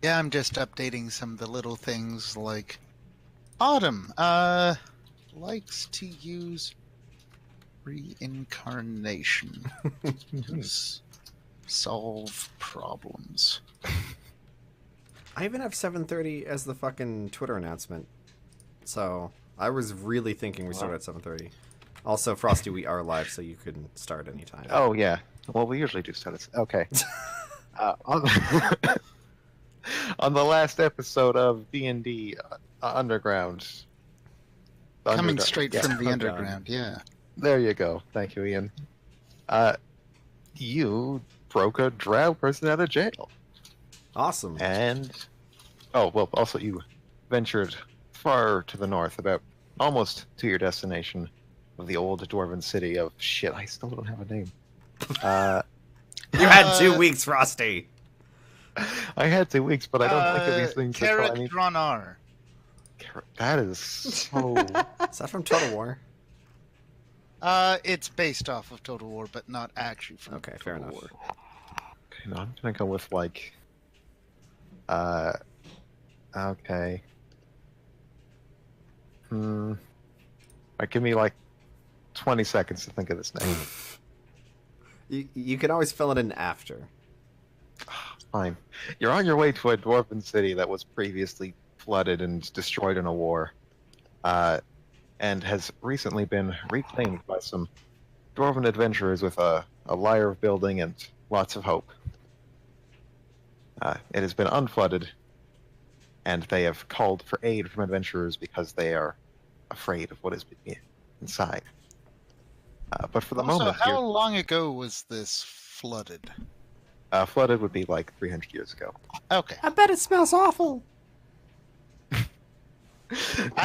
Yeah, I'm just updating some of the little things like Autumn likes to use reincarnation to solve problems. I even have 7:30 as the fucking Twitter announcement. So I was really thinking we started at 7:30. Also, Frosty, we are live, so you can start anytime. Oh yeah. Well, we usually do studies. Okay. On, on the last episode of D&D Underground, Coming Underdark. straight Yeah. from the Oh, God. underground, yeah. There you go. Thank you, Ian. Uh, you broke a drow person out of jail, Awesome. and also you ventured far to the north, about almost to your destination of the old dwarven city of shit. I still don't have a name. You had 2 weeks, Frosty. I had 2 weeks, but I don't think of these things until I Carrick need. Dronar. That is so. Is that from Total War? It's based off of Total War, but not actually from Okay, Total fair enough. War. Okay, no, I'm gonna go with like. Okay. Give me like 20 seconds to think of this name. You can always fill it in after. Fine. You're on your way to a dwarven city that was previously flooded and destroyed in a war, and has recently been reclaimed by some dwarven adventurers with a lyre of building and lots of hope. It has been unflooded, and they have called for aid from adventurers because they are afraid of what is inside. But for the Also, moment, how long ago was this flooded? flooded would be like 300 years ago. Okay. I bet it smells awful. I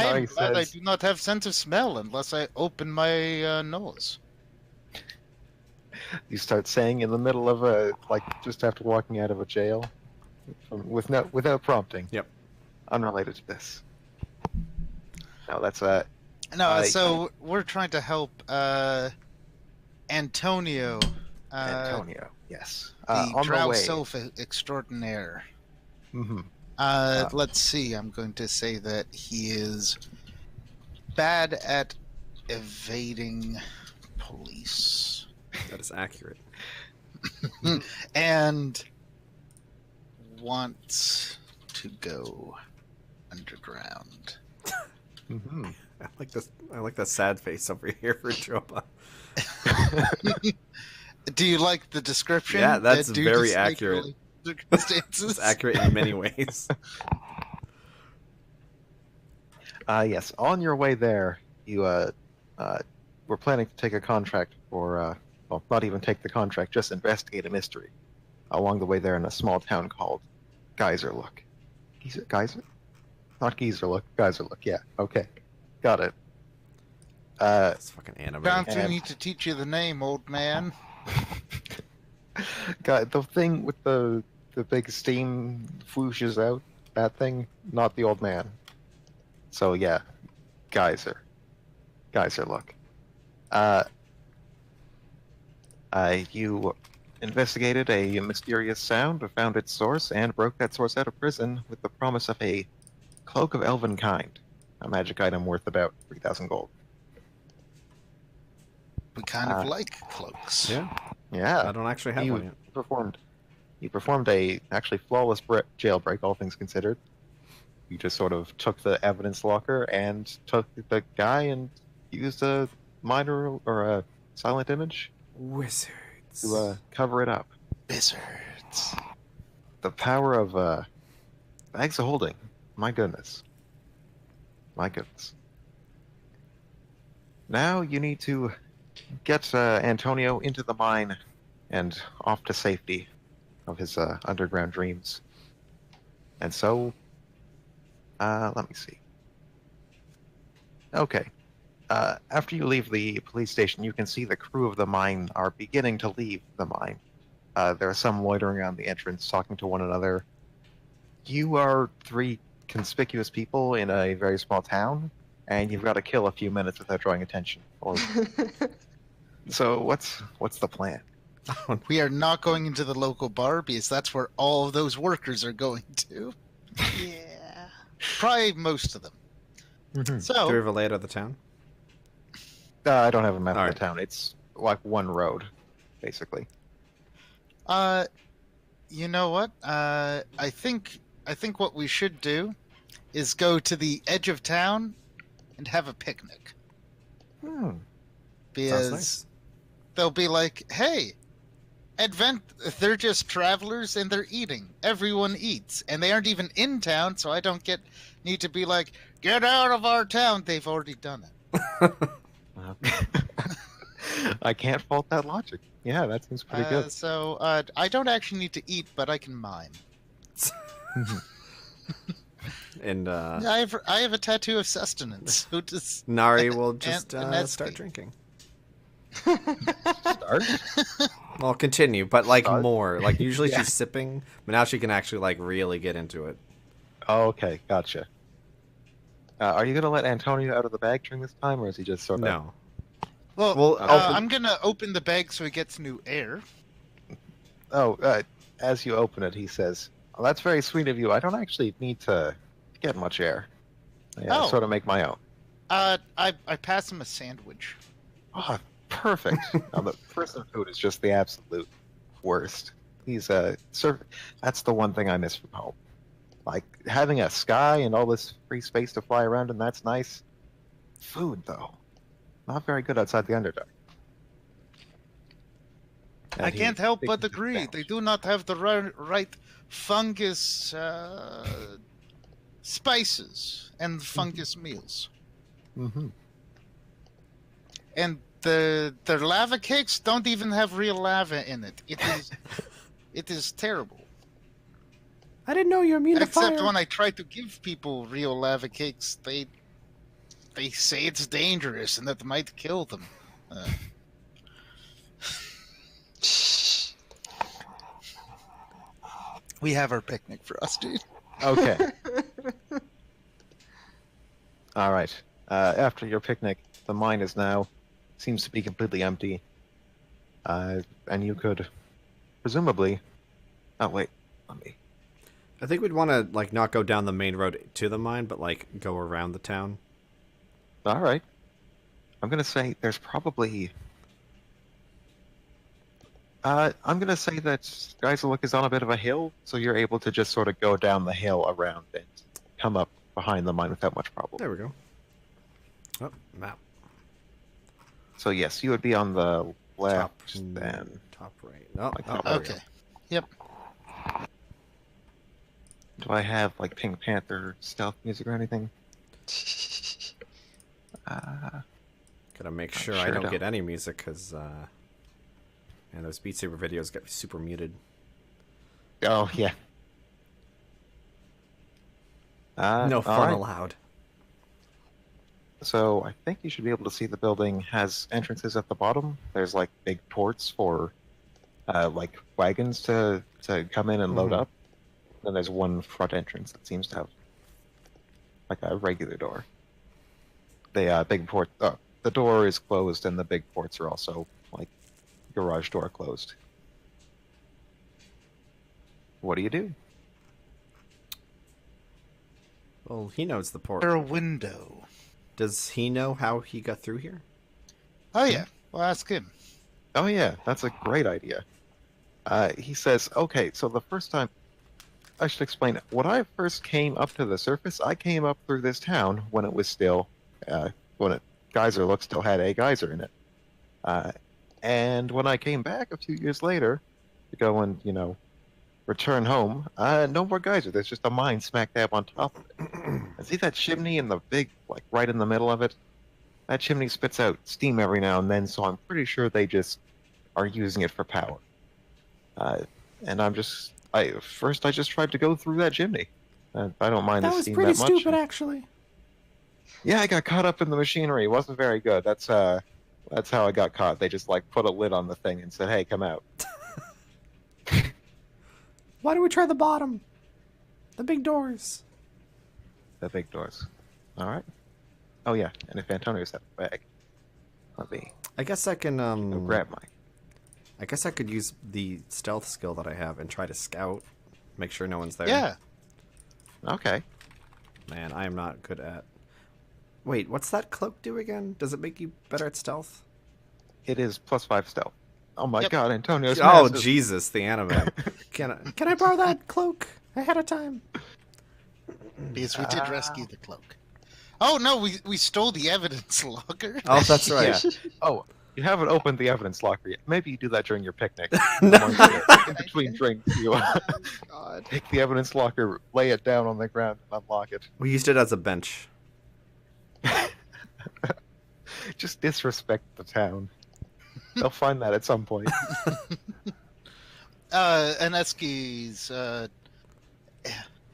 am Nice, glad I that's- do not have sense of smell unless I open my nose. You start saying in the middle of just after walking out of a jail, without prompting. Yep. Unrelated to this. No, that's No, so we're trying to help Antonio, Antonio. Yes, the on the drow way. self extraordinaire. Mm-hmm. Let's see. I'm going to say that he is bad at evading police That is accurate. and wants to go underground. Mm-hmm. I like the sad face over here for Joba. Do you like the description? Yeah, that's Due very to accurate. circumstances? It's accurate in many ways. Yes, on your way there, you were planning to take a contract for, well, not even take the contract, just investigate a mystery. Along the way there in a small town called Geyserlook. Geyser? Not Geyserlook, Geyserlook, yeah, okay. Got it. It's fucking anime. Don't And- need to teach you the name, old man. Got the thing with the big steam whooshes out, that thing, not the old man. So yeah, Geyser. Geyserlook. You investigated a mysterious sound, found its source, and broke that source out of prison with the promise of a cloak of elven kind, a magic item worth about 3,000 gold. We kind of like cloaks. Yeah, Yeah, I don't actually have you one yet. You performed a actually flawless jailbreak, all things considered. You just sort of took the evidence locker and took the guy and used a minor or a silent image Wizards. to cover it up. Wizards. The power of bags of holding. My goodness. My goodness. Now you need to get Antonio into the mine and off to safety of his underground dreams. And so, let me see. Okay. After you leave the police station, you can see the crew of the mine are beginning to leave the mine. There are some loitering around the entrance, talking to one another. You are 3 conspicuous people in a very small town, and you've got to kill a few minutes without drawing attention. So what's the plan? We are not going into the local bar because that's where all of those workers are going to. Yeah. Probably most of them. Mhm. Do we So, have a layout of the town? I don't have a map All of right. the town. It's like one road, basically. you know what? I think what we should do is go to the edge of town and have a picnic. Hmm. Because Sounds nice. they'll be like, hey, they're just travelers and they're eating. Everyone eats. And they aren't even in town, so I don't need to be like, get out of our town. They've already done it. I can't fault that logic. Yeah, that seems pretty good. So I don't actually need to eat, but I can mime. And I have a tattoo of sustenance. Who does Nari will just and that's start the- drinking. Start? Well, continue, but like Start? more. Like usually Yeah. she's sipping, but now she can actually like really get into it. Oh, okay, gotcha. Are you gonna let Antonio out of the bag during this time, or is he just sort of? No. Well, Well, I'm gonna open the bag so he gets new air. Oh, as you open it, he says, "Well, that's very sweet of you. I don't actually need to get much air. I Oh. sort of make my own." I pass him a sandwich. Oh, perfect. Now, the prison food is just the absolute worst. He's that's the one thing I miss from home. Like having a sky and all this free space to fly around, and that's nice. Food, though, not very good outside the Underdark. And I he can't help but fixes his agree. sandwich. They do not have the right fungus spices and fungus meals. Mm-hmm. And their lava cakes don't even have real lava in it. It is terrible. I didn't know you're immune to Except fire. when I try to give people real lava cakes, they say it's dangerous and that might kill them. We have our picnic for us, dude. Okay. All right. After your picnic, the mine is now seems to be completely empty, and you could presumably. Oh wait, let me. I think we'd want to like not go down the main road to the mine, but like go around the town. All right. I'm gonna say there's probably. I'm gonna say that Geyserlook is on a bit of a hill, so you're able to just sort of go down the hill around and come up behind the mine without much problem. There we go. Oh, map. So yes, you would be on the Top, left then. top right. No, Like oh, top there we Okay. go. Yep. Do I have like Pink Panther stealth music or anything? Gotta make I sure sure I don't don't. get any music because, man, those Beat Saber videos get super muted. Oh yeah. No all fun right. allowed. So I think you should be able to see the building has entrances at the bottom. There's like big ports for like wagons to come in and load Mhm. up. Then there's one front entrance that seems to have like a regular door. The big port, the door is closed, and the big ports are also like garage door closed. What do you do? Well, he knows the port. Or a window. Does he know how he got through here? Oh yeah. Well, ask him. Oh yeah, that's a great idea. He says, okay, so the first time, I should explain, when I first came up to the surface, I came up through this town when it was still, Geyserlook still had a geyser in it. And when I came back a few years later to go and, return home, no more geyser. There's just a mine smack dab on top of it. And see that chimney in the big, like right in the middle of it? That chimney spits out steam every now and then, so I'm pretty sure they just are using it for power. And I just tried to go through that chimney. I don't mind That the was steam pretty that much. stupid, actually. Yeah, I got caught up in the machinery. It wasn't very good. That's how I got caught. They just like put a lid on the thing and said, "Hey, come out." Why don't we try the bottom? The big doors. The big doors. All right. Oh yeah, and if Antonio's at the bag, let me I guess I can go grab mine. I guess I could use the stealth skill that I have and try to scout, make sure no one's there. Yeah. Okay. Man, I am not good at... Wait, what's that cloak do again? Does it make you better at stealth? It is +5 stealth. Oh my Yep. god, Antonio's Oh, massive. Jesus, the anime. Can I borrow that cloak ahead of time? Because we did rescue the cloak. Oh no, we stole the evidence locker. Oh, that's right. Yeah. Oh, you haven't opened the evidence locker yet. Maybe you do that during your picnic. No. In between drinks, you God. take the evidence locker, lay it down on the ground, and unlock it. We used it as a bench. Just disrespect the town. They'll find that at some point. Aneski's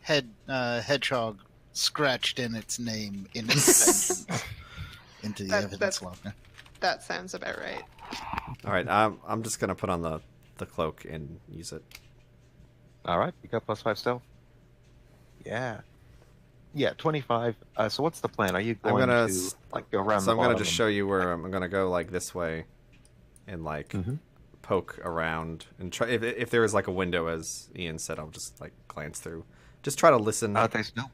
hedgehog scratched in its name in its vengeance into the evidence locker. That sounds about right. All right, I'm just gonna put on the cloak and use it. All right, you got +5 stealth. Yeah. Yeah, 25. So what's the plan? Are you I'm going gonna to like go around? So the I'm gonna bottom just show you where I'm gonna go, like this way, and like poke around and try. If there is like a window, as Ian said, I'll just like glance through. Just try to listen. There's no.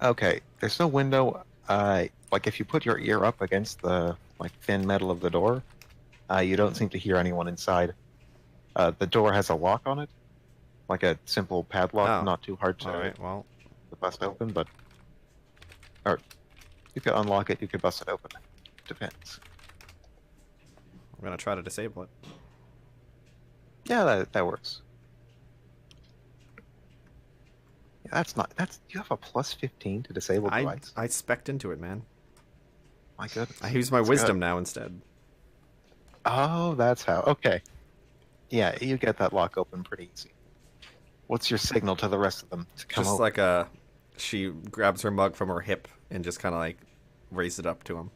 Okay, there's no window. Like if you put your ear up against the like thin metal of the door, you don't seem to hear anyone inside. The door has a lock on it, like a simple padlock, Oh. not too hard to, All right, well, to bust open, but or you could unlock it, you could bust it open. Depends. I'm gonna try to disable it. Yeah, that works. Yeah, that's you have a +15 to disable device. I spec'd into it, man. My goodness. I use my That's wisdom good. now instead. Oh, that's how. Okay. Yeah, you get that lock open pretty easy. What's your signal to the rest of them to come Just over? like she grabs her mug from her hip and just kind of like raise it up to him.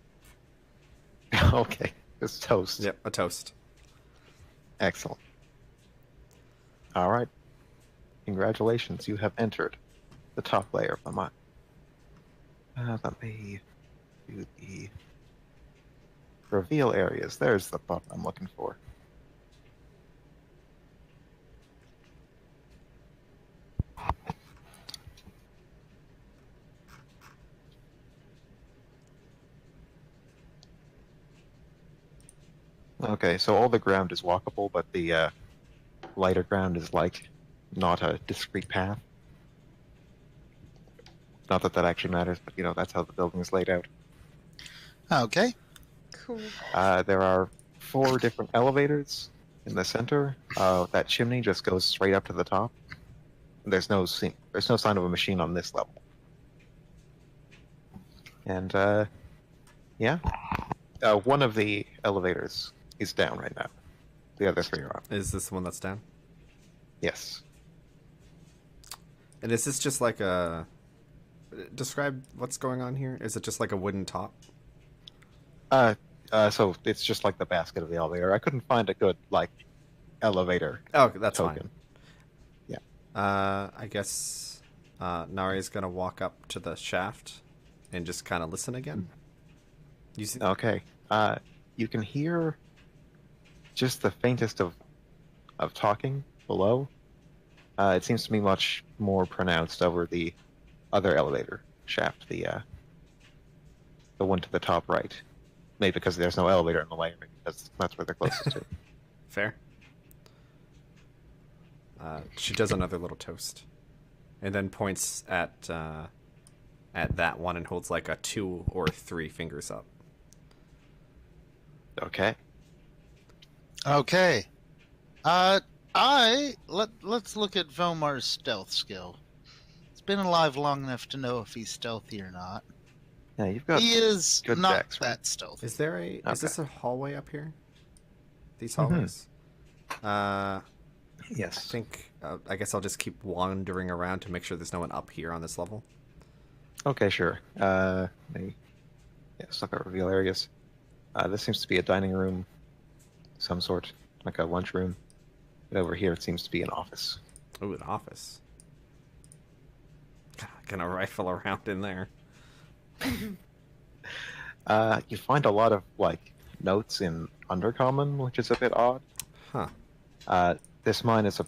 Okay, it's toast. Yep, a toast. Excellent. All right. Congratulations, you have entered the top layer of the mine. Let me do the reveal areas. There's the button I'm looking for. Okay, so all the ground is walkable, but the lighter ground is like not a discrete path. Not that that actually matters, but you know, that's how the building is laid out. Okay. Cool. There are 4 different elevators in the center. That chimney just goes straight up to the top. There's no sign of a machine on this level. And yeah, one of the elevators is down right now. The other 3 are up. Is this the one that's down? Yes. And is this just like a... Describe what's going on here. Is it just like a wooden top? So it's just like the basket of the elevator. I couldn't find a good like elevator. Oh, that's token. fine. Yeah. I guess Nari's gonna walk up to the shaft and just kind of listen again. You see? Okay. You can hear just the faintest of talking below. It seems to be much more pronounced over the other elevator shaft, the one to the top right. Maybe because there's no elevator in the way, maybe because that's where they're closest to. Fair. She does another little toast, and then points at that one and holds like a 2 or 3 fingers up. Okay. Okay. Let's look at Vomar's stealth skill. He's been alive long enough to know if he's stealthy or not. Yeah, you've got He is good not dex, right? that stealthy. Is there a? Okay. Is this a hallway up here? These hallways. I yes. think. I guess I'll just keep wandering around to make sure there's no one up here on this level. Okay, sure. Let's look at reveal areas. This seems to be a dining room, some sort, like a lunchroom. But over here, it seems to be an office. Ooh, an office. Gonna rifle around in there. You find a lot of like notes in Undercommon, which is a bit odd. Huh. This mine is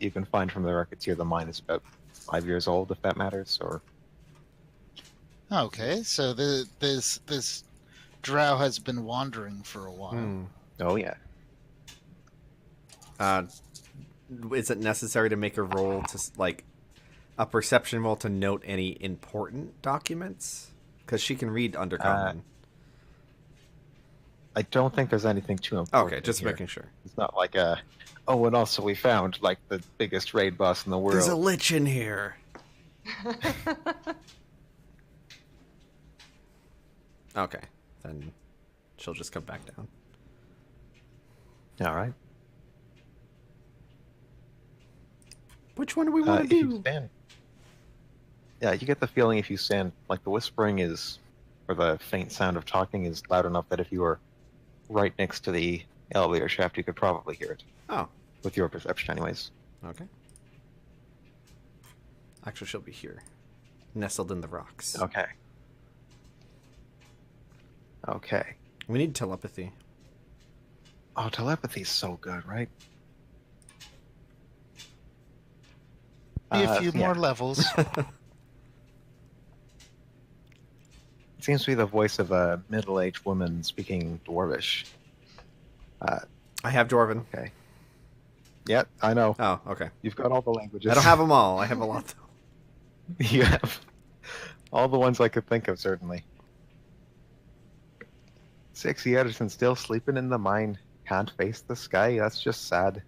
you can find from the records here the mine is about 5 years old, if that matters. Or Okay, so this drow has been wandering for a while. Hmm. oh yeah, Is it necessary to make a roll to like a perception roll to note any important documents? Because she can read Undercommon. I don't think there's anything too important. Okay, just here. making sure. It's not like a. Oh, and also we found like the biggest raid boss in the world. There's a lich in here. Okay, then she'll just come back down. All right. Which one do we want If to you do? stand, yeah, you get the feeling if you stand, like the whispering is, or the faint sound of talking is loud enough that if you were right next to the elevator shaft, you could probably hear it. Oh, With your perception, anyways. okay. Actually, she'll be here, nestled in the rocks. Okay. Okay. We need telepathy. Oh, telepathy's so good, right? Be a few yeah. more levels. It seems to be the voice of a middle-aged woman speaking Dwarvish. I have Dwarven. Okay. Yeah, I know. Oh, okay. You've got all the languages. I don't have them all. I have a lot, though. You have all the ones I could think of, certainly. 6 years and still sleeping in the mine. Can't face the sky. That's just sad.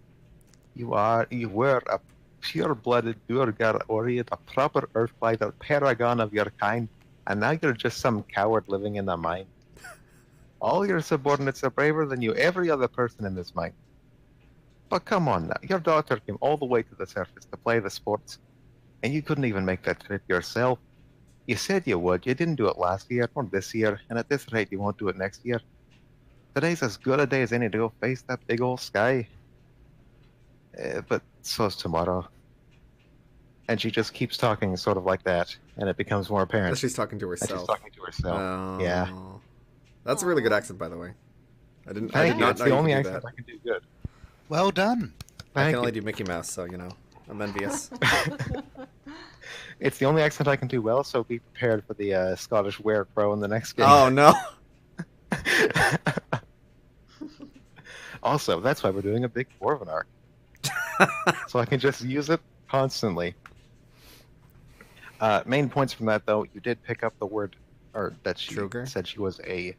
You were a pure-blooded Durgar Oriat, a proper Earthblighter, paragon of your kind, and now you're just some coward living in a mine. All your subordinates are braver than you, every other person in this mine. But come on now, your daughter came all the way to the surface to play the sports, and you couldn't even make that trip yourself. You said you would, you didn't do it last year, or this year, and at this rate you won't do it next year. Today's as good a day as any to go face that big old sky. But so's tomorrow. And she just keeps talking sort of like that, and it becomes more apparent She's talking to that she's herself. talking to herself. Oh. Yeah. That's a really good accent, by the way. I did Thank you. not It's know the you only could do accent that. I can do good. Well done. I Thank can you. only do Mickey Mouse, so, you know, I'm envious. It's the only accent I can do well, so be prepared for the Scottish Werecrow in the next game. Oh, no. Also, that's why we're doing a big Dwarven arc. So I can just use it constantly. Main points from that, though, you did pick up the word, or that she Truger? said she was a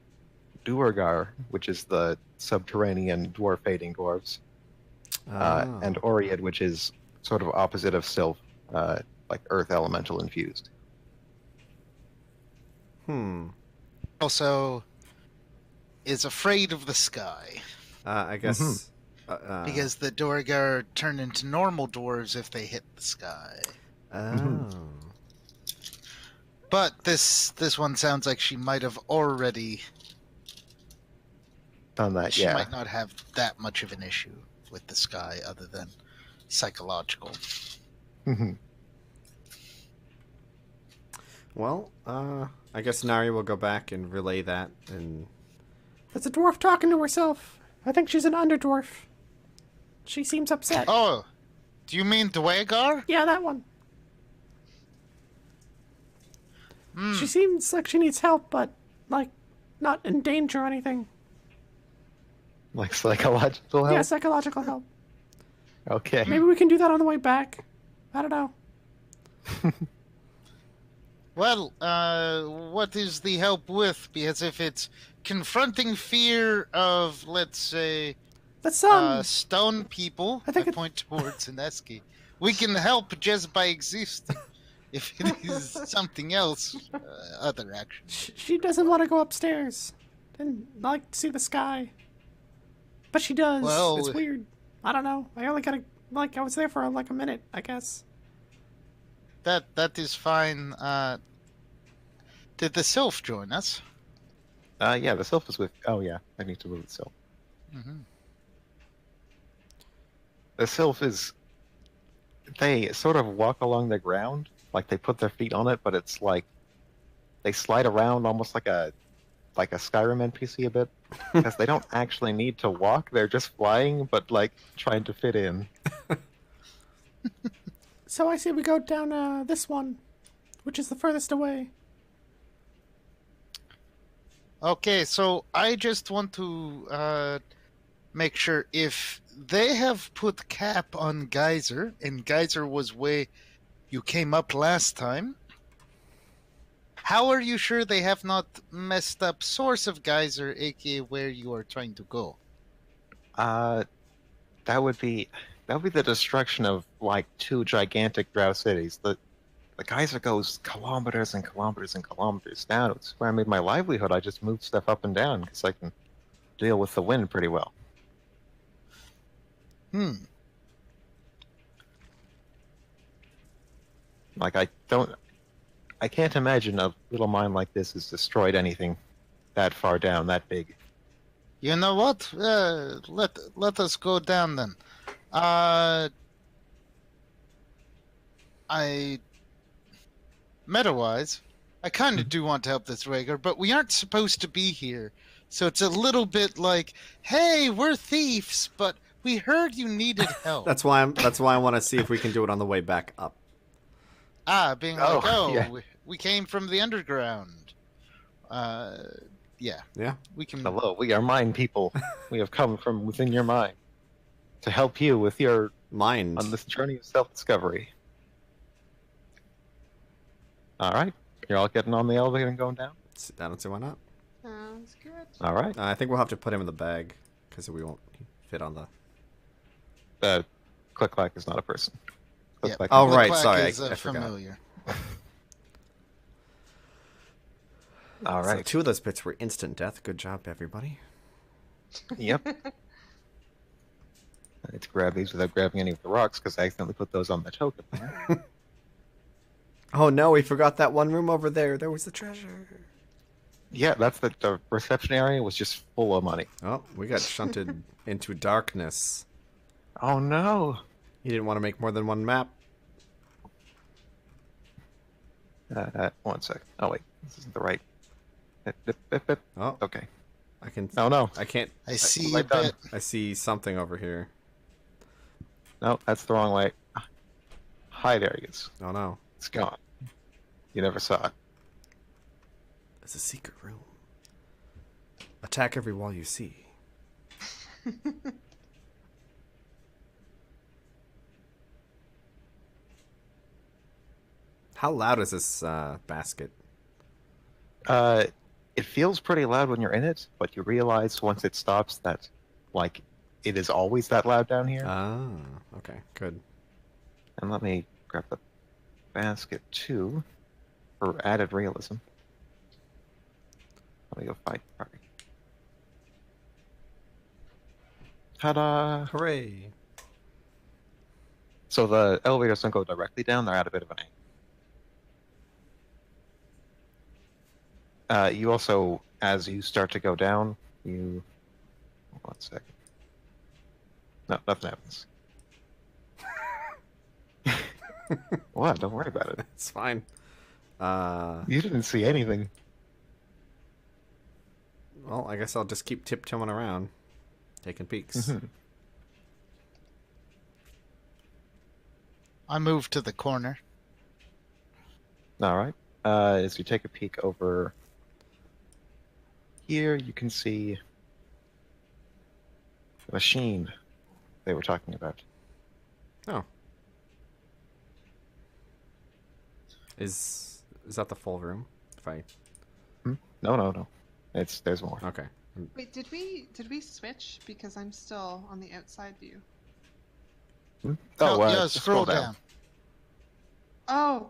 Duergar, which is the subterranean dwarf-hating dwarves, Oh. and Oread, which is sort of opposite of Sylph, like earth elemental infused. Also, is afraid of the sky I guess... because the Dorgar turn into normal dwarves if they hit the sky. Oh. But this one sounds like she might have already. On that, She yeah. might not have that much of an issue with the sky, other than psychological. Mhm. Well, I guess Nari will go back and relay that, and... That's a dwarf talking to herself. I think she's an underdwarf. She seems upset. Oh, do you mean Dwagar? Yeah, that one. Hmm. She seems like she needs help, but, like, not in danger or anything. Like psychological help? Yeah, psychological help. Okay. Maybe we can do that on the way back. I don't know. Well, what is the help with? Because if it's confronting fear of, let's say, Let's, stone people, I think I it- point towards Ineski, we can help just by existing. If it is something else, other action. she doesn't want to go upstairs. Didn't like to see the sky. But she does. Well- It's weird. I don't know. I only got I was there for, like, a minute, I guess. That is fine. Did the Sylph join us? Yeah, the Sylph is with... Oh, yeah. I need to move the Sylph. Mm-hmm. The Sylph is... They sort of walk along the ground. Like, they put their feet on it, but it's like... They slide around almost like a like a Skyrim NPC a bit, because they don't actually need to walk; they're just flying, but like trying to fit in. So I say we go down this one, which is the furthest away. Okay, so I just want to make sure if they have put cap on Geyser, and Geyser was where you came up last time, how are you sure they have not messed up source of Geyser, aka where you are trying to go? That would be the destruction of like 2 gigantic drow cities. The geyser goes kilometers and kilometers and kilometers down. It's where I made my livelihood. I just moved stuff up and down because I can deal with the wind pretty well. Like I can't imagine a little mine like this has destroyed anything that far down, that big. You know what? Let us go down then. Meta-wise, I kind of do want to help this Rhaegar, but we aren't supposed to be here. So it's a little bit like, hey, we're thieves, but we heard you needed help. That's why I want to see if we can do it on the way back up. Being like, yeah. we came from the underground. Yeah. Yeah. We can. Hello, we are mine people. We have come from within your mind to help you with your Mind. on this journey of self-discovery. All right, you're all getting on the elevator and going down. I don't see why not. Sounds good. All right. I think we'll have to put him in the bag because we won't fit on the. Click-clack is not a person. Yeah. Click-clack Oh, is- right, Click-clack sorry, I is, forgot. familiar. All So right. 2 of those bits were instant death. Good job, everybody. Yep. I need to grab these without grabbing any of the rocks because I accidentally put those on the token. Oh no, we forgot that one room over there. There was the treasure. Yeah, that's the reception area was just full of money. Oh, we got shunted into darkness. Oh no! You didn't want to make more than one map. 1 sec. Oh wait, this isn't the right. Oh, Okay. I can. Oh no. I can't. I see right a done. bit. I see something over here. No, that's the wrong way. Hi, there he is. Oh no, It's gone. You never saw it. it's a secret room. Attack every wall you see. How loud is this basket? It feels pretty loud when you're in it, but you realize once it stops that, like, it is always that loud down here. Ah, okay, good. And let me grab the basket too, for added realism. Let me go fight. All right. Ta-da! Hooray! So the elevators don't go directly down; they're at a bit of an angle. You also, as you start to go down, you... 1 second. No, nothing happens. What? Don't worry about it. It's fine. You didn't see anything. Well, I guess I'll just keep tiptoeing around, taking peeks. I moved to the corner. All right. As you take a peek over here, you can see the machine they were talking about. Oh. Is that the full room? If I No. There's more. okay. Wait, did we switch? Because I'm still on the outside view. Oh, yeah, just scroll down. Oh.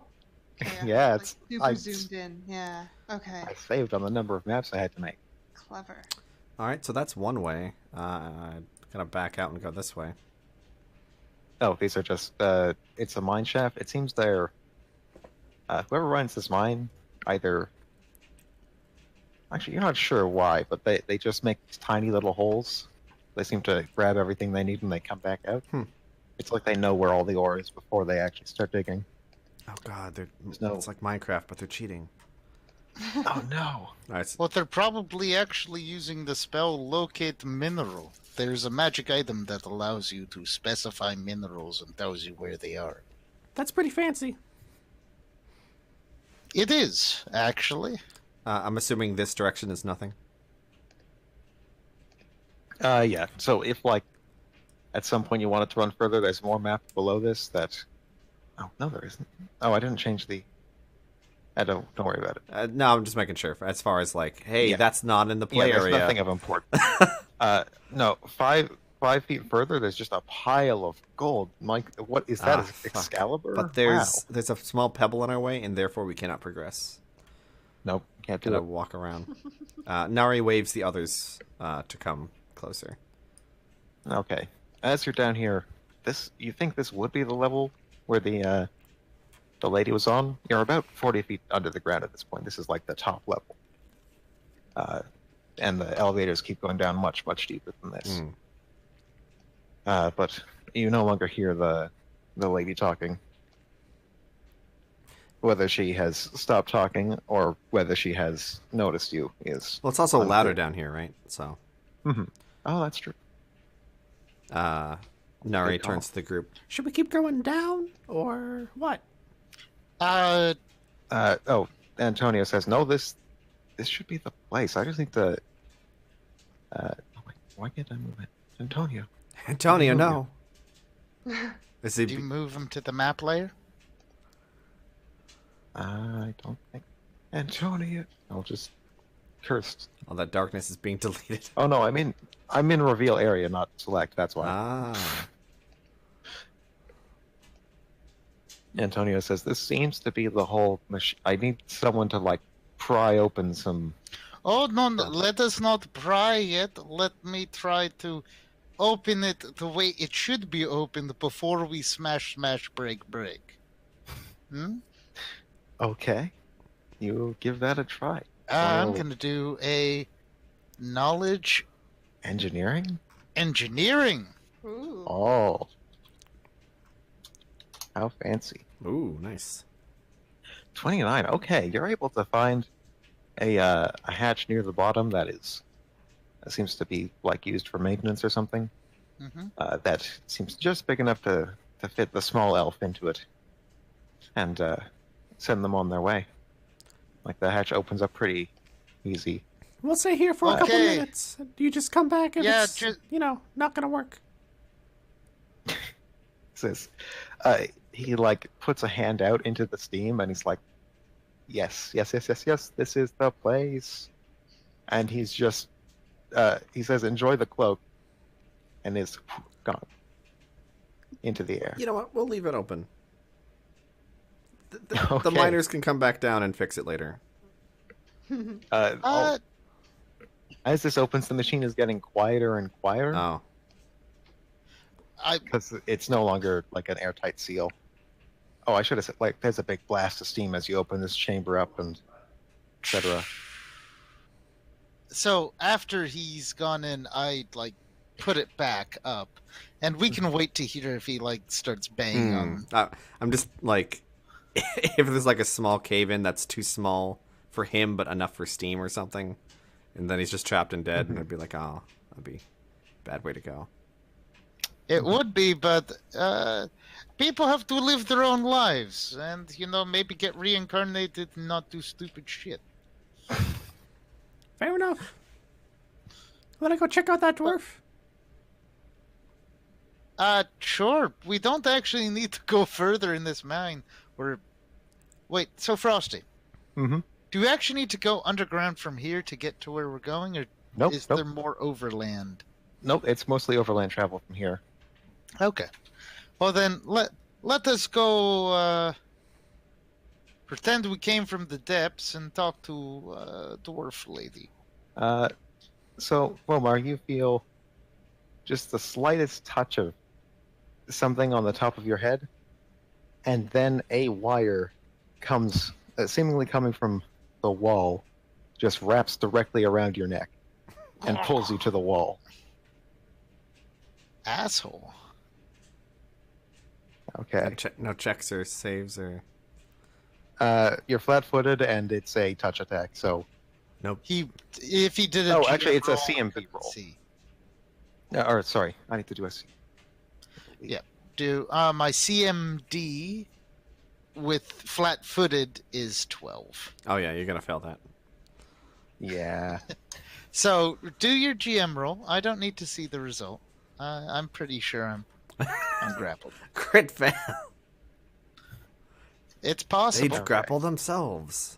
Okay, Yeah, I, it's- super I- zoomed in. Yeah. Okay. I saved on the number of maps I had to make. Clever. All right, so that's one way. Gonna back out and go this way. Oh, these are just, it's a mine shaft. It seems they're, whoever runs this mine, either, actually, you're not sure why, but they just make these tiny little holes. They seem to grab everything they need and they come back out. It's like they know where all the ore is before they actually start digging. Oh god, no- it's like Minecraft, but they're cheating. Oh no. All right. Well, they're probably actually using the spell Locate Mineral. There's a magic item that allows you to specify minerals and tells you where they are. That's pretty fancy. It is, actually. I'm assuming this direction is nothing. Yeah. So if like at some point you wanted to run further, there's more map below this that. Oh no, there isn't. Oh, I didn't change the. I don't worry about it. No, I'm just making sure. As far as like, hey, Yeah. that's not in the Yeah, play there's area. nothing of importance. No, 5 feet further, there's just a pile of gold. Mike, what is that? Is Fuck. Excalibur? But there's a small pebble in our way, and therefore we cannot progress. Wow. Nope, can't do Gotta it. walk around. Nari waves the others to come closer. Okay. As you're down here, you think this would be the level where the lady was on? You're about 40 feet under the ground at this point. This is like the top level. And the elevators keep going down much, much deeper than this. But you no longer hear the lady talking. Whether she has stopped talking or whether she has noticed you is. Well, it's also unclear. louder down here, right? So. Mm-hmm. Oh, that's true. Nari Good call. turns to the group. Should we keep going down or what? Antonio says, "No, this should be the place. I just need to." Why can't I move it, Antonio? Antonio, no. Is Do he? you move them to the map layer? I don't think Antonio. I'll just cursed. All that darkness is being deleted. Oh no, I'm in reveal area, not select. That's why. Ah. Antonio says, "This seems to be the whole machine. I need someone to like pry open some." Oh, no, let us not pry yet. Let me try to open it the way it should be opened before we smash, break. Hmm? Okay, you give that a try. I'm Roll going to do a knowledge engineering. engineering. Ooh. Oh, how fancy! Ooh, nice. 29. Okay, you're able to find a hatch near the bottom that seems to be like used for maintenance or something. Hmm. That seems just big enough to fit the small elf into it, and send them on their way. Like the hatch opens up pretty easy. We'll stay here for a couple Okay. minutes. You just come back if Yeah, it's, just- not gonna work. Says, he like puts a hand out into the steam and he's like, yes, this is the place. And he's just, he says, enjoy the cloak, and is gone into the air. You know what? We'll leave it open. The Okay. miners can come back down and fix it later. As this opens, the machine is getting quieter and quieter Oh. because it's no longer like an airtight seal. Oh, I should have said, like, there's a big blast of steam as you open this chamber up and etc. So after he's gone in, I like put it back up, and we can wait to hear if he like starts banging on. I'm just like, if there's like a small cave in that's too small for him but enough for steam or something, and then he's just trapped and dead, and I'd be like, oh, that'd be a bad way to go. It would be, but people have to live their own lives, and maybe get reincarnated and not do stupid shit. Fair enough. Wanna go check out that dwarf? Sure. We don't actually need to go further in this mine. Wait, so Frosty, Mm-hmm. do we actually need to go underground from here to get to where we're going, or Nope. is Nope. there more overland? Nope. It's mostly overland travel from here. Okay. Well then, let us go. Pretend we came from the depths and talk to dwarf lady. So, Womar, you feel just the slightest touch of something on the top of your head, and then a wire comes, seemingly coming from the wall, just wraps directly around your neck and pulls you to the wall. You're flat-footed, and it's a touch attack. So, If he did a oh, GM actually, it's a roll, CMB roll. see. Or sorry, I need to do a C. Yeah. Do my CMD with flat-footed is 12. Oh yeah, you're gonna fail that. Yeah. So do your GM roll. I don't need to see the result. I'm pretty sure I'm grappled. Crit fail. It's They possible. grapple themselves.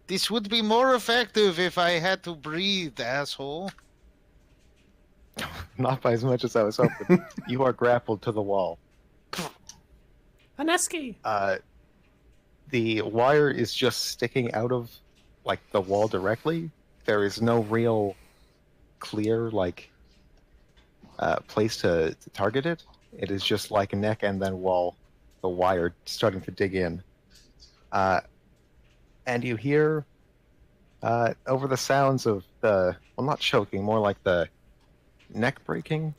This would be more effective if I had to breathe, asshole. Not by as much as I was hoping. You are grappled to the wall. Aneski. The wire is just sticking out of like the wall directly. There is no real clear place to target it. It is just like a neck and then wall, the wire starting to dig in. And you hear over the sounds of the, well, not choking, more like the neck breaking,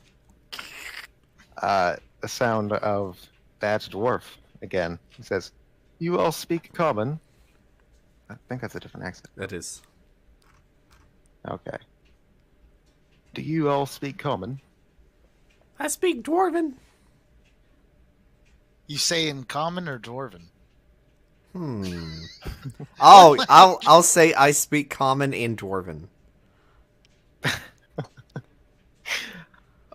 the sound of that dwarf again. He says, "You all speak common." I think that's a different accent. That is. Okay. Do you all speak common? I speak Dwarven. You say in common or dwarven? Oh, I'll say I speak common in Dwarven.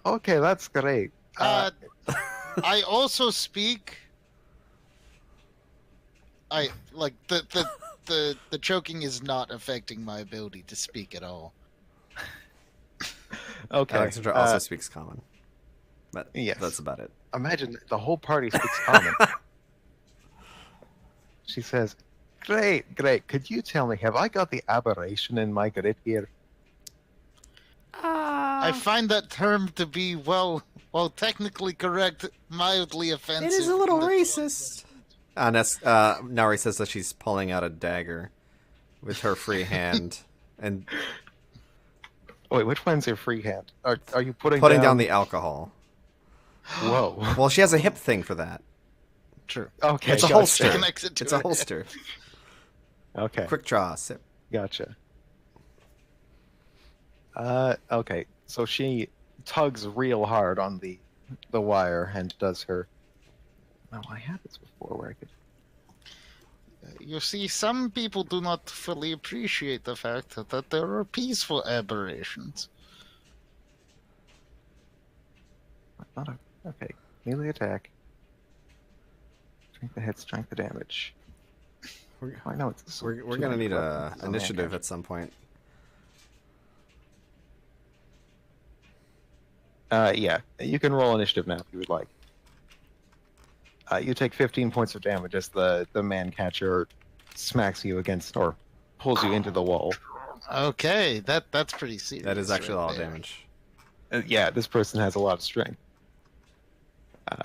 Okay, that's great. I also speak. I like the choking is not affecting my ability to speak at all. Okay. Alexandra also speaks common. But yes. that's about it. Imagine the whole party speaks common. She says, "Great, great. Could you tell me, have I got the aberration in my grid here?" I find that term to be well technically correct, mildly offensive. It is a little but- racist. Nari says that she's pulling out a dagger with her free hand and Wait, which one's your free hand? Are you putting down the alcohol. Whoa. Well, she has a hip thing for that. True. Okay. It's a gotcha. holster. Connects it to It's a it. holster. Okay. Quick draw, sip. Gotcha. Okay. So she tugs real hard on the wire and does her. Well, I had this before where I could. You see, some people do not fully appreciate the fact that there are peaceful aberrations. Not a, okay. Melee attack. Strength the hit, strength the damage. I know it's. We're gonna need a initiative at some point. Yeah, you can roll initiative now if you would like. You take 15 points of damage as the man catcher smacks you against or pulls you into the wall. Okay, that's pretty serious. That is actually right all there. damage. Yeah, this person has a lot of strength.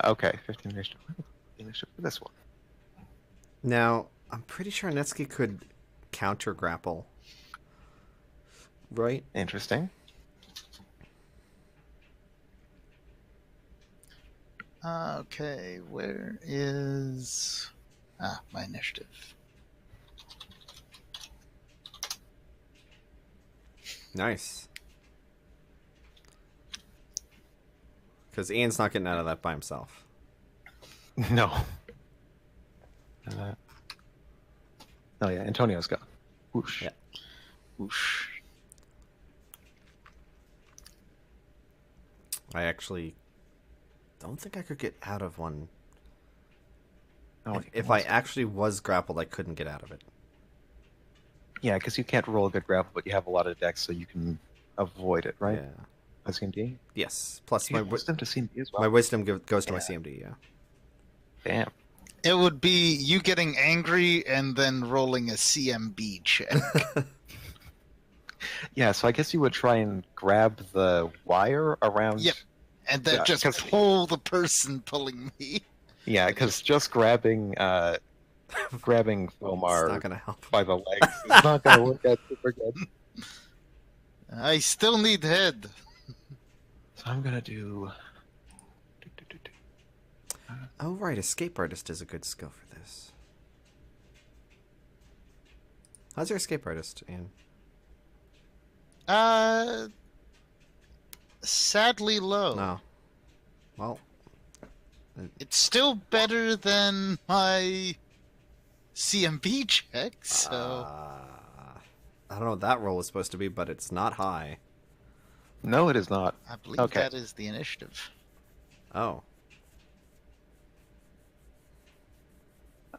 Okay, 15 initiative. Initiative for this one. Now, I'm pretty sure Netsky could counter grapple. Right? Interesting. Okay, where is my initiative? Nice. Because Ian's not getting out of that by himself. No. Oh yeah, Antonio's gone. Whoosh. Yeah. Whoosh. I actually don't think I could get out of one. Oh, If I actually was grappled, I couldn't get out of it. Yeah, because you can't roll a good grapple, but you have a lot of dex, so you can avoid it, right? Yeah. A CMD? Yes. Plus, You my have wisdom to CMD as well. my wisdom goes to my Yeah. CMD, yeah. Damn. It would be you getting angry and then rolling a CMB check. Yeah, so I guess you would try and grab the wire around. Yep. And then Yeah, just 'cause- pull the person pulling me. Yeah, because just grabbing It's Omar not going to help. by the legs is not going to work out super good. I still need head. So I'm going to do. Oh, right. Escape artist is a good skill for this. How's your escape artist, Ian? Sadly low. No. Well, It's still better than my CMB check, so I don't know what that roll is supposed to be, but it's not high. No, it is not. I believe Okay. that is the initiative. Oh.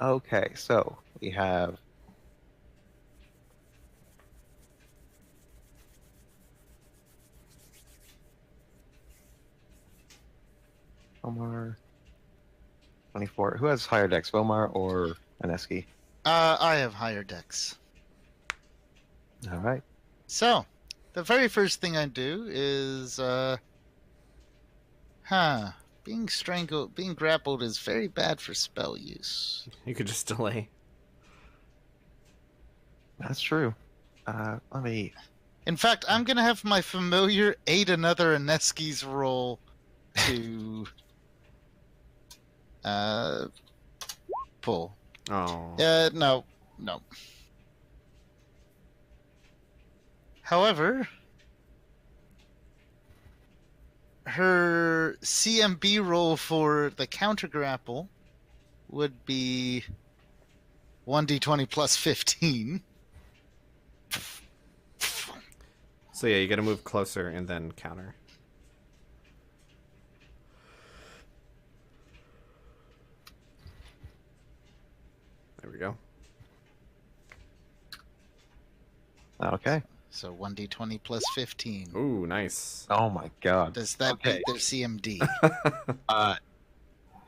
Okay, so we have Omar 24. Who has higher dex, Omar or Aneski? I have higher decks. All right. So, the very first thing I do is, being grappled is very bad for spell use. You could just delay. That's true. Let me. In fact, I'm gonna have my familiar aid another Aneski's roll to, pull. Oh. No. However, her CMB roll for the counter grapple would be 1d20 plus 15. So yeah, you gotta move closer and then counter. There we go. Okay. So 1d20 plus 15. Ooh, nice. Oh my god. Does that Okay. beat their CMD?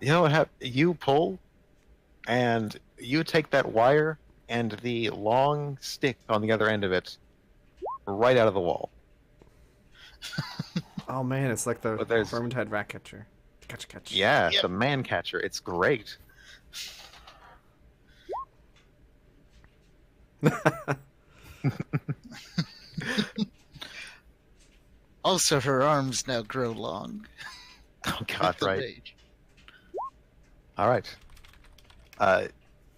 You know what happened? You pull, and you take that wire and the long stick on the other end of it right out of the wall. Oh man, it's like the But there's- Vermintide rat catcher. Catch. Yeah, Yep. the man catcher. It's great. Also, her arms now grow long. Oh with god, the right. rage. All right.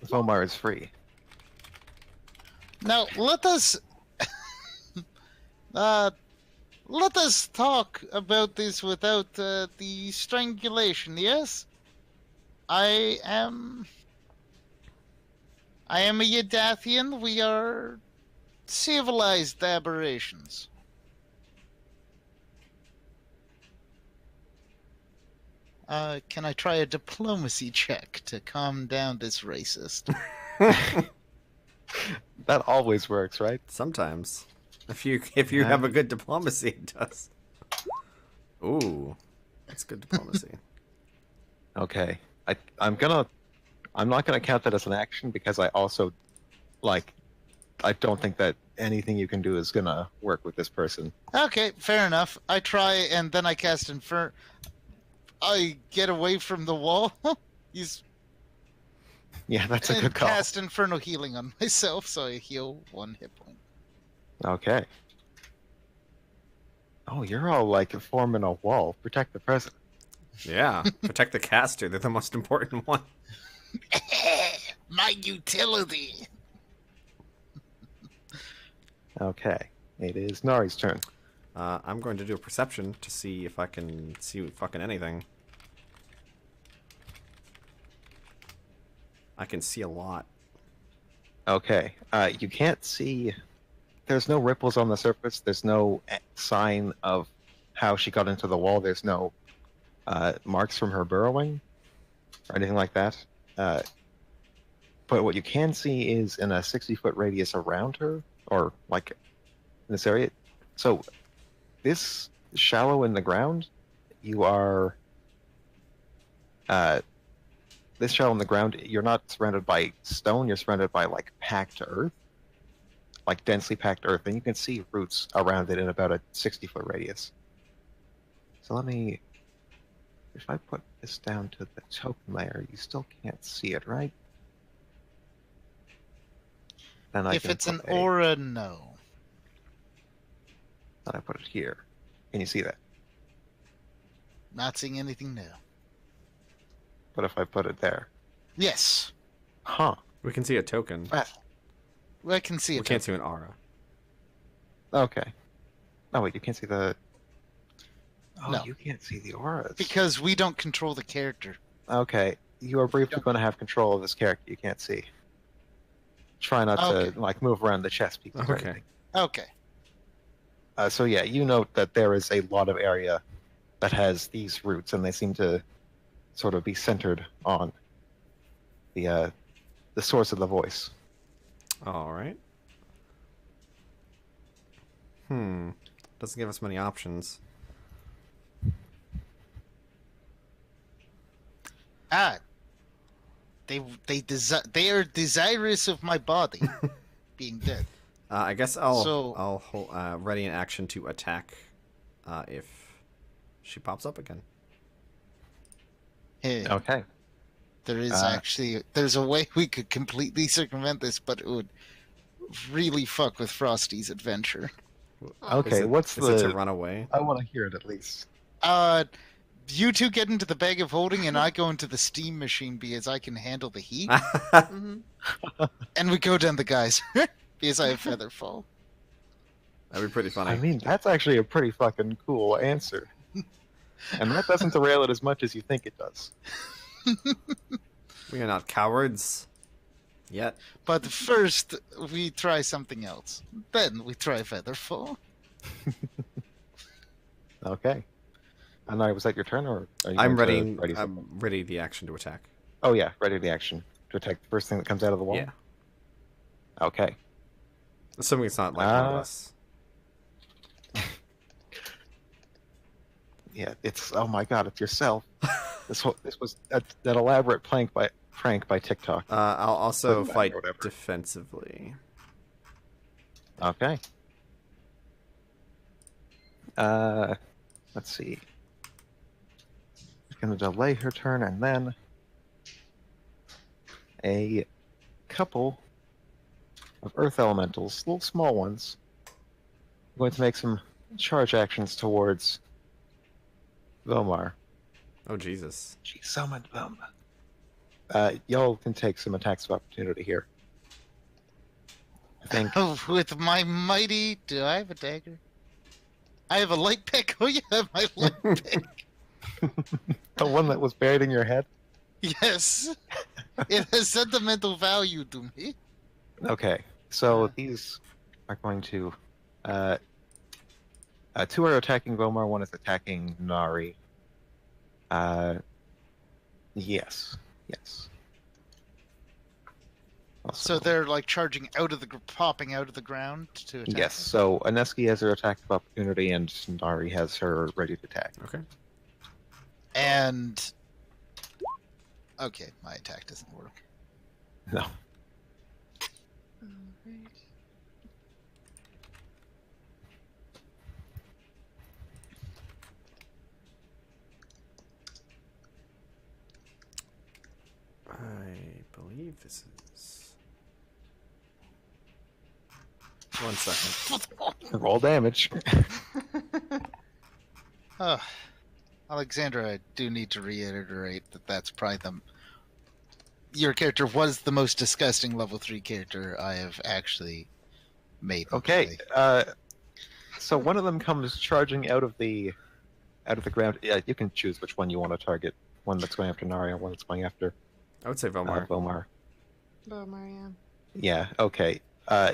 Vomar is free. Now let us let us talk about this without the strangulation. Yes, I am a Yadathian. We are civilized aberrations. Can I try a diplomacy check to calm down this racist? That always works, right? Sometimes, if you Yeah. have a good diplomacy, it does. Ooh, that's good diplomacy. Okay. I'm not gonna count that as an action because I also I don't think that anything you can do is gonna work with this person. Okay, fair enough. I try and then I cast Infer. I get away from the wall. He's Yeah, that's a and good call. cast Infernal Healing on myself, so I heal 1 hit point. Okay. Oh, you're all like forming a wall. Protect the president. Yeah, protect the caster. They're the most important one. My utility. Okay. It is Nari's turn. I'm going to do a perception to see if I can see fucking anything. I can see a lot. Okay. You can't see. There's no ripples on the surface. There's no sign of how she got into the wall. There's no marks from her burrowing or anything like that. But what you can see is in a 60-foot radius around her, or like in this area. So this shallow in the ground, you are. This shallow in the ground, you're not surrounded by stone. You're surrounded by like packed earth, like densely packed earth, and you can see roots around it in about a 60-foot radius. So let me. If I put this down to the token layer, you still can't see it, right? Then If can it's an put a- aura, no. Then I put it here. Can you see that? Not seeing anything new. But if I put it there, Yes. huh? We can see a token. I can see We it. can't see an aura. Okay. Oh wait, you can't see the. Oh, No. you can't see the auras. Because we don't control the character. Okay, you are briefly don't- going to have control of this character you can't see. Try not Okay. to like move around the chess pieces or Okay. anything. Okay. So yeah, you note that there is a lot of area that has these roots, and they seem to sort of be centered on the source of the voice. All right. Doesn't give us many options. Ah. They are desirous of my body being dead. I guess I'll So- ready an action to attack if she pops up again. Hey, Okay. there's a way we could completely circumvent this, but it would really fuck with Frosty's adventure. Okay. Is it, What's is it to the? run away? I want to hear it at least. You two get into the bag of holding, and I go into the steam machine because I can handle the heat, Hmm. and we go down the guys because I have feather fall. That'd be pretty funny. I mean, that's actually a pretty fucking cool answer. And that doesn't derail it as much as you think it does. We are not cowards. Yet. But first, we try something else. Then we try feather fall. Okay. And was that your turn, or are you I'm going ready. to I'm ready the action to attack. Oh yeah, ready the action to attack the first thing that comes out of the wall. Yeah. Okay. Assuming it's not like one of Uh, us. Yeah, it's oh my god, it's yourself. This was that elaborate prank by TikTok. I'll also Doesn't matter, fight whatever. defensively. Okay. Let's see. Gonna delay her turn and then a couple of earth elementals, little small ones. I'm going to make some charge actions towards Vomar. Oh Jesus! She summoned them. Y'all can take some attacks of opportunity here. I think. Oh, with my mighty... Do I have a dagger? I have a light pick. Oh, yeah, I have my light pick. The one that was buried in your head? Yes. It has sentimental value to me. Okay, so these are going to. Two are attacking Vomar, one is attacking Nari. Yes. So they're like charging out of the... popping out of the ground to attack. Yes, so Aneski has her attack of opportunity, and Nari has her ready to attack. Okay. And... Okay, my attack doesn't work. No. Alright. I believe this is. 1 second. Roll damage. Alexandra, I do need to reiterate that that's probably the... Your character was the most disgusting level 3 character I have actually made. Okay, so one of them comes charging out of the ground. Yeah, you can choose which one you want to target. One that's going after Nari, or one that's going after I would say Vomar. Vomar. Oh, Marianne. Yeah, okay.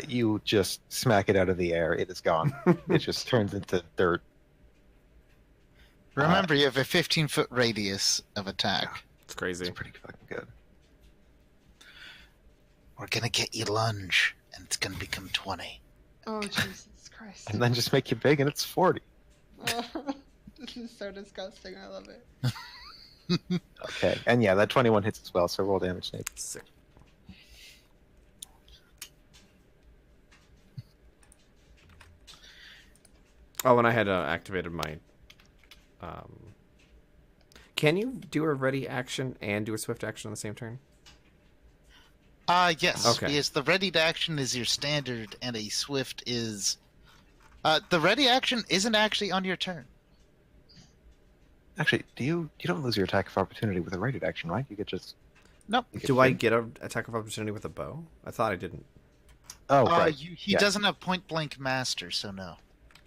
You just smack it out of the air. It is gone. It just turns into dirt. Remember, you have a 15-foot radius of attack. It's crazy. It's pretty fucking good. We're gonna get you lunge, and it's gonna become 20. Oh, Jesus Christ. And then just make you big, and it's 40. This is so disgusting. I love it. Okay, and yeah, that 21 hits as well, so roll damage, Nate. Sick. Oh, and I had activated my. Can you do a ready action and do a swift action on the same turn? Yes. Okay. Because the ready to action is your standard, and a swift is... the ready action isn't actually on your turn. Actually, you don't lose your attack of opportunity with a rated action, right? You get just. Nope. You Do I hit. get an attack of opportunity with a bow? I thought I didn't. Oh, right. He Yeah. doesn't have point blank master, so no.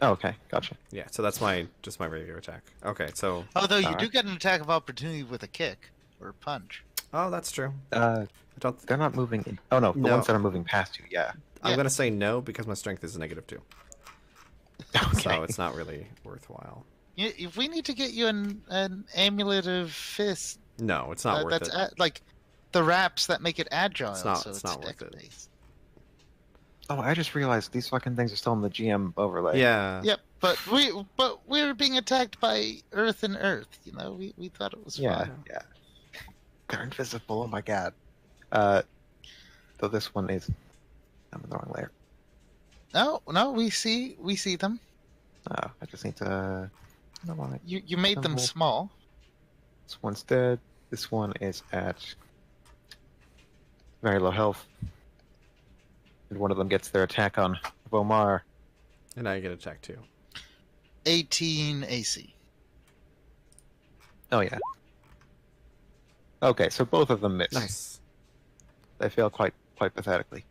Oh, okay, gotcha. Yeah, so that's just my regular attack. Okay, so Although you do Alright. get an attack of opportunity with a kick or a punch. that's true. Uh, I don't. they're not moving. Oh no, the No. ones that are moving past you. Yeah. I'm Yeah. gonna say no because my strength is -2, Okay. so it's not really worthwhile. If we need to get you an amulet of fist, No, it's not worth that's it. like the wraps that make it agile. It's not- so it's not worth deck it. based. Oh, I just realized these fucking things are still in the GM overlay. Yeah. Yep, but we were being attacked by Earth and Earth. You know, we thought it was Yeah. fine. Yeah. They're invisible. Oh my god. Though this one is. I'm in the wrong layer. No, we see them. Oh, I just need to. No, why? You made them Oh. small. This one's dead. This one is at very low health. And one of them gets their attack on Vomar. And now you get attack too. 18 AC. Oh yeah. Okay, so both of them miss. Nice. They fail quite pathetically.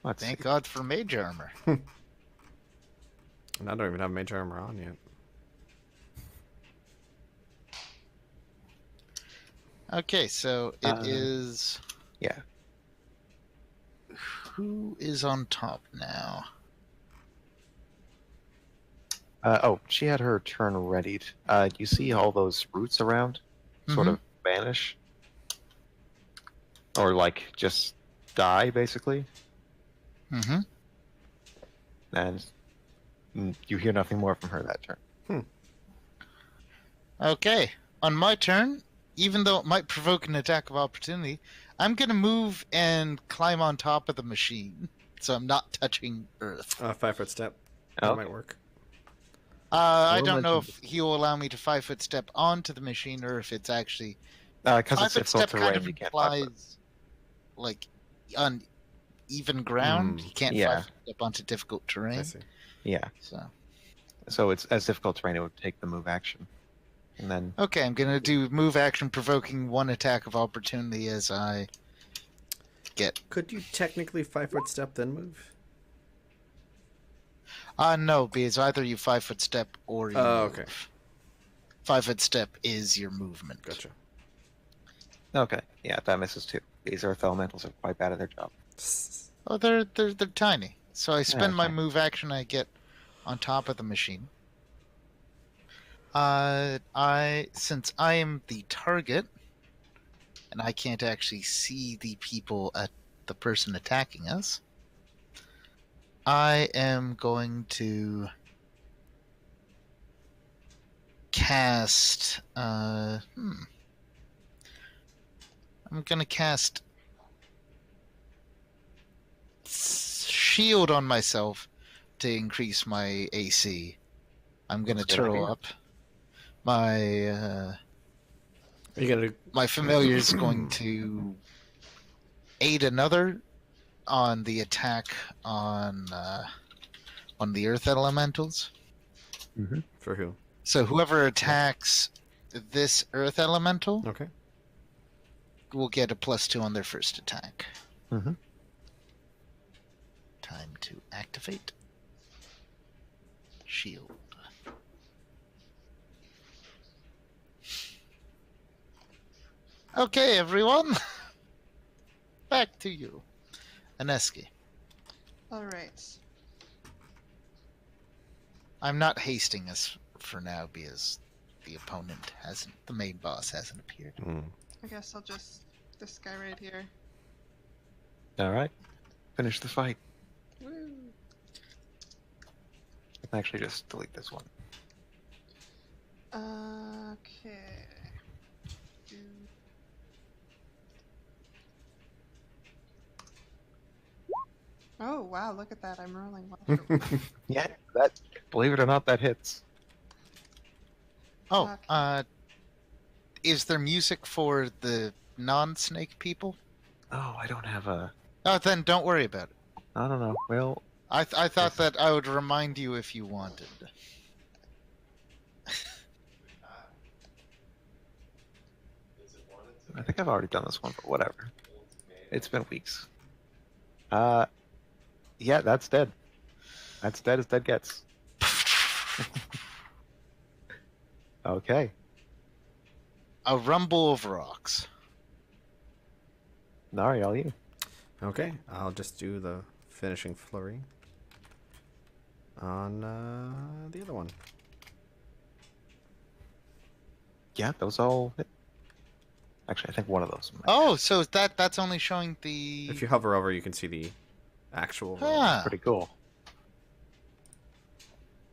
Let's Thank see. God for mage armor. And I don't even have major armor on yet. Okay, so it is. Yeah. Who is on top now? She had her turn readied. You see all those roots around sort of vanish? Or, like, just die, basically? Mm-hmm. And you hear nothing more from her that turn. Okay, on my turn, even though it might provoke an attack of opportunity, I'm gonna move and climb on top of the machine, so I'm not touching Earth. 5-foot step. Oh. That might work. I Roll don't know legend. if he will allow me to 5-foot step onto the machine or if it's actually Because it's 5-foot difficult step terrain, kind of you can't 5-foot. implies like on even ground. You can't Yeah. 5-foot step onto difficult I terrain. see. Yeah. So It's as difficult terrain, it would take the move action. And then okay, I'm gonna do move action provoking one attack of opportunity as I get. Could you technically 5-foot step then move? No, because either you 5-foot step or you Oh, move. okay. 5-foot step is your movement. Gotcha. okay, yeah, that misses too. These earth elementals are quite bad at their job. Oh, they're tiny. So I spend my okay. move action. I get on top of the machine. Since I am the target, and I can't actually see the people at the person attacking us, I am going to cast. I'm gonna cast shield on myself to increase my AC. I'm gonna That's a good throw idea. up my Are you gonna do? my familiar is going to aid another on the attack on the earth elementals. For who? So whoever attacks this earth elemental Okay. will get a +2 on their first attack. Mm-hmm. Time to activate shield. Okay, everyone. Back to you. Aneski. Alright. I'm not hasting us for now because the opponent hasn't, the main boss hasn't appeared. I guess I'll just this guy right here. All right, finish the fight. Woo! I can actually just delete this one. Okay. Oh wow, look at that. I'm rolling well. Yeah, that. Believe it or not, that hits. Oh, Okay. is there music for the non-snake people? Oh, I don't have a. Oh, then don't worry about it. I don't know. Well, I thought that I would remind you if you wanted. I think I've already done this one, but whatever. It's been weeks. Yeah, that's dead. That's dead as dead gets. Okay. A rumble of rocks. Nari, all you. Okay, I'll just do the finishing flurry on the other one. Yeah, those all hit. Actually, I think one of those might. Oh, so that's only showing the. If you hover over, you can see the actual roll. Ah, Pretty cool.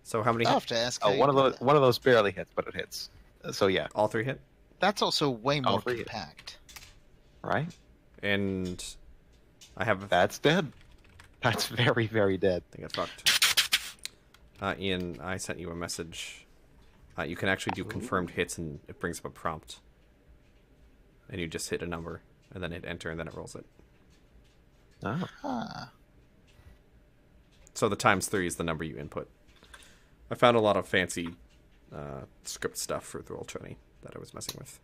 So how many I'll hit? have to ask. Oh, how one you of do those that. one of those barely hits, but it hits. So yeah, All 3 hit? That's also way All more 3 hit. compact. right? And I have... That's dead. That's very, very dead. I think I fucked. Ian, I sent you a message. You can actually do confirmed hits, and it brings up a prompt. And you just hit a number, and then hit enter, and then it rolls it. Oh, Huh. So the ×3 is the number you input. I found a lot of fancy script stuff for the Roll20 that I was messing with.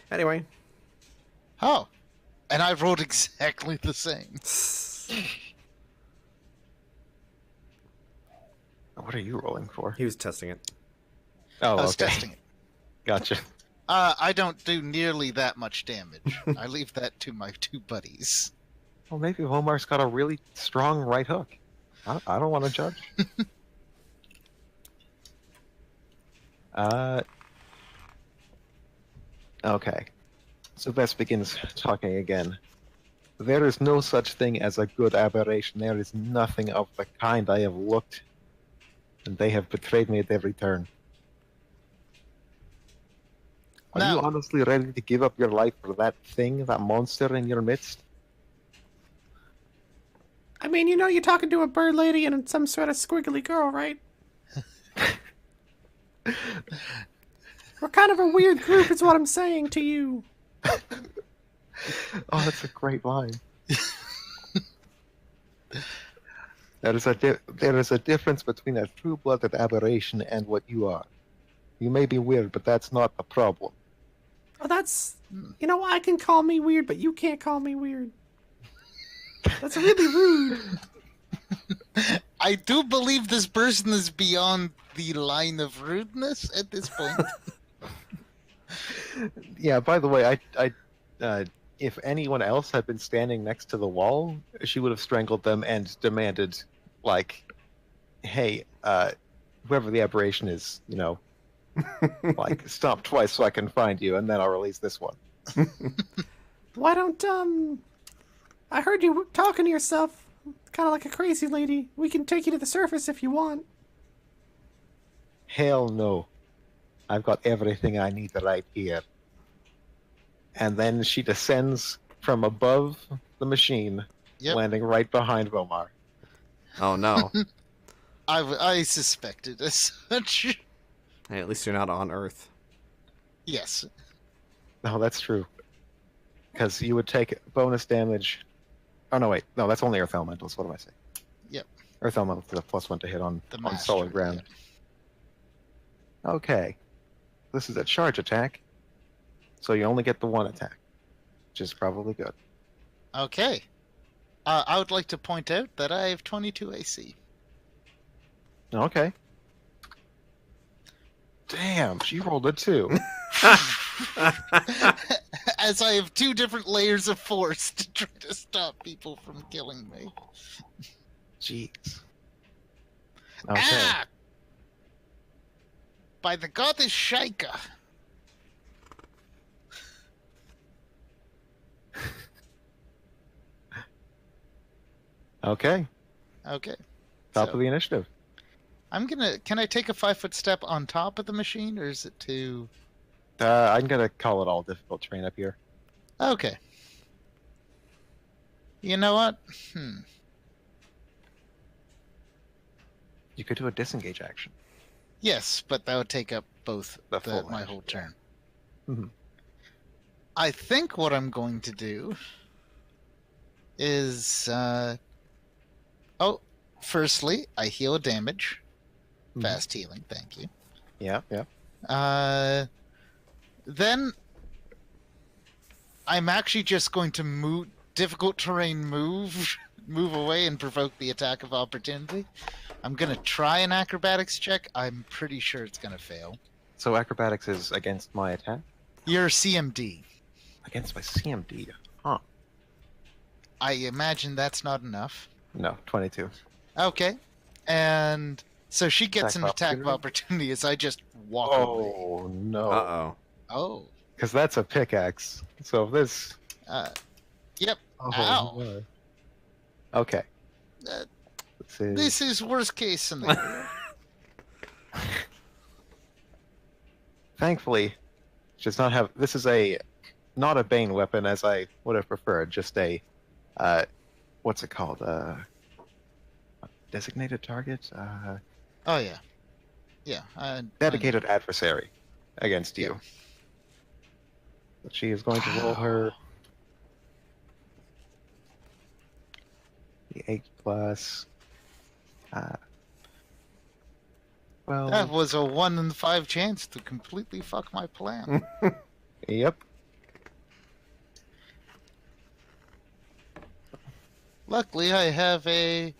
Anyway. Oh, and I rolled exactly the same. what are you rolling for? He was testing it. Oh, I was okay. testing it. Gotcha. I don't do nearly that much damage. I leave that to my 2 buddies. Well, maybe Homar's got a really strong right hook. I don't want to judge. Okay. So Vess begins talking again. There is no such thing as a good aberration. There is nothing of the kind. I have looked, and they have betrayed me at every turn. Are you Now- honestly ready to give up your life for that thing, that monster in your midst? I mean, you know you're talking to a bird lady and some sort of squiggly girl, right? We're kind of a weird group, is what I'm saying to you. Oh, that's a great line. There is a difference between a true-blooded aberration and what you are. You may be weird, but that's not the problem. Oh, that's... You know, I can call me weird, but you can't call me weird. That's really rude. I do believe this person is beyond the line of rudeness at this point. Yeah. By the way, if anyone else had been standing next to the wall, she would have strangled them and demanded, like, "Hey, whoever the aberration is, you know, like, stop twice so I can find you, and then I'll release this one." Why don't, I heard you talking to yourself, kind of like a crazy lady. We can take you to the surface if you want. Hell no. I've got everything I need right here. And then she descends from above the machine, Yep. landing right behind Romar. Oh, no. I suspected as such. Hey, at least you're not on Earth. Yes. No, that's true. Because you would take bonus damage. Oh, no, wait. No, that's only Earth Elementals. What am I saying? Yep. Earth Elementals is a +1 to hit on The on master, solid ground. Okay. This is a charge attack. So you only get the 1 attack, which is probably good. Okay. I would like to point out that I have 22 AC. Okay. Damn, she rolled a 2. As I have 2 different layers of force to try to stop people from killing me. Jeez. Okay. Ah! By the goddess Shaika. Okay. Okay. Top So- of the initiative. Can I take a 5-foot step on top of the machine, or is it too... I'm gonna call it all difficult terrain up here. Okay. You know what? You could do a disengage action. Yes, but that would take up both The full my action, whole yeah. turn. Mhm. I think what I'm going to do is Oh, firstly, I heal damage. Mhm. Fast healing, thank you. Yeah, yeah. Then I'm actually just going to move difficult terrain move away and provoke the attack of opportunity. I'm gonna try an acrobatics check. I'm pretty sure it's gonna fail. So acrobatics is against my attack? You're CMD. Against my CMD. Huh. I imagine that's not enough. No, 22. Okay. And so she gets Attack an of attack of opportunity? opportunity as I just walk away. Oh, no. Uh-oh. Oh. Because that's a pickaxe. So if this... Yep. Oh, Ow. no. Okay. Uh, This This is worst case scenario. Thankfully, does not have... This is not a Bane weapon as I would have preferred. Just a... what's it called? Designated target? Oh yeah. Yeah. Dedicated adversary against you. Yeah. But she is going to roll her... The 8 plus... well... That was a 1 in 5 chance to completely fuck my plan. Yep. Luckily, I have a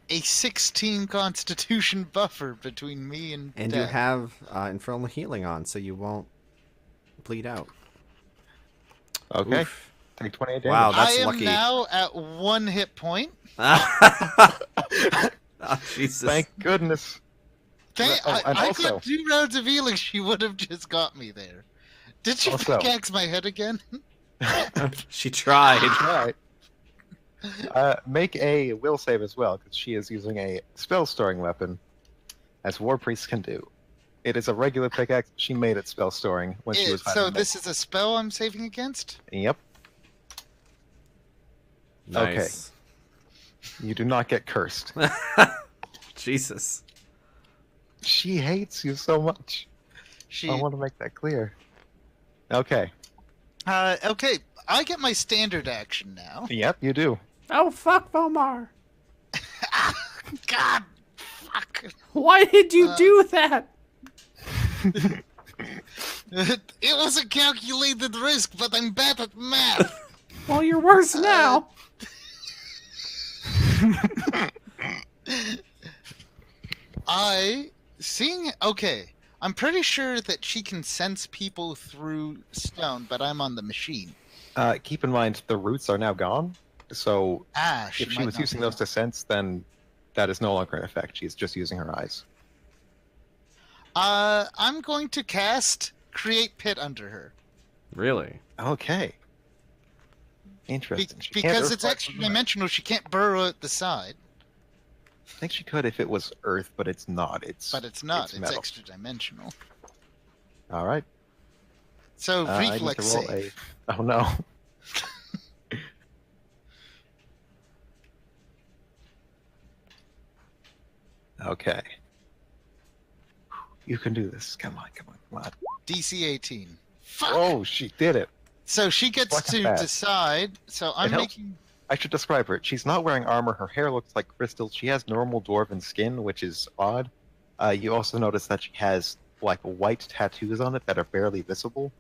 16 Constitution buffer between me and And death. you have infernal healing on, so you won't bleed out. Okay. Oof. Take 28 Wow, damage. that's I am lucky. now at 1 hit point. Oh, Jesus. Thank goodness. Thank, Oh, and I also- got 2 rounds of healing. She would have just got me there. Did she Also- pickaxe my head again? She tried. Right. Make a will save as well, because she is using a spell storing weapon, as war priests can do. It is a regular pickaxe. She made it spell storing when she was So fighting. this is a spell I'm saving against? Yep. Nice. You do not get cursed. Jesus. She hates you so much. She. I want to make that clear. Okay. Okay, I get my standard action now. Yep, you do. Oh, fuck, Vomar. God, fuck. Why did you do that? It was a calculated risk, but I'm bad at math. Well, you're worse now. Okay, I'm pretty sure that she can sense people through stone, but I'm on the machine. Keep in mind, the roots are now gone, so If if she was using those to sense, then that is no longer in effect. She's just using her eyes. I'm going to cast Create Pit under her. Really? Okay. Interesting. She can't Because earth it's fly extra from the- dimensional, she can't burrow at the side. I think she could if it was Earth, but it's not. But it's not. It's metal. extra dimensional. All right. So I need reflex to roll save. Oh no. Okay. You can do this. Come on, come on, come on. DC 18. Fuck! Oh, she did it. So she gets Fucking to bad. decide. So I'm It helps. making. I should describe her. She's not wearing armor. Her hair looks like crystals. She has normal dwarven skin, which is odd. You also notice that she has like white tattoos on it that are barely visible,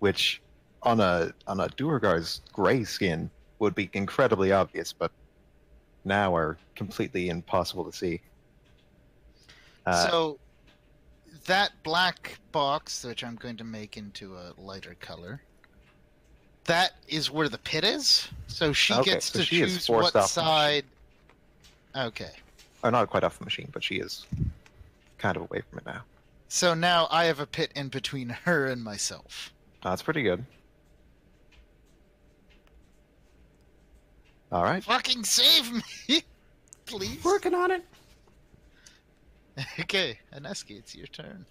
which on a Duergar's gray skin would be incredibly obvious, but now are completely impossible to see. So that black box, which I'm going to make into a lighter color, that is where the pit is. So she Okay, gets so to she is choose forced what off the side. Okay. Or not quite off the machine, but she is kind of away from it now. So now I have a pit in between her and myself. That's pretty good. All right. Fucking save me, please. Working on it. Okay, Aneski, it's your turn.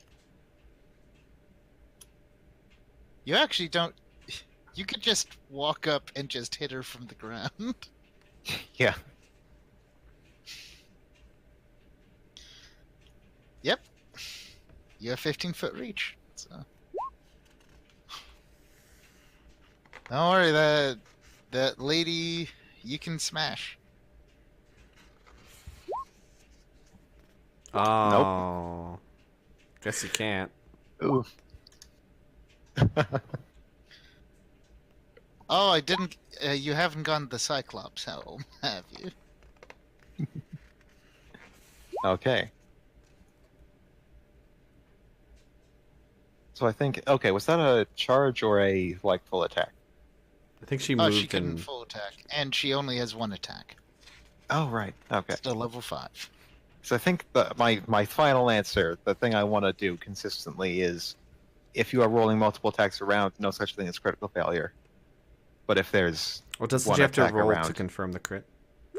You actually don't. You could just walk up and just hit her from the ground. Yeah. Yep. You have 15-foot reach. So. Don't worry, that lady, you can smash. Oh. Guess you can't. Oof. Oh, I didn't. You haven't gone to the Cyclops home, have you? Okay. So I think, okay, was that a charge or a, like, full attack? I think she Oh, she moved couldn't and... full attack, and she only has one attack. Oh, right. Okay. Still level 5. So I think my final answer, the thing I want to do consistently is, if you are rolling multiple attacks around, no such thing as critical failure. But if there's Well, doesn't one she have to attack roll around, to confirm the crit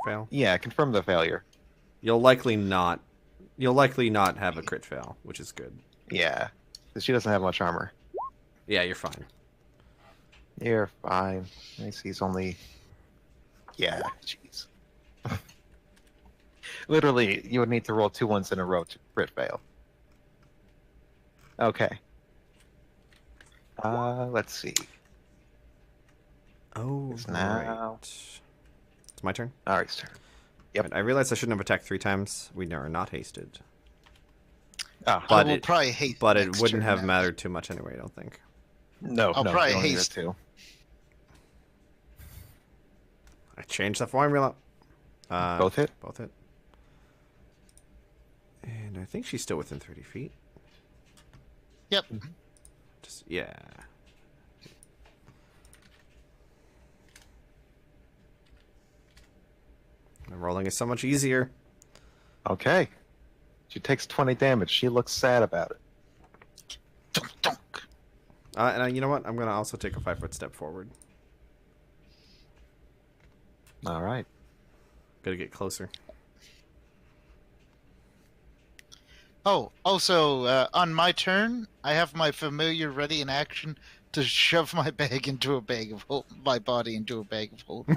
fail? yeah, confirm the failure. You'll likely not have a crit fail, which is good. Yeah, because she doesn't have much armor. Yeah, you're fine. You're fine. AC's only... Yeah, jeez. Literally, you would need to roll 2 ones in a row to crit fail. Okay. Let's see. Oh, It's now... It's my turn? Ari's turn. Yep. Right, I realized I shouldn't have attacked 3 times. We are not hasted. Ah, But I will it- probably hate. But it next wouldn't turn have now. mattered too much anyway, I don't think. no, I'll no, probably you only need haste. 2. I changed the formula. Both hit? Both hit. And I think she's still within 30 feet. Yep. Just, yeah. The rolling is so much easier. Okay. She takes 20 damage. She looks sad about it. Dunk, dunk. And you know what? I'm going to also take a 5-foot step forward. All right. Gotta get closer. Oh, also, on my turn, I have my familiar ready in action to shove my bag into a bag of my body into a bag of holding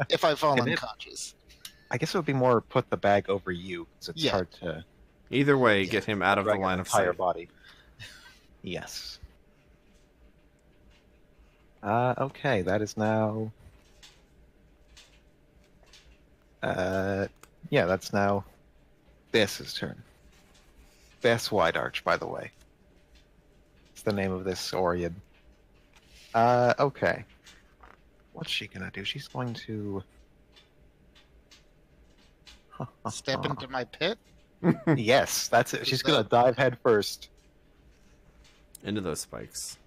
if I fall Can it- unconscious. I guess it would be more put the bag over you, because it's Yeah. hard to Either way, Yeah. get him out of the drag your line of entire sight. body. Yes. Okay, that is now... yeah, that's now Bess's turn. Bess Wide Arch, by the way. It's the name of this Orion. Okay. What's she gonna do? She's going to... Step into my pit. Yes, that's it. Is She's gonna that- dive head first. Into those spikes.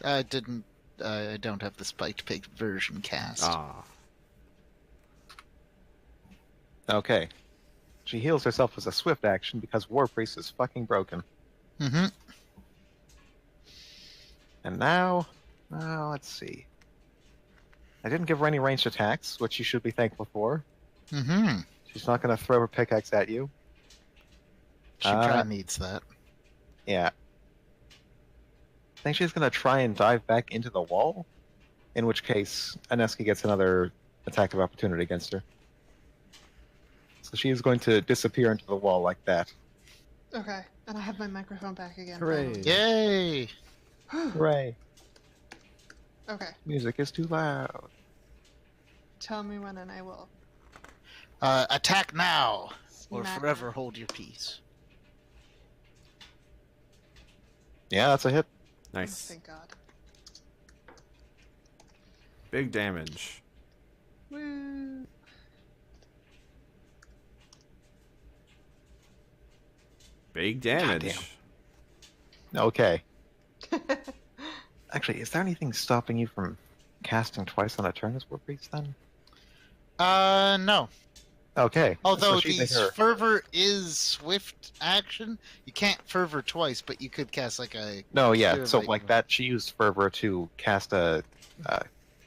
I didn't. I don't have the spiked pig version cast. Ah. Okay. She heals herself as a swift action because War Priest is fucking broken. Mm-hmm. And now, let's see. I didn't give her any ranged attacks, which you should be thankful for. Mm-hmm. She's not going to throw her pickaxe at you. She probably needs that. Yeah. I think she's going to try and dive back into the wall, in which case Aneski gets another attack of opportunity against her. So she is going to disappear into the wall like that. Okay, and I have my microphone back again. Hooray. Yay! Hooray! Okay, Music is too loud. tell me when and I will. Attack now, or Smack forever her. hold your peace. Yeah, that's a hit. Nice. Thank God. Big damage. Woo! Big damage. Okay. Actually, is there anything stopping you from casting twice on a turn as War Priest then? No. Okay. Although so she the made her... fervor is swift action, you can't fervor twice, but you could cast like a. No, yeah. Cure So Light like Wound. that, she used Fervor to cast a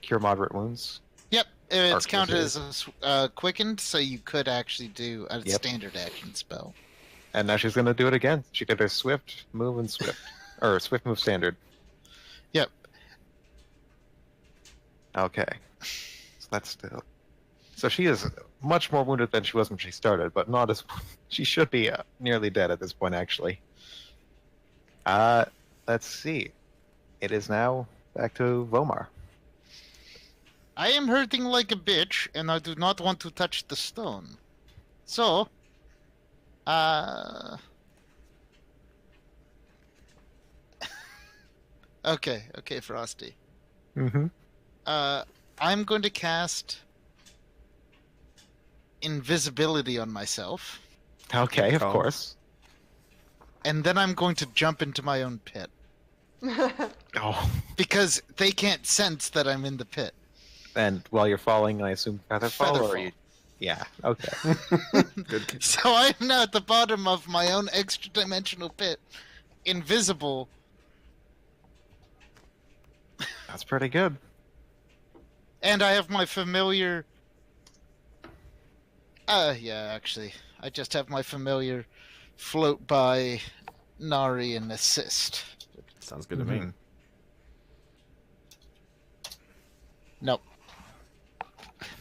cure moderate wounds. Yep, it's Arc counted is- as quickened, so you could actually do a Yep. standard action spell. And now she's gonna do it again. She did her swift move and swift, or swift move standard. Yep. Okay. So that's still. So she is much more wounded than she was when she started, but not as. She should be nearly dead at this point, actually. Let's see. It is now back to Vomar. I am hurting like a bitch, and I do not want to touch the stone. So, uh, okay, Frosty. Mm-hmm. I'm going to cast invisibility on myself, Okay, of Cool. course. and then I'm going to jump into my own pit Oh, because they can't sense that I'm in the pit. and while you're falling, I assume featherfall, or Featherfall. you? Yeah. Okay. Good. So I'm now at the bottom of my own extra-dimensional pit, invisible. That's pretty good. And I have my familiar. Yeah, actually, I just have my familiar float by Nari and assist. Sounds good to me. Mhm. Nope.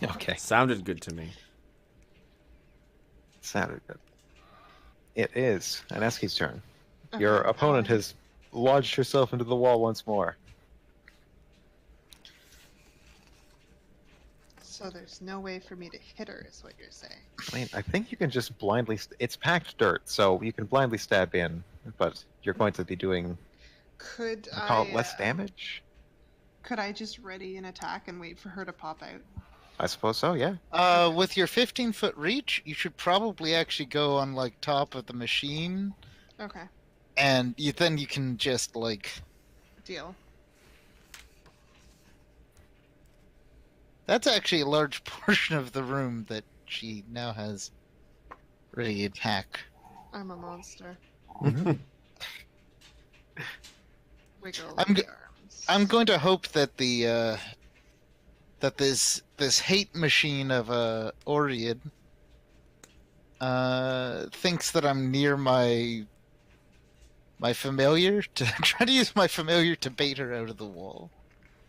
Okay. Sounded good to me. Sounded good. It is Aneski's turn. Okay, Your opponent has lodged herself into the wall once more. So there's no way for me to hit her, is what you're saying. I mean, I think you can just blindly. It's packed dirt, so you can blindly stab in, but you're going to be doing. Could I call it I less damage. Could I just ready an attack and wait for her to pop out? I suppose so. Yeah. With your 15-foot reach, you should probably actually go on like top of the machine, Okay, and then you can just like. deal. That's actually a large portion of the room that she now has ready to attack. I'm a monster. Wiggle I'm the g- arms. I'm going to hope that the that this hate machine of Oriad thinks that I'm near my familiar to try to use my familiar to bait her out of the wall.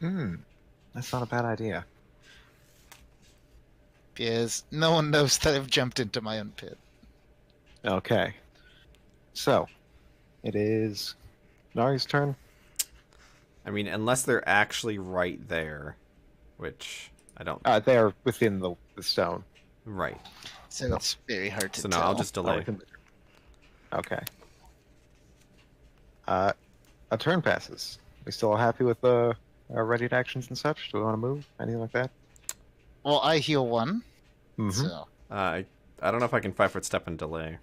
That's not a bad idea. Because no one knows that I've jumped into my own pit. Okay. So, it is Nari's turn. I mean, unless they're actually right there, which I don't. They're within the stone. Right. So No. it's very hard to So tell. no, I'll just Not delay. within the- Okay. A turn passes. We still happy with the readied actions and such? Do we want to move? Anything like that? Well, I heal one. Mhm. So I don't know if I can 5-foot step and delay.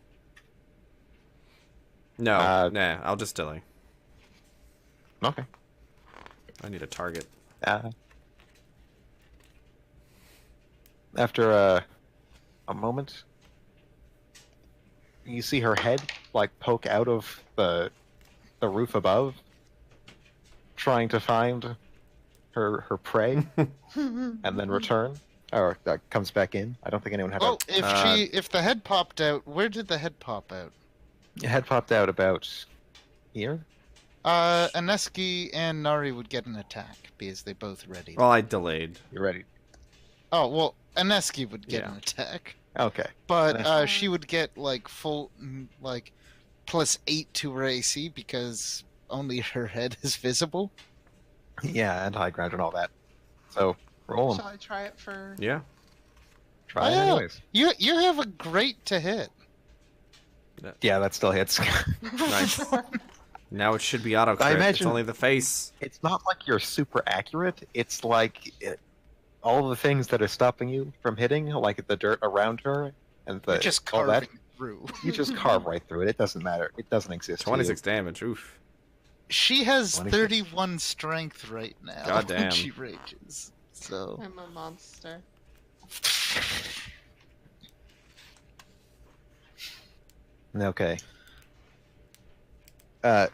No, nah, I'll just delay. Okay. I need a target. After a moment, you see her head like poke out of the roof above, trying to find her prey, and then return, or comes back in. I don't think anyone had Oh, if the head popped out, where did the head pop out? a head popped out about here. Aneski and Nari would get an attack because they both ready. Well, I delayed. You're ready. Oh, well, Aneski would get Yeah. an attack. Okay. But Aneski. she would get like full like +8 to her AC because only her head is visible. Yeah, and high ground and all that. So roll them. Shall I try it for? Yeah. Try it Oh, yeah. anyways. You have a great to hit. Yeah, that still hits. Nice. Now it should be auto crit. It's imagine- only the face. It's not like you're super accurate. It's like all the things that are stopping you from hitting, like the dirt around her and You're just all that. carving through. You just carve right through it. It doesn't matter. It doesn't exist. to you. 26 damage. Oof. She has 26. 31 strength right now. God when damn. she rages. So I'm a monster. Okay. As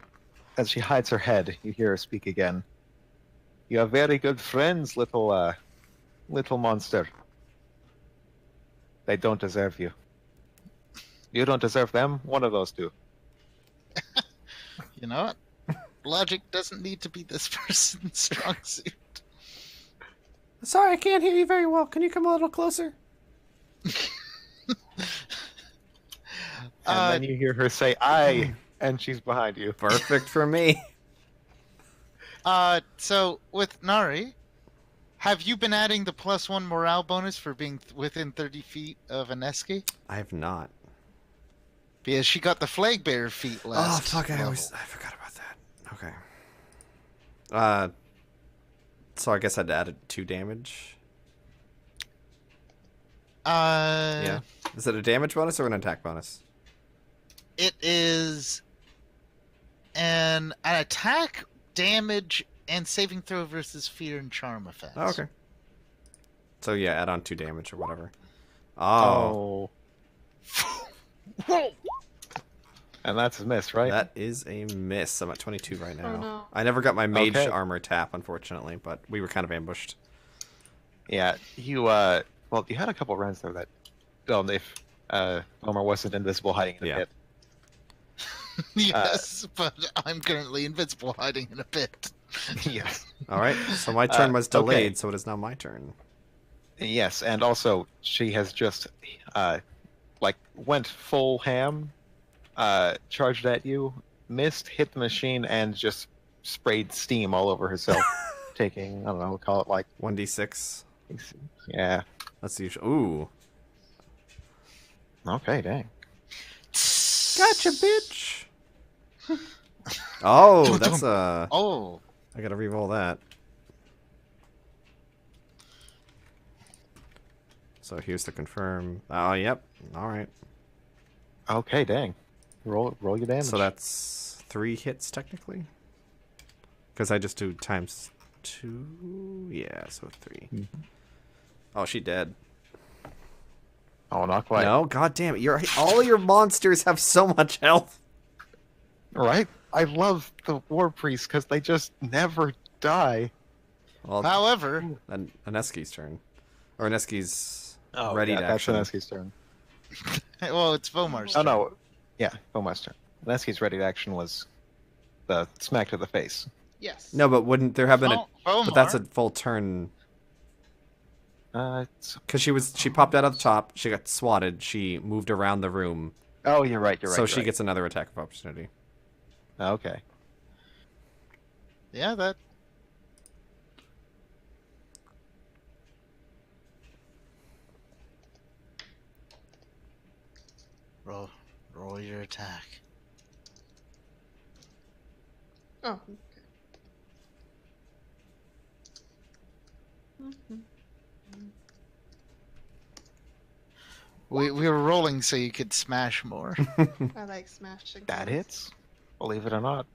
she hides her head, you hear her speak again. You are very good friends, little monster. They don't deserve you. You don't deserve them. One of those two. you know what? Logic doesn't need to be this person's strong suit. Sorry, I can't hear you very well. Can you come a little closer? And then you hear her say, "I," and she's behind you. Perfect for me. So with Nari, Have you been adding the +1 morale bonus for being within 30 feet of Aneski? I have not. Because she got the flag bearer feat last. Oh fuck! I level. forgot about that. Okay. So I guess I'd add 2 damage. Yeah. Is it a damage bonus or an attack bonus? It is an attack, damage, and saving throw versus fear and charm effects. Oh, okay. So yeah, add on 2 damage or whatever. Oh. Whoa! And that's a miss, right? That is a miss. I'm at 22 right now. Oh, no. I never got my mage Okay. armor tap, unfortunately, but we were kind of ambushed. Yeah, you well, you had a couple runs there that, well, if Homer wasn't invisible hiding in a Yeah. pit. Yes, but I'm currently invincible hiding in a pit. Yes. All right. So my turn was delayed, okay. so it is now my turn. Yes, and also she has just like went full ham, charged at you, missed, hit the machine, and just sprayed steam all over herself, taking, I don't know, we'll call it like 1d6. yeah. That's the usual. Ooh. Okay, dang. Gotcha, bitch. Oh, that's a. Oh, I gotta re-roll that. So here's to confirm. Oh, yep. All right. Okay, dang. Roll your damage. So that's 3 hits technically. Because I just do times 2. Yeah, so 3. Mm-hmm. Oh, she dead. Oh, not quite. No, god damn it! All your monsters have so much health. Right? I love the war priests because they just never die. Well, however, Aneski's turn, or Aneski's Oh, ready yeah, to that's action. Aneski's turn. well, it's Vomar's Oh turn. no, yeah, Bomar's turn. Aneski's ready to action was the smack to the face. Yes. No, but wouldn't there have been a? Vomar. But that's a full turn. Because she popped out of the top, she got swatted, she moved around the room, Oh, you're right. so she gets another attack of opportunity. Okay. Yeah, that. Roll your attack. Oh. Okay. Mhm. We were rolling so you could smash more. I like smashing. That things. hits. Believe it or not.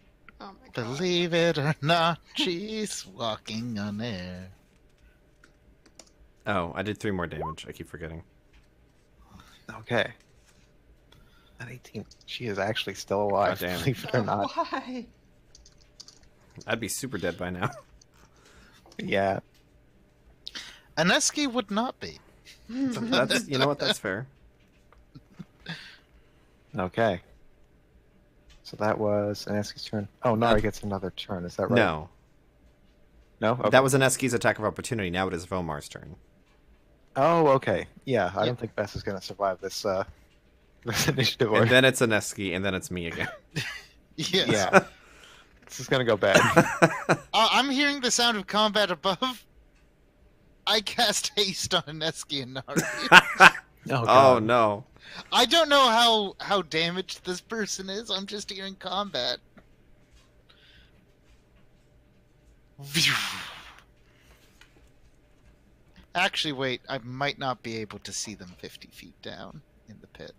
Oh my god. Believe it or not, she's walking on air. Oh, I did 3 more damage. I keep forgetting. Okay. At 18, she is actually still alive. God damn. Believe it or not. Why? I'd be super dead by now. Yeah. Aneski would not be. That's, you know what? That's fair. Okay. So that was Aneski's turn. Oh, Nari gets another turn. Is that right? No, No. Okay. that was Aneski's attack of opportunity. Now it is Vomar's turn. Oh, okay. Yeah, I don't think Bess is gonna survive this this initiative order. And then it's Aneski, and then it's me again. Yes. Yeah. This is gonna go bad. I'm hearing the sound of combat above. I cast haste on Aneski and Nari. Oh no. I don't know how damaged this person is. I'm just hearing combat. Actually, wait. I might not be able to see them 50 feet down in the pit.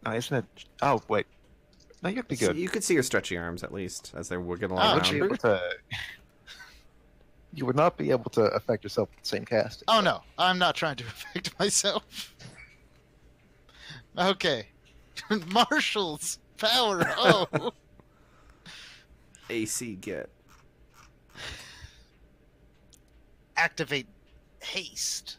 Isn't it? Oh, wait. No, you'd be good. You could see your stretchy arms at least as they're wiggling Oh, around. Would you be able to? You would not be able to affect yourself with the same cast. Oh no, I'm not trying to affect myself. Okay. Marshals, power, oh. AC get. Activate haste.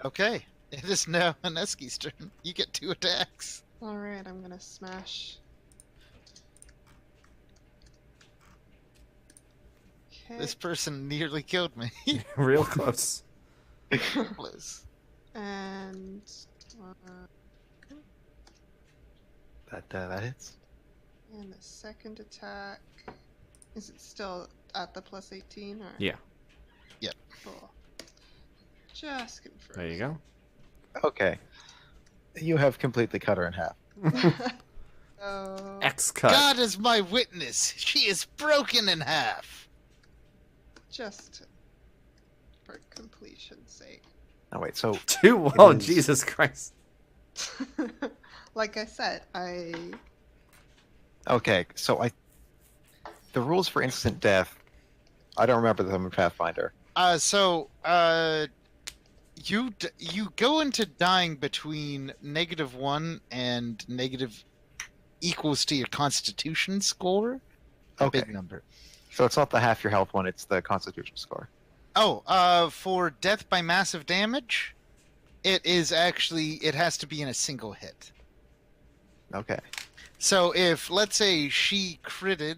Okay, it is now Aneski's turn. You get 2 attacks. Alright, I'm gonna smash. Okay. This person nearly killed me. Real close. Liz. And That hits. And the second attack, is it still at the plus 18? Or? Yeah. Cool. Just confirm. There you go. Okay. You have completely cut her in half. So, X cut. God is my witness. She is broken in half. just for completion's sake. Oh, wait, so Two. Oh, is- Jesus Christ. Like I said, okay, so the rules for instant death, I don't remember them in Pathfinder. You go into dying between -1 and negative equals to your Constitution score. A Okay. big number. So it's not the half your health one, it's the Constitution score. Oh, for death by massive damage, it has to be in a single hit. Okay. So if, let's say, she critted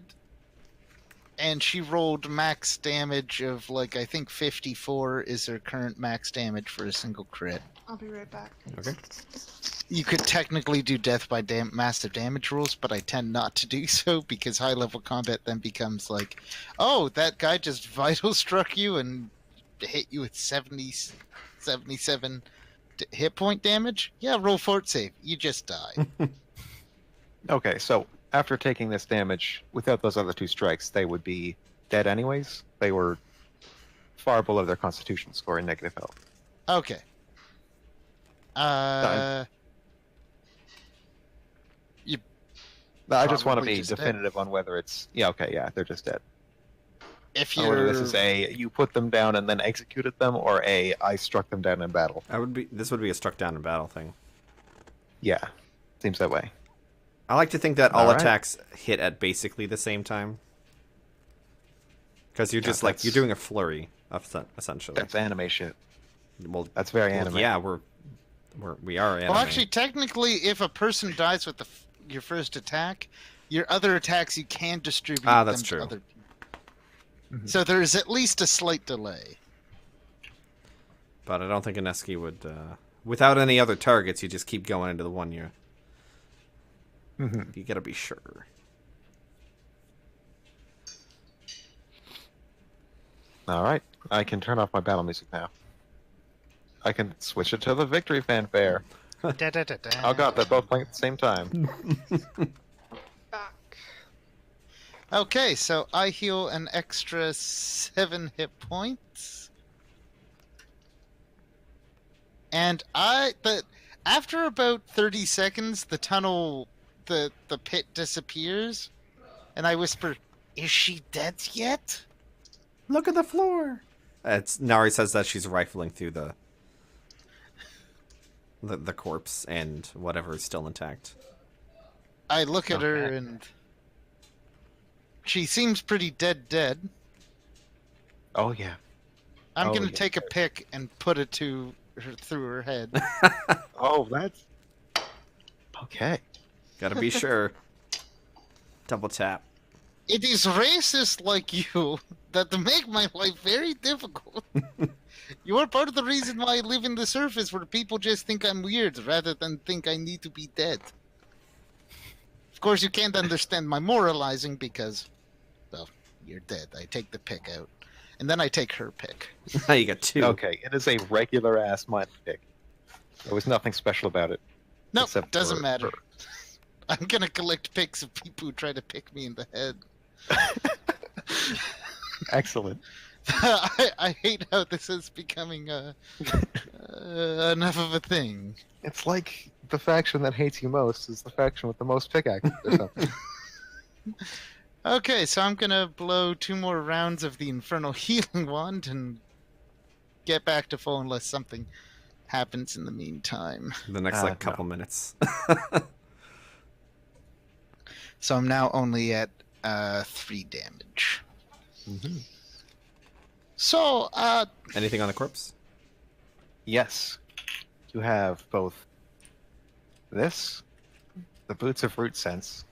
and she rolled max damage of, like, I think 54 is her current max damage for a single crit. I'll be right back. Okay. You could technically do death by massive damage rules, but I tend not to do so because high level combat then becomes like, oh, that guy just vital struck you and hit you with 77 hit point damage. Yeah, roll fort save. You just die. Okay, so after taking this damage, without those other two strikes, they would be dead anyways. They were far below their Constitution score in negative health. Okay. I just want to Probably be just dead. definitive on whether it's they're just dead. If Or whether you're this is a you put them down and then executed them, or a I struck them down in battle. This would be a struck down in battle thing. Yeah, seems that way. I like to think that all Alright. attacks hit at basically the same time. Because you're Yeah, just like that's- you're doing a flurry, essentially. That's anime shit. Well, That's very anime. yeah, we are anime. well, actually, technically, if a person dies with your first attack, your other attacks you can distribute that's them true. to other people. Mhm. So there is at least a slight delay. But I don't think Ineski would. Without any other targets, you just keep going into the one year. Mhm. You gotta be sure. All right, I can turn off my battle music now. I can switch it to the victory fanfare. Oh god, they're both playing at the same time. Back. Okay, so I heal an extra 7 hit points. And after about 30 seconds, the tunnel, the pit disappears. And I whisper, is she dead yet? Look at the floor. Nari says that she's rifling through the corpse and whatever is still intact. I look at her Okay. and she seems pretty dead. Oh yeah. I'm Oh, gonna yeah. take a pick and put it to her through her head. Oh, that's okay. Gotta be sure. Double tap. It is racist like you that make my life very difficult. You are part of the reason why I live in the surface where people just think I'm weird rather than think I need to be dead. Of course, you can't understand my moralizing because, well, you're dead. I take the pick out. And then I take her pick. Now you got two. Okay, it is a regular ass mind pick. There was nothing special about it. Nope, except doesn't for- matter. I'm gonna collect picks of people who try to pick me in the head. Excellent. I hate how this is becoming enough of a thing. It's like the faction that hates you most is the faction with the most pickaxes or something. Okay, so I'm gonna blow 2 more rounds of the Infernal Healing Wand and get back to full unless something happens in the meantime. The next No. couple minutes. So I'm now only at 3 damage. Mm-hmm. So, Anything on the corpse? Yes. You have both this, the Boots of Root Sense,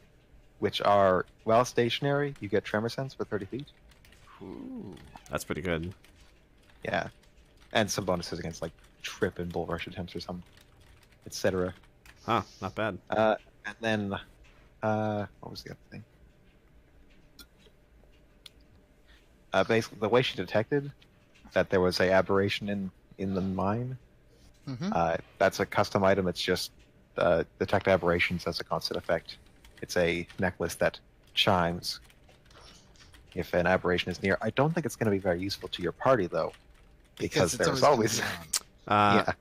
which are, while stationary, you get Tremor Sense for 30 feet. Ooh, that's pretty good. Yeah. And some bonuses against, like, trip and bull rush attempts or something, etc. Huh, not bad. And then What was the other thing? Basically, the way she detected that there was a aberration in the mine, Mm-hmm. that's a custom item. It's just detect aberrations as a constant effect. It's a necklace that chimes if an aberration is near. I don't think it's going to be very useful to your party though, because It's there's gonna always be on. yeah,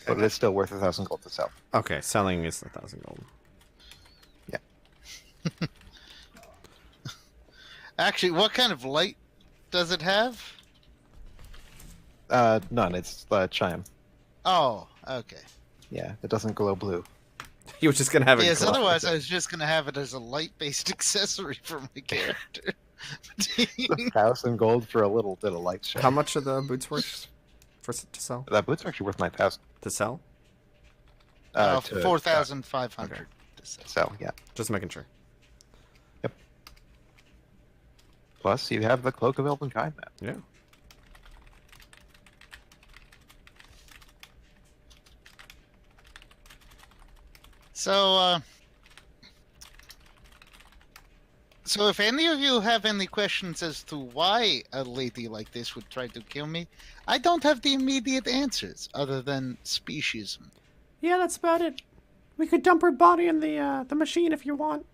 but it's still worth 1,000 gold to sell. Okay, selling is 1,000 gold. Actually, what kind of light does it have? None. It's chime. Oh, okay. Yeah, it doesn't glow blue. You were just gonna have it Yes, glow. otherwise I was just gonna have it as a light-based accessory for my character. 1,000 gold for a little bit of light show. How much are the boots worth to sell? That boot's actually worth 9,000. To sell? To 4,500 Okay. to sell. sell. Yeah. Just making sure. Plus, you have the Cloak of Elven Kind now. Yeah. So, so if any of you have any questions as to why a lady like this would try to kill me, I don't have the immediate answers other than speciesism. Yeah, that's about it. We could dump her body in the machine if you want.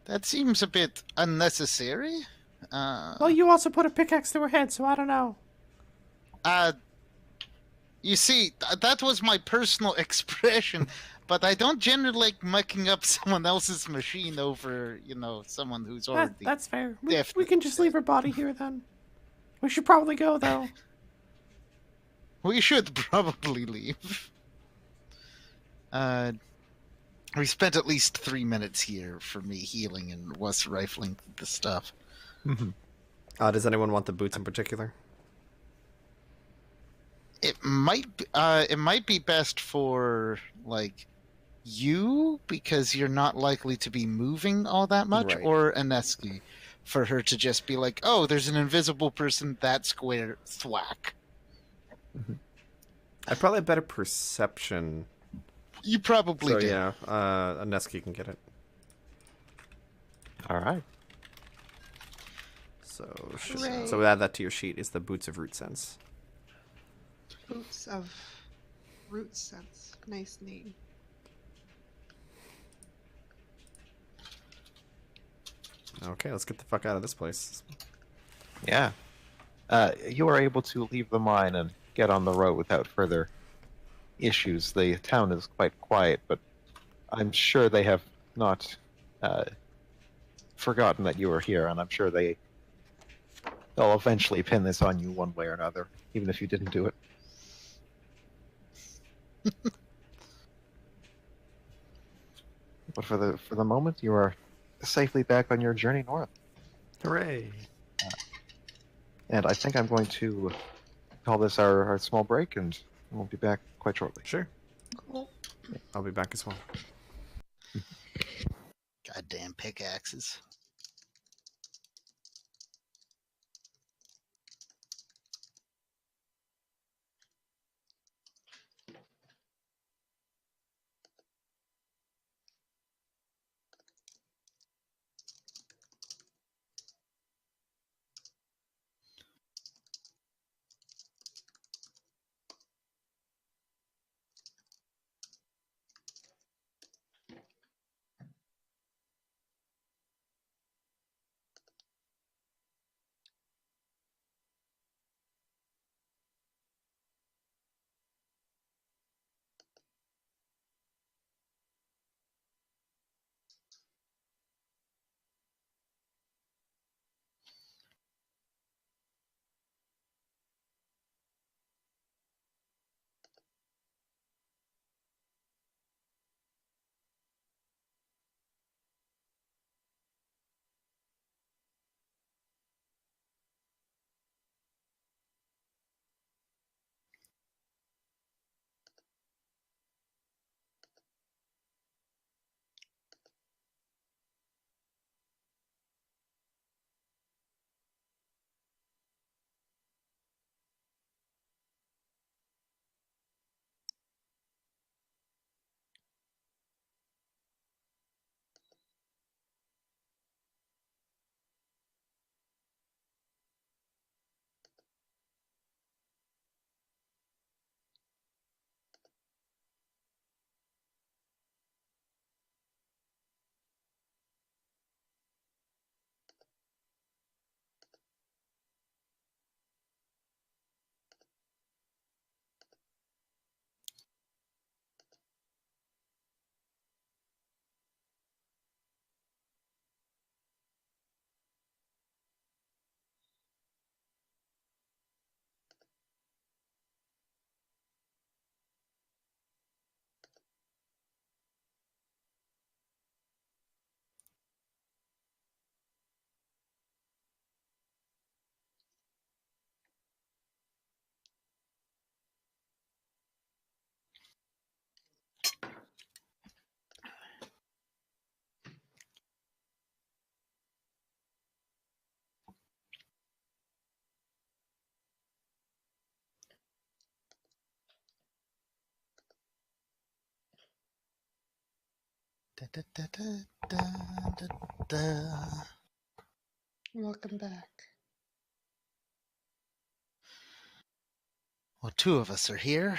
That seems a bit unnecessary. Well, you also put a pickaxe through her head, so I don't know. You see, that was my personal expression, but I don't generally like mucking up someone else's machine over, someone who's already... That's fair. We definitely can just leave her body here then. We should probably go, though. We should probably leave. We spent at least 3 minutes here for me healing and was rifling the stuff. Mm-hmm. Does anyone want the boots in particular? It might be best for like you because you're not likely to be moving all that much, Right. or Aneski for her to just be like, oh, there's an invisible person that square thwack. Mm-hmm. I probably have better perception. You probably So do. yeah, Aneski can get it. All right. So Hooray. so add that to your sheet. Is the boots of root sense. Boots of root sense. Nice name. Okay, let's get the fuck out of this place. Yeah. You are able to leave the mine and get on the road without further issues. The town is quite quiet, but I'm sure they have not forgotten that you are here, and I'm sure they'll eventually pin this on you one way or another, even if you didn't do it. But for the moment, you are safely back on your journey north. Hooray! And I think I'm going to call this our small break, and we'll be back quite shortly. Sure, Cool. I'll be back as well. Goddamn pickaxes. Da, da, da, da, da, da. Welcome back. Well, two of us are here.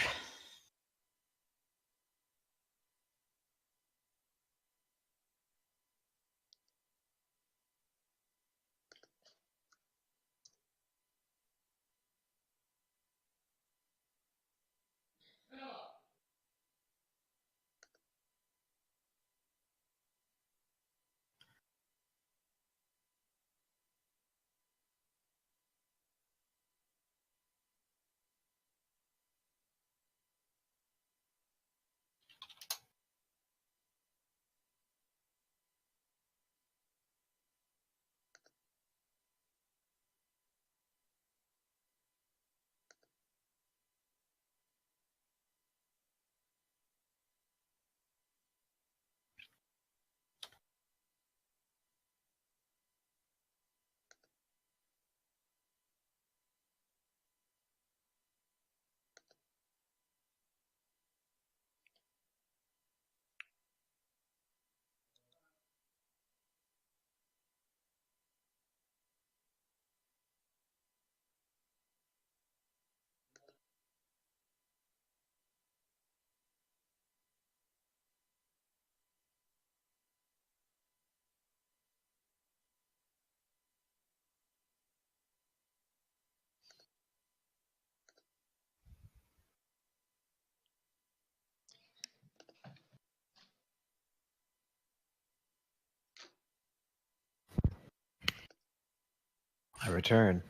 I return.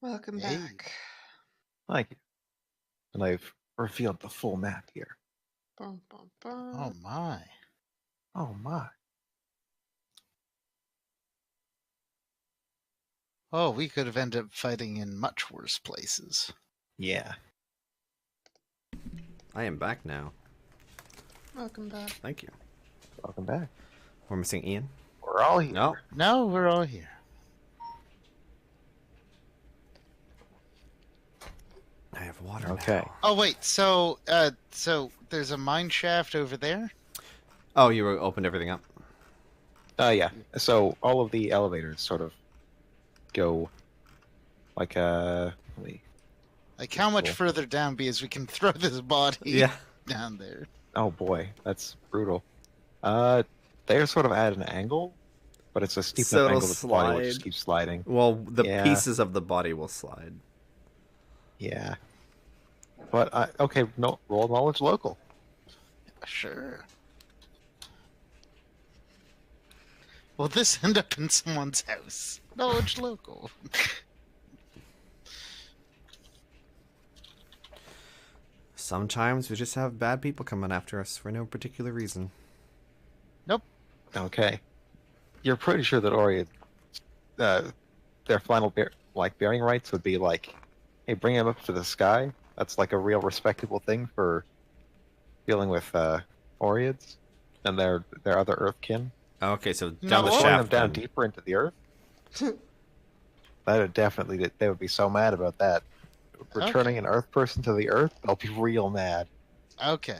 Welcome Hey. back. Thank you. And I've revealed the full map here. Bum, bum, bum. Oh my. Oh my. Oh, we could have ended up fighting in much worse places. Yeah. I am back now. Welcome back. Thank you. Welcome back. We're missing Ian. We're all here. No. No, we're all here. I have water Okay. now. Oh wait, so there's a mine shaft over there? Oh, you opened everything up? Yeah. So all of the elevators sort of go like let me- Like how much Cool. further down because we can throw this body Yeah. down there. oh boy, that's brutal. They're sort of at an angle, but it's a steep So enough it'll angle that the body will slide? just keep sliding. Well, the Yeah. pieces of the body will slide. Yeah. But okay, no, roll knowledge local. Sure. Will this end up in someone's house? Knowledge local. Sometimes we just have bad people coming after us for no particular reason. Okay. You're pretty sure that Ori, their final bearing rights would be like, hey, bring him up to the sky. That's like a real respectable thing for dealing with Oriids and their other Earth kin. Okay, so No, down the what? Throwing them shaft. down then. deeper into the Earth. That would definitely, they would be so mad about that. Returning an Earth person to the Earth, they'll be real mad. Okay.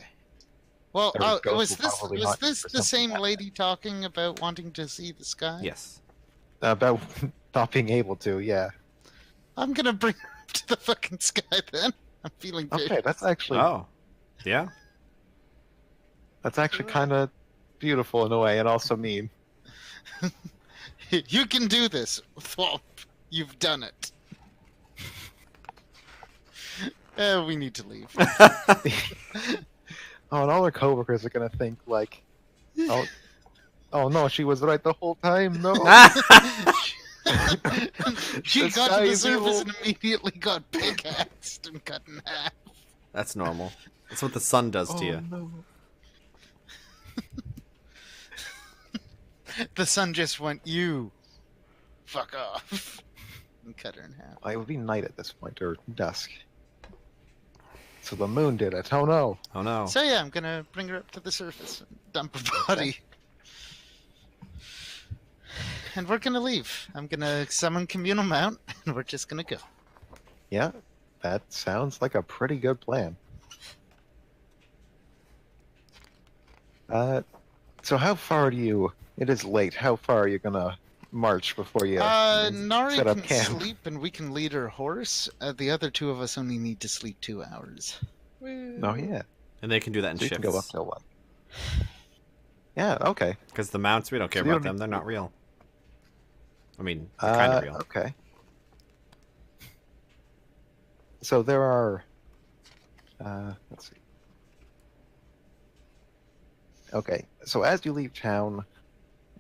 Well, Their ghost was will probably haunt you for this the something same like lady talking about wanting to see the sky? Yes. About not being able to, yeah. I'm gonna bring her up to the fucking sky then. I'm feeling Okay, vicious. that's actually Oh. Yeah. kind of beautiful in a way, and also mean. You can do this, Thwomp. You've done it. We need to leave. Oh, and all her coworkers are gonna think like, oh, oh no, she was right the whole time. No, She The got sky to the is surface evil. and immediately got pickaxed and cut in half. That's normal. That's what the sun does to you. no. The sun just went, you fuck off, and cut her in half. It would be night at this point or dusk. So the moon did it. Oh no. Oh no. So yeah, I'm gonna bring her up to the surface and dump her body. And we're gonna leave. I'm gonna summon communal mount, and we're just gonna go. Yeah, that sounds like a pretty good plan. So how far do you? It is late. How far are you gonna march before you Nari set up can camp? sleep and we can lead her horse. The other two of us only need to sleep 2 hours. Woo. Oh yeah. And they can do that in So you can go up shifts. till what? Yeah. Okay. Because the mounts, we don't care So you about don't them. need They're to- not real. I mean, they're kind of real. Okay. So there are. Let's see. Okay. So as you leave town,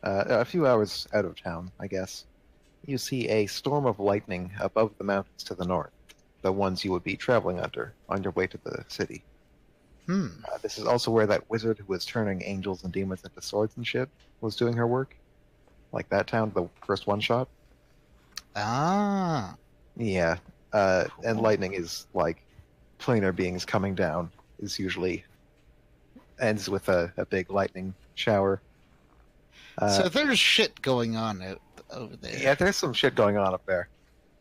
a few hours out of town, I guess, you see a storm of lightning above the mountains to the north, the ones you would be traveling under on your way to the city. This is also where that wizard who was turning angels and demons into swords and shit was doing her work. Like that town, the first one shot. Ah. Yeah. And Cool. lightning is like planar beings coming down, is usually ends with a big lightning shower. So there's shit going on over there. Yeah, there's some shit going on up there.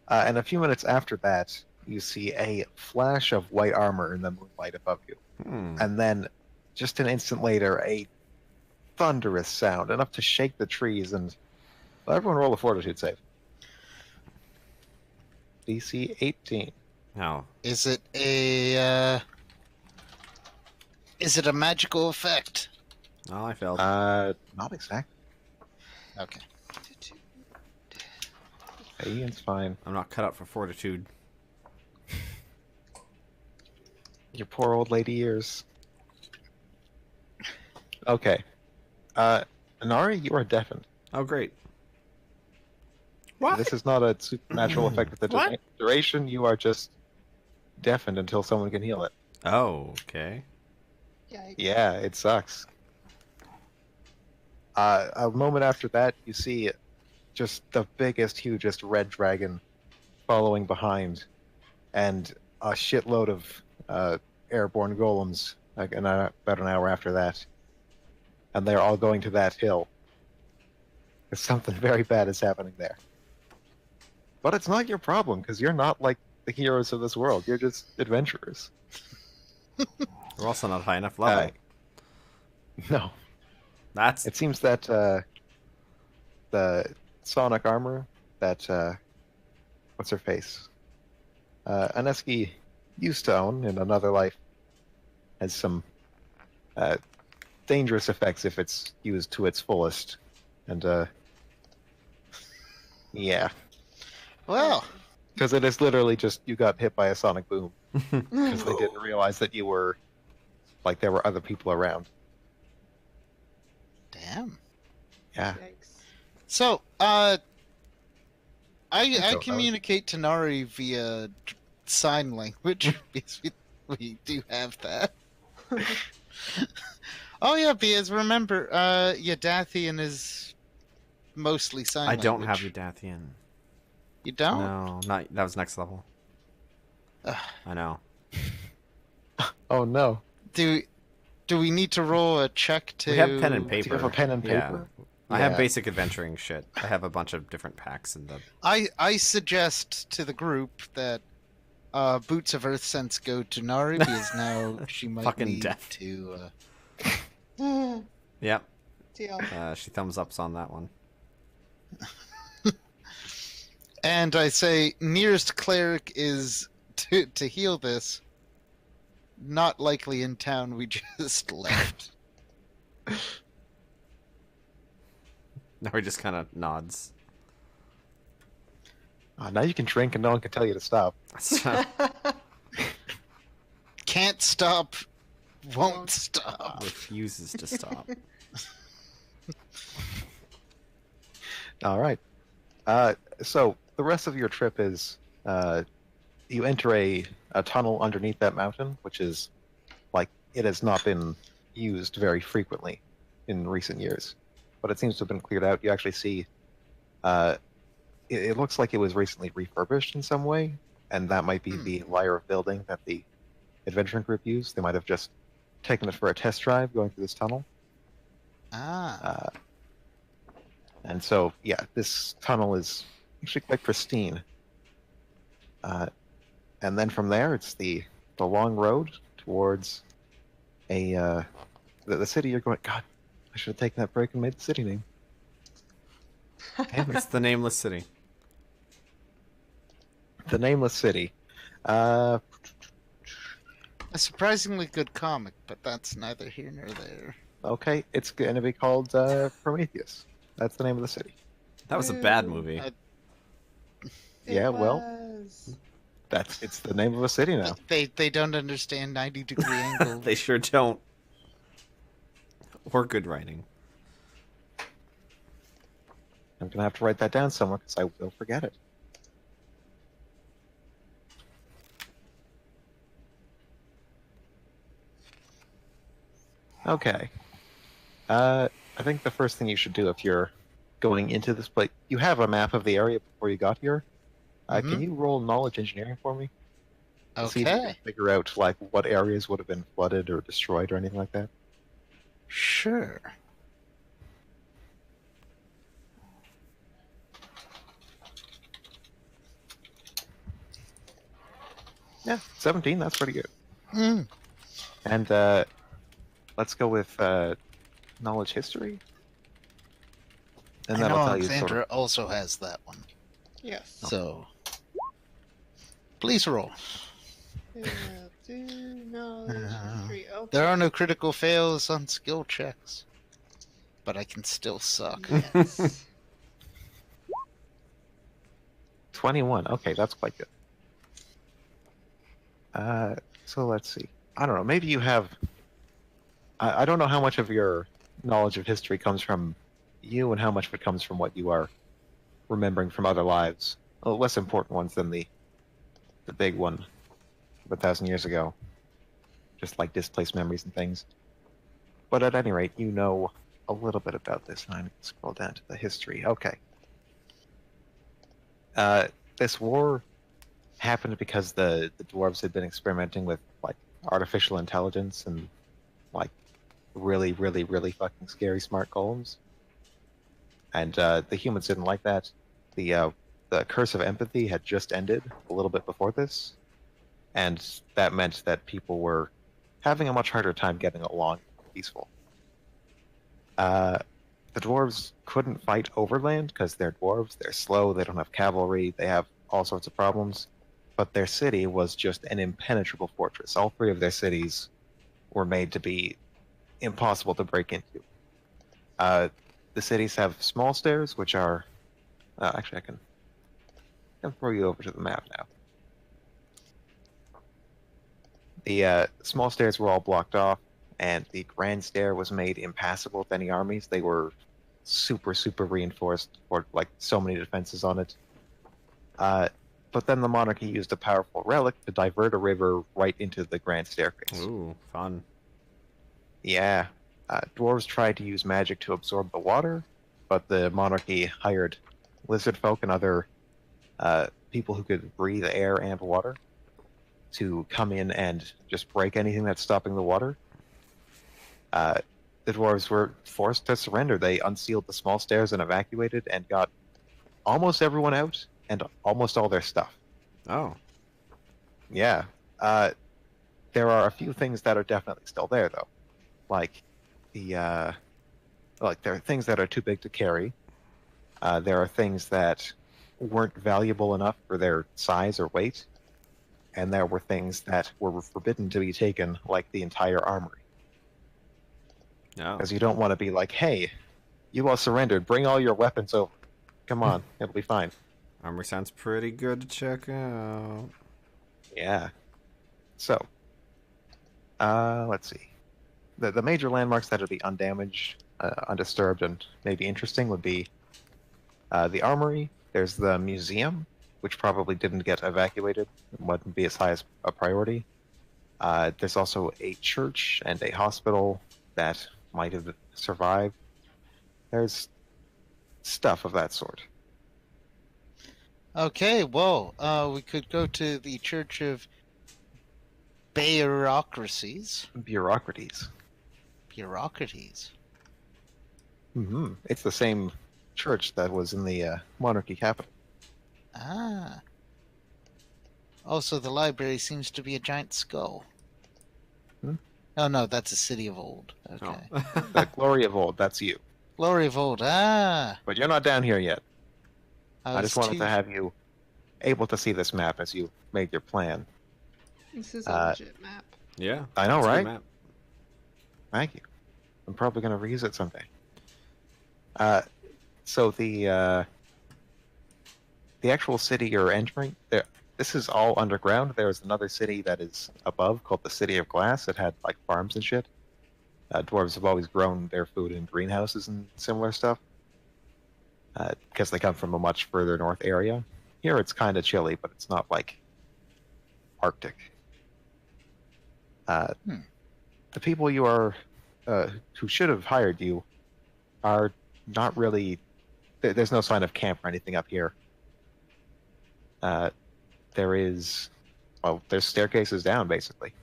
And a few minutes after that, you see a flash of white armor in the moonlight above you. And then, just an instant later, a thunderous sound, enough to shake the trees, and well, everyone roll a fortitude save. DC 18. No. Is it a magical effect? Oh, I failed. Not exactly. Okay. Ian's fine. I'm not cut out for fortitude. Your poor old lady ears. Okay. Inari, you are deafened. Oh, great. This is not a supernatural effect with the What? duration. You are just deafened until someone can heal it. Oh, okay. Yikes. Yeah, it sucks. A moment after that, you see just the biggest, hugest red dragon following behind, and a shitload of airborne golems like about an hour after that. And they're all going to that hill. 'Cause something very bad is happening there. But it's not your problem, because you're not like the heroes of this world. You're just adventurers. We're also not high enough level. No. That's It seems that the Sonic armor that what's her face? Aneski used to own in another life has some dangerous effects if it's used to its fullest. And yeah. Well, Because it is literally just you got hit by a sonic boom. Because they didn't realize that you were like there were other people around. damn. Yeah. Yikes. So, I go, communicate to Nari via sign language because we do have that. Oh yeah, because remember, Yadathian is mostly sign I language. don't have Udathian. You don't? No, not that was next level. Ugh. I know. Oh no. Do we need to roll a check to? We have pen and Do you paper. have a pen and Yeah. paper? I have Yeah. basic adventuring shit. I have a bunch of different packs in the. I suggest to the group that Boots of Earth Sense go to Nari because now she might Fucking need death. to. Yep. Deal. She thumbs ups on that one. And I say nearest cleric is to heal this. Not likely in town. We just left. Now he just kind of nods. Now you can drink and no one can tell you to stop. Can't stop. Won't stop. Refuses to stop. All right. So the rest of your trip is you enter a tunnel underneath that mountain, which is like it has not been used very frequently in recent years, but it seems to have been cleared out. You actually see it looks like it was recently refurbished in some way, and that might be the layer of building that the adventuring group used. They might have just taken it for a test drive going through this tunnel. Ah. And so, yeah, this tunnel is actually quite pristine. And then from there, it's the long road towards the city you're going. God, I should have taken that break and made the city name. Damn it. It's the nameless city. The Nameless City. Uh, A surprisingly good comic, but that's neither here nor there. okay, it's going to be called Prometheus. That's the name of the city. That was a bad Ooh. movie. Uh, Yeah, well, was. it's the name of a city now. They don't understand 90-degree angles. They sure don't. Or good writing. I'm going to have to write that down somewhere because I will forget it. Okay. I think the first thing you should do if you're going into this place, you have a map of the area before you got here. Can you roll knowledge engineering for me? See if you can Okay, figure out like what areas would have been flooded or destroyed or anything like that. sure. Yeah, 17. That's pretty good. Mm. And let's go with knowledge history, and I know that'll tell you Alexandra sort of. also has that one. Yes. So, please roll. Yeah, do knowledge history. Okay. There are no critical fails on skill checks, but I can still suck. Yes. 21. Okay, that's quite good. So let's see. I don't know. Maybe you have. I don't know how much of your knowledge of history comes from you and how much of it comes from what you are remembering from other lives. Well, less important ones than the big one of 1,000 years ago. Just like displaced memories and things. But at any rate, you know a little bit about this. I'm going to scroll down to the history. Okay. This war happened because the dwarves had been experimenting with like artificial intelligence and like really, really, really fucking scary smart golems. And the humans didn't like that. The curse of empathy had just ended a little bit before this, and that meant that people were having a much harder time getting along peaceful. The dwarves couldn't fight overland because they're dwarves, they're slow, they don't have cavalry, they have all sorts of problems. But their city was just an impenetrable fortress. All three of their cities were made to be impossible to break into. The cities have small stairs, which are... actually, I can throw you over to the map now. The small stairs were all blocked off, and the grand stair was made impassable with any armies. They were super, super reinforced, or like so many defenses on it. But then the monarchy used a powerful relic to divert a river right into the grand staircase. Ooh, fun. Yeah. Dwarves tried to use magic to absorb the water, but the monarchy hired lizard folk and other people who could breathe air and water to come in and just break anything that's stopping the water. The dwarves were forced to surrender. They unsealed the small stairs and evacuated and got almost everyone out and almost all their stuff. Oh. Yeah. There are a few things that are definitely still there, though. Like there are things that are too big to carry. There are things that weren't valuable enough for their size or weight. And there were things that were forbidden to be taken, like the entire armory. Oh. Because you don't want to be like, hey, you all surrendered, bring all your weapons over. Come on, it'll be fine. Armory sounds pretty good to check out. Yeah. So, let's see. The major landmarks that would be undamaged, undisturbed, and maybe interesting would be the armory. There's the museum, which probably didn't get evacuated and wouldn't be as high as a priority. There's also a church and a hospital that might have survived. There's stuff of that sort. Okay, well, we could go to the Church of Bureaucracies. Bureaucraties. Bureaucraties. It's the same church that was in the monarchy capital. Ah. Also, the library seems to be a giant skull. Oh no, that's a city of old. Okay. Oh. The glory of old, that's you. Glory of old. Ah, But you're not down here yet. I I was just wanted too. to have you able to see this map as you made your plan. This is a Uh, legit map. Yeah. I know, it's a good right? map. Thank you. I'm probably going to reuse it someday. So the actual city you're entering, there, this is all underground. There's another city that is above called the City of Glass. It had like farms and shit. Dwarves have always grown their food in greenhouses and similar stuff because they come from a much further north area. Here it's kind of chilly, but it's not like Arctic. Hmm. The people you are who should have hired you are not really. There's no sign of camp or anything up here. There is, well, there's staircases down basically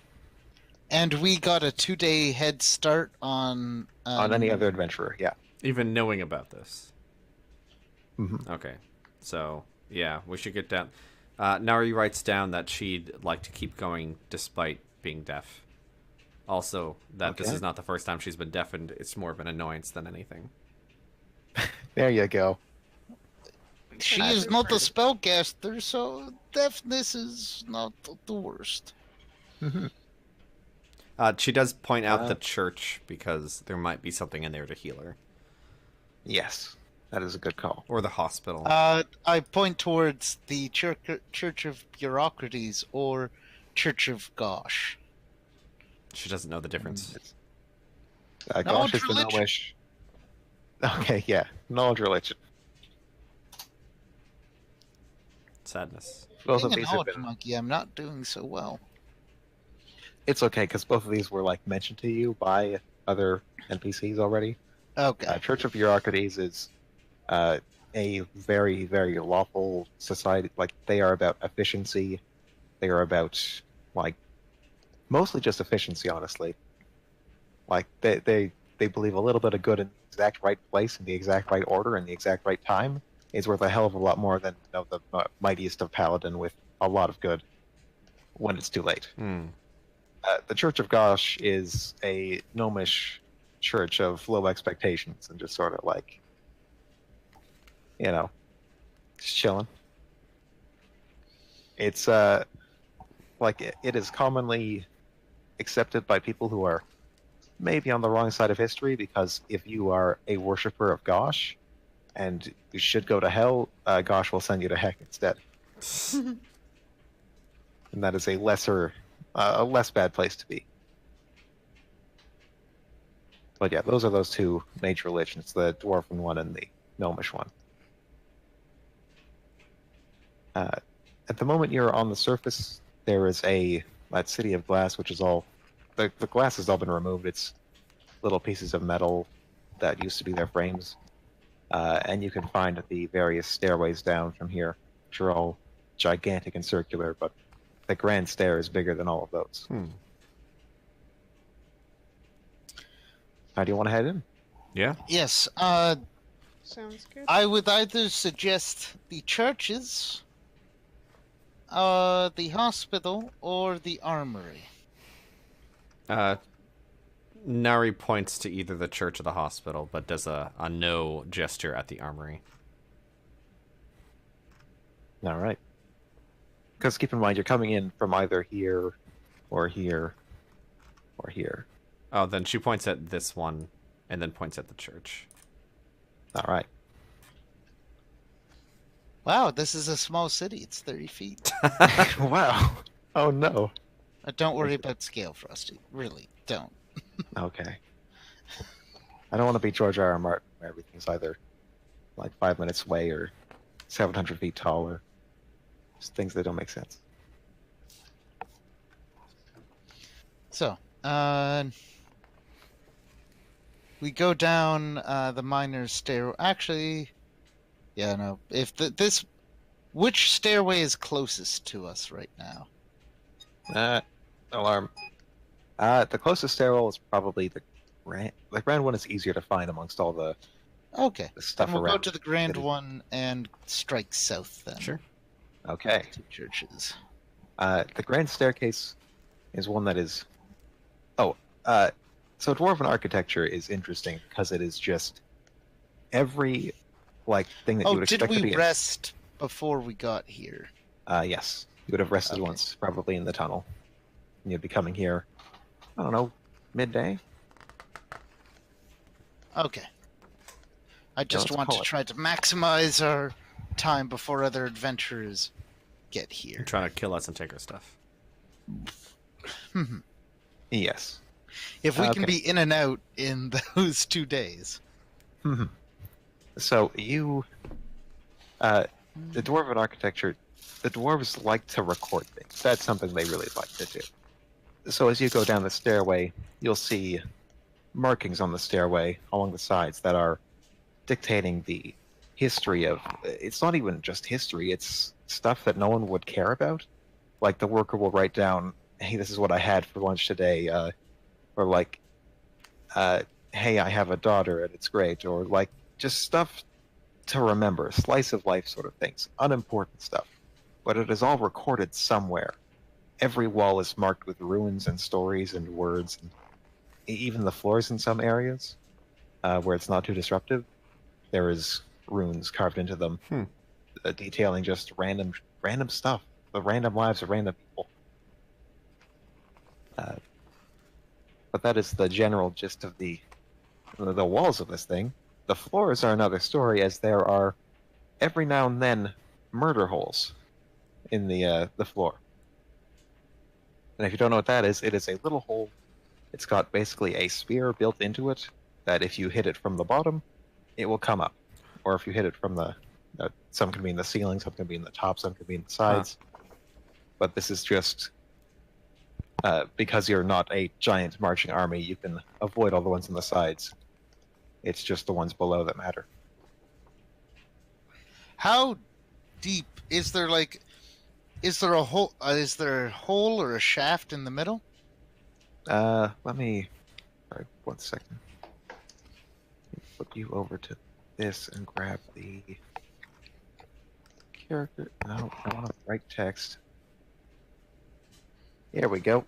And we got a 2-day head start on on any other adventurer. Yeah. Even knowing about this. Mhm. Okay. So, yeah, we should get down. Nari writes down that she'd like to keep going despite being deaf. Also, that this Okay. is not the first time she's been deafened. It's more of an annoyance than anything. There you go. She is not a spellcaster, so deafness is not the worst. She does point out Uh, the church because there might be something in there to heal her. Yes, that is a good call. Or the hospital. I point towards the Church of Bureaucraties or Church of Gosh. She doesn't know the difference. Gosh is the religion. Gnomish. Okay, yeah, knowledge religion. Sadness. Both Being of a these have knowledge been. monkey, I'm not doing so well. It's okay because both of these were like mentioned to you by other NPCs already. Okay. Church of Bureaucraties is a very, very lawful society. Like they are about efficiency. They are about like mostly just efficiency, honestly. Like they believe a little bit of good in the exact right place, in the exact right order, in the exact right time is worth a hell of a lot more than the mightiest of paladin with a lot of good when it's too late. The Church of Gosh is a gnomish church of low expectations and just sort of like, just chilling. It's like it is commonly accepted by people who are maybe on the wrong side of history because if you are a worshiper of Gosh and you should go to hell, Gosh will send you to heck instead. And that is a less bad place to be. But yeah, those are those two major religions, the dwarven one and the gnomish one. At the moment you're on the surface, there is that city of glass, which is all, the glass has all been removed. It's little pieces of metal that used to be their frames. And you can find the various stairways down from here, which are all gigantic and circular, but the grand stair is bigger than all of those. How do you want to head in? Yeah. Yes. Sounds good. I would either suggest the churches, the hospital, or the armory. Nari points to either the church or the hospital, but does a no gesture at the armory. All right. Because keep in mind, you're coming in from either here, or here, or here. Oh, then she points at this one, and then points at the church. All right. Wow, this is a small city. It's 30 feet. Wow. Oh no. Don't worry about scale, Frosty. Really, don't. Okay. I don't want to be George R. R. Martin, where everything's either like 5 minutes away or 700 feet tall, or just things that don't make sense. So, we go down the miner's stairway. Actually, yeah, no. If which stairway is closest to us right now? Alarm. The closest stairwell is probably the grand one is easier to find amongst all the Okay. stuff Then we'll go around. to the grand City. one and strike south then. Sure. Okay. Two churches. The grand staircase is one that is. Oh, So dwarven architecture is interesting because it is just every thing that you Oh, would did expect to we be. rest before we got here? Yes, you would have rested Okay. once, probably in the tunnel. And you'd be coming here. I don't know, midday. Okay. I just let's want call to it. try to maximize our time before other adventurers get here. You're trying to kill us and take our stuff. Yes. If we can Okay. be in and out in those 2 days. So you, the dwarven architecture, the dwarves like to record things. That's something they really like to do. So as you go down the stairway, you'll see markings on the stairway along the sides that are dictating the history of. It's not even just history; it's stuff that no one would care about. Like the worker will write down, "Hey, this is what I had for lunch today," or like, "Hey, I have a daughter and it's great," or like just stuff to remember, slice of life sort of things, unimportant stuff. But it is all recorded somewhere. Every wall is marked with runes and stories and words, and even the floors in some areas, where it's not too disruptive, there is runes carved into them, detailing just random stuff, the random lives of random people. But that is the general gist of the walls of this thing. The floors are another story, as there are every now and then murder holes in the floor. And if you don't know what that is, it is a little hole. It's got basically a spear built into it that if you hit it from the bottom, it will come up. Or if you hit it from the... some can be in the ceiling, some can be in the top, some can be in the sides. But this is just... because you're not a giant marching army, you can avoid all the ones on the sides. It's just the ones below that matter. How deep is there? Is there a hole? Is there a hole or a shaft in the middle? Let me... Sorry, 1 second. Flip you over to this and grab the character. No, I want to write text. Here we go.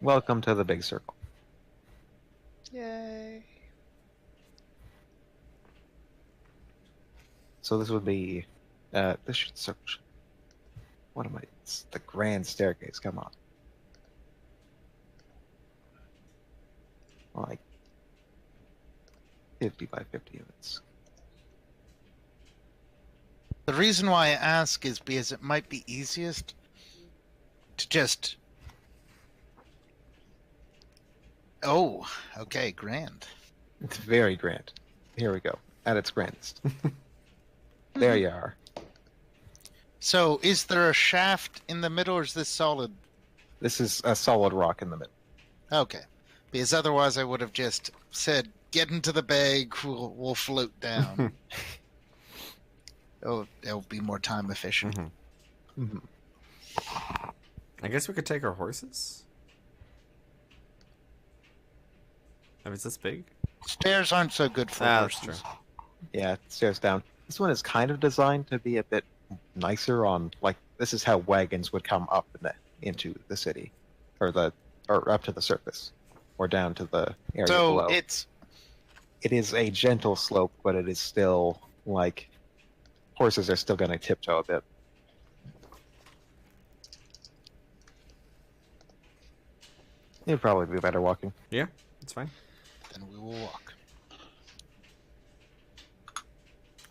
Welcome to the big circle. Yay. So this would be, this should search. What am I? It's the grand staircase. Come on. Like 50 by 50 units. The reason why I ask is because it might be easiest to just... Oh, okay, grand. It's very grand. Here we go. At its grandest. There you are. So, is there a shaft in the middle, or is this solid? This is a solid rock in the middle. Okay, because otherwise I would have just said, "Get into the bag. We'll float down." It'll be more time efficient. I guess we could take our horses. I mean, is this big? Stairs aren't so good for That's horses. true. Yeah, stairs down. This one is kind of designed to be a bit nicer on, like, this is how wagons would come up into the city, or up to the surface, or down to the area below. So It is a gentle slope, but it is still, like, horses are still going to tiptoe a bit. You'd probably be better walking. Yeah, it's fine. then we will walk.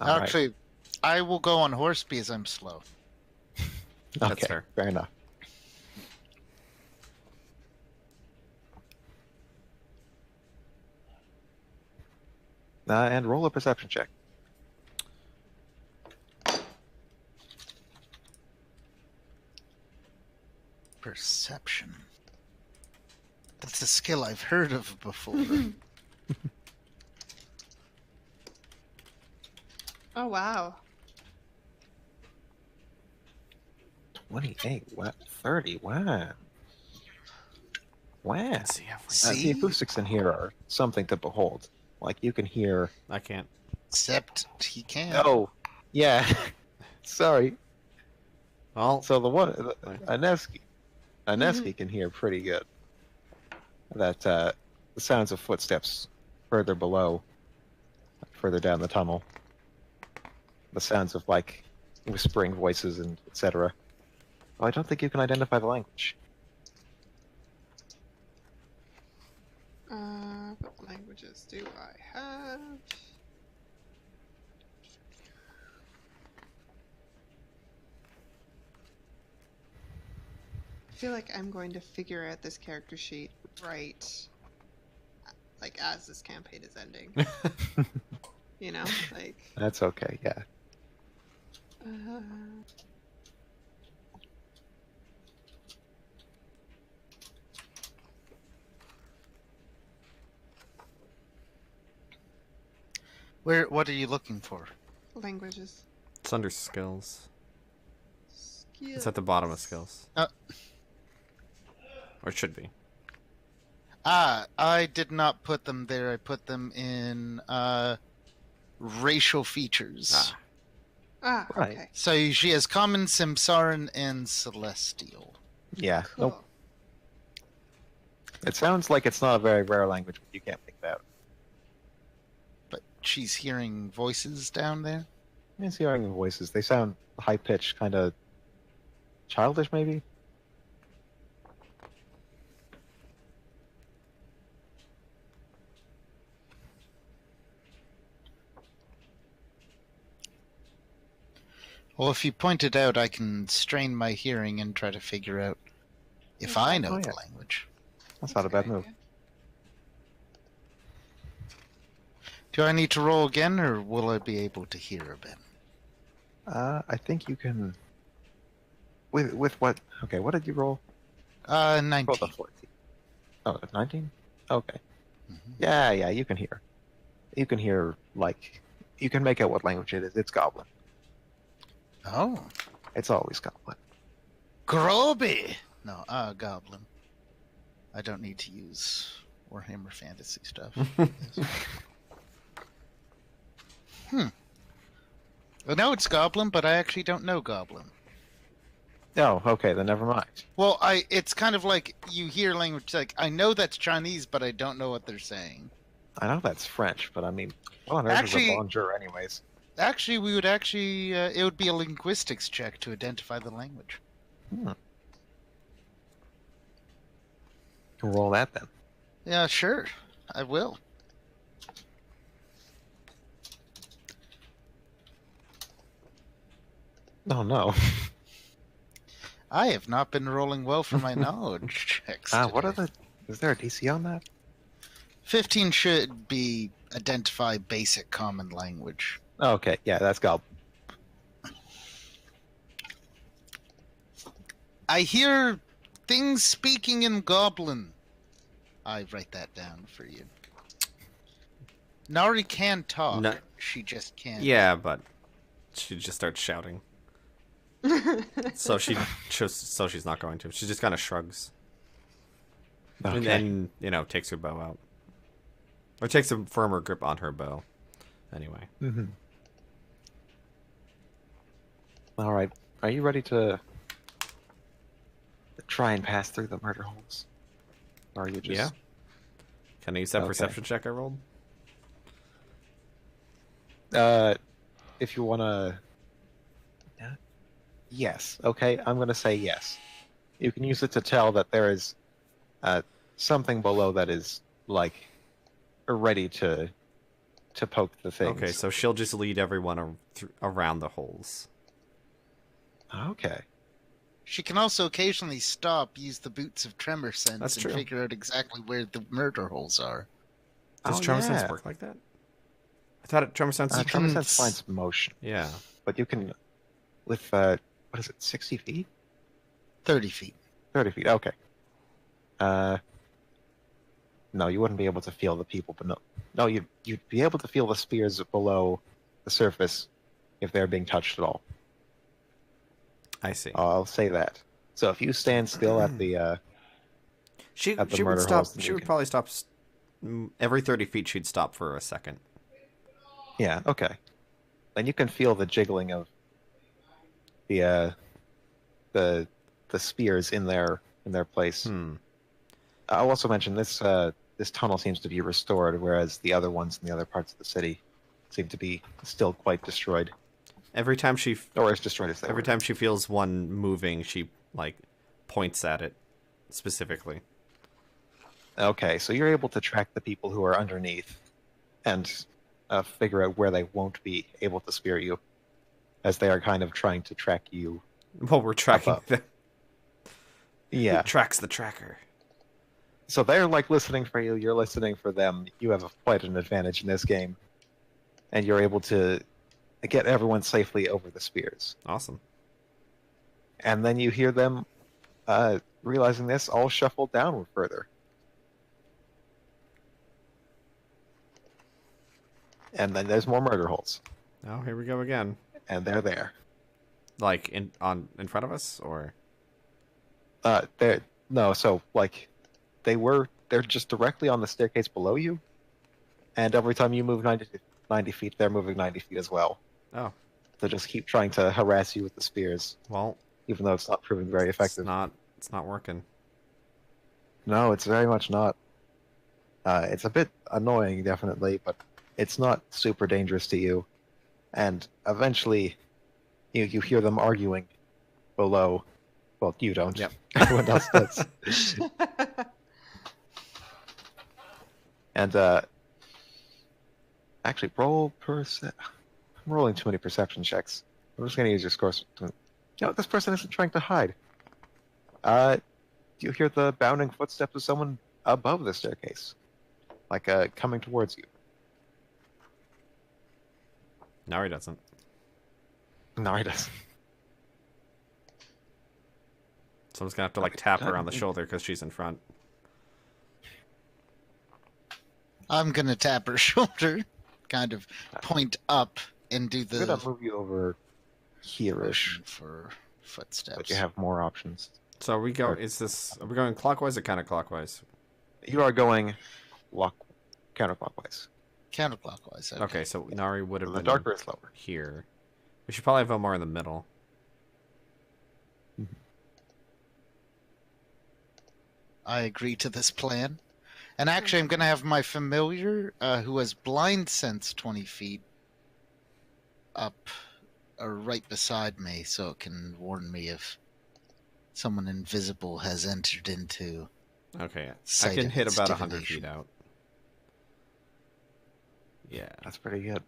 All right. Actually, I will go on horse because I'm slow. That's Okay, fair. fair enough. And roll a perception check. Perception. That's a skill I've heard of before. Oh, wow. 28. What? 30. Wow. Wow. Let's see how we... See? The acoustics in here are something to behold. Like, you can hear... I can't. Except he can. Oh, yeah. Sorry. Well, So Aneski can hear pretty good. That the sounds of footsteps further below, further down the tunnel. The sounds of like whispering voices and etc. Well, I don't think you can identify the language. What languages do I have? I feel like I'm going to figure out this character sheet right, like as this campaign is ending. You know, like. That's okay. Yeah. Uh, What are you looking for? languages. it's under skills. Skills. It's at the bottom of skills. Uh, Or it should be. I did not put them there. I put them in racial features. Ah, Right. okay. So she has common, Simsaran, and Celestial. Yeah. Cool. Nope. It sounds like it's not a very rare language, but you can't make that out. But she's hearing voices down there. It's hearing the voices. They sound high pitched, kind of childish, maybe. Well, if you point it out, I can strain my hearing and try to figure out if I know Oh, the yeah. language. That's not a bad good move. idea. Do I need to roll again, or will I be able to hear a bit? I think you can. With what? Okay, what did you roll? 19. Roll the 14. Oh, 19? Okay. Mhm. Yeah, you can hear. You can hear, like, you can make out what language it is. It's Goblin. Oh. It's always Goblin. Groby! No, Goblin. I don't need to use Warhammer Fantasy stuff. I know it's Goblin, but I actually don't know Goblin. Oh, okay, then never mind. Well, it's kind of like you hear language, like, I know that's Chinese, but I don't know what they're saying. I know that's French, but I mean, what on earth Actually- is a bonjour, anyways? Actually, we would actually, it would be a linguistics check to identify the language. Can roll that then. Yeah, sure. I will. Oh no. I have not been rolling well for my knowledge checks. What are today. the? Is there a DC on that? 15 should be identify basic common language. Okay, yeah, that's Goblin. I hear things speaking in Goblin. I write that down for you. Nari can talk. No- She just can't. Yeah, but she just starts shouting. So she's not going to. She just kind of shrugs. Okay. And then, takes her bow out. Or takes a firmer grip on her bow. Anyway. Mm-hmm. All right. Are you ready to try and pass through the murder holes? Or are you just... Yeah. Can I use that Okay. perception check I rolled? If you want to... Yes. Okay, I'm going to say yes. You can use it to tell that there is something below that is, like, ready to poke the things. Okay, so she'll just lead everyone around the holes. Okay. She can also occasionally stop, use the boots of tremor sense, That's and true. figure out exactly where the murder holes are. Does Oh, Tremor Sense yeah. work like that? I thought Tremor Sense... You Tremor can Sense finds motion, Yeah. but you can, with, what is it, 60 feet? 30 feet. 30 feet, okay. No, you wouldn't be able to feel the people, but no, you'd be able to feel the spears below the surface if they're being touched at all. I see. I'll say that. So if you stand still at the, She at the would murder stop. holes, then She you would can- probably stop every 30 feet. She'd stop for a second. yeah, okay. Then you can feel the jiggling of the the spears in their place. I'll also mention this tunnel seems to be restored, whereas the other ones in the other parts of the city seem to be still quite destroyed. Every time she Or as destroyed as they every were. time she feels one moving, she like points at it specifically. Okay, so you're able to track the people who are underneath and figure out where they won't be able to spear you, as they are kind of trying to track you. Well, we're tracking Above. them. Yeah. Who tracks the tracker? So they're like listening for you, you're listening for them. You have quite an advantage in this game. And you're able to get everyone safely over the spears. Awesome. And then you hear them, realizing this, all shuffle downward further. And then there's more murder holes. Oh, here we go again. And they're there. Like in front of us, or They're just directly on the staircase below you. And every time you move 90 feet, they're moving 90 feet as well. oh, They just keep trying to harass you with the spears, well, even though it's not proving very effective. it's not working. No, it's very much not. It's a bit annoying, definitely, but it's not super dangerous to you. And eventually, you hear them arguing below. Well, you don't. Yep. Everyone else does. And actually, I'm rolling too many perception checks. I'm just going to use your scores. No, this person isn't trying to hide. You hear the bounding footsteps of someone above the staircase, like coming towards you. No, he doesn't. No, he doesn't. Someone's gonna have to like tap her on the shoulder because she's in front. I'm gonna tap her shoulder, kind of point up and do I'm the gonna move you over here-ish, motion for footsteps. but you have more options. So are we going clockwise or counterclockwise? You are going counterclockwise. Counterclockwise. Okay, so Nari would have The been darker is lower. here. We should probably have Omar in the middle. I agree to this plan. And actually, I'm going to have my familiar, who has blind sense 20 feet, up or right beside me, so it can warn me if someone invisible has entered into. Okay, I Sight can of hit its about 100 divination. feet out. Yeah. That's pretty good.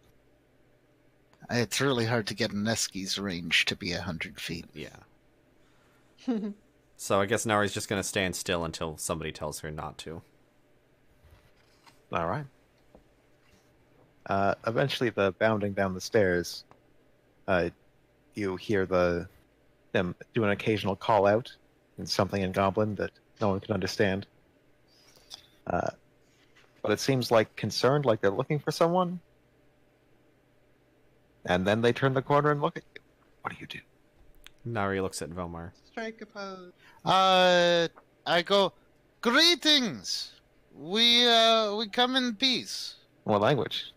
It's really hard to get an Eski's range to be 100 feet. Yeah. So I guess Nari's just gonna stand still until somebody tells her not to. All right. Eventually, the bounding down the stairs, you hear them do an occasional call out in something in Goblin that no one can understand. But it seems like concerned, like they're looking for someone. And then they turn the corner and look at you. What do you do? Nari looks at Vomar. Strike a pose. I go, greetings. We come in peace. What language?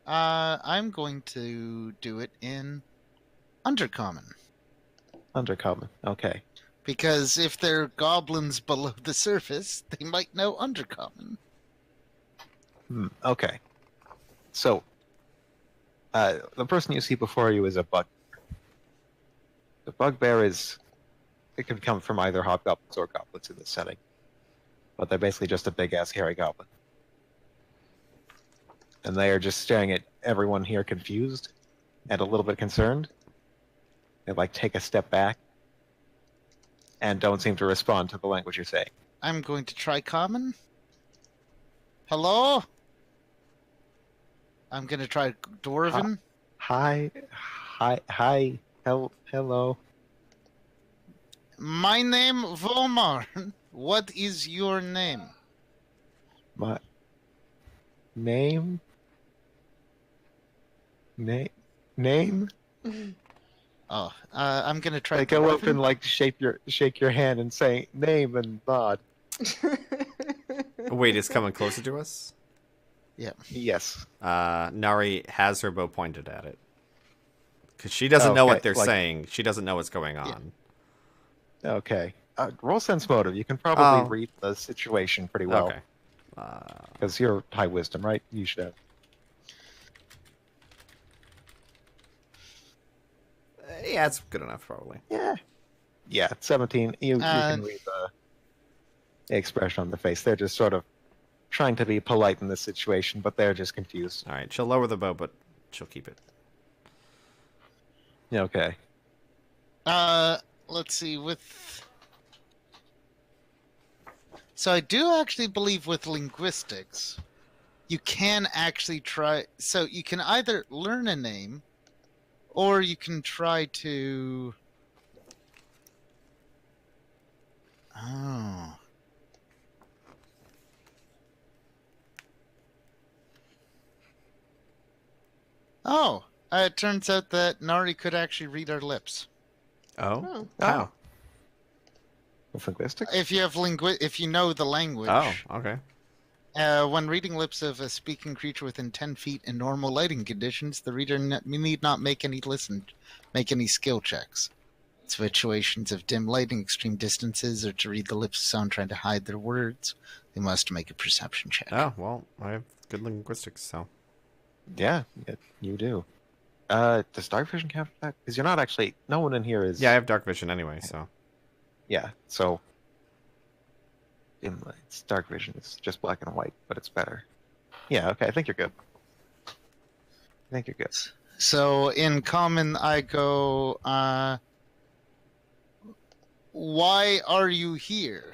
I'm going to do it in Undercommon. Undercommon. Okay. Because if they're goblins below the surface, they might know Undercommon. Okay. So, the person you see before you is a bugbear. The bugbear it can come from either hobgoblins or goblins in this setting. But they're basically just a big-ass hairy goblin. And they are just staring at everyone here confused and a little bit concerned. They, take a step back and don't seem to respond to the language you're saying. I'm going to try common. Hello? I'm going to try Dwarven. Hi. Hello. My name, Vomar. What is your name? My name? Name? Oh, I'm going to try They go up Dwarven. and shake your hand and say name and nod. Wait, it's coming closer to us? Yes. Nari has her bow pointed at it. Because she doesn't know what Okay, they're saying. She doesn't know what's going on. Okay. Roll sense motive. You can probably Oh. read the situation pretty well. Okay. Because you're high wisdom, right? You should have. Yeah, it's good enough, probably. Yeah. Yeah, 17. You can read the expression on the face. They're just sort of trying to be polite in this situation, but they're just confused. All right, she'll lower the bow, but she'll keep it. Yeah, okay. Let's see. So I do actually believe with linguistics, you can actually try. So you can either learn a name, or you can try to. Oh. Oh, it turns out that Nari could actually read our lips. Oh? Oh. How? With linguistics? If you have if you know the language. Oh, okay. When reading lips of a speaking creature within 10 feet in normal lighting conditions, the reader need not make any skill checks. Situations of dim lighting, extreme distances, or to read the lips of someone trying to hide their words, they must make a perception check. Oh, well, I have good linguistics, so. Yeah, you do. Does dark vision count for that? Because you're not actually. No one in here is. Yeah, I have dark vision anyway, so. Yeah, so. It's dark vision. It's just black and white, but it's better. Yeah, okay, I think you're good. I think you're good. So in common, I go, why are you here?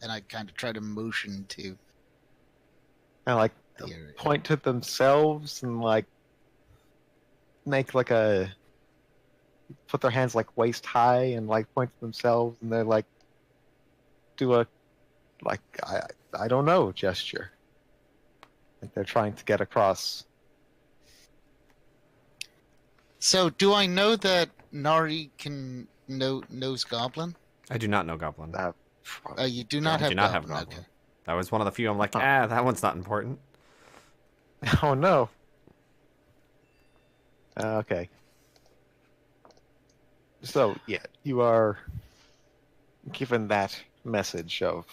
And I kind of try to motion to I like the area. point to themselves and like make like a put their hands like waist high and like point to themselves and they're like do a like I don't know gesture. Like they're trying to get across. So do I know that Nari knows Goblin? I do not know Goblin. You do not I have do not Goblin. have Goblin. Okay. That was one of the few I'm like, Huh. that one's not important. Oh no. Okay. So yeah, you are given that message of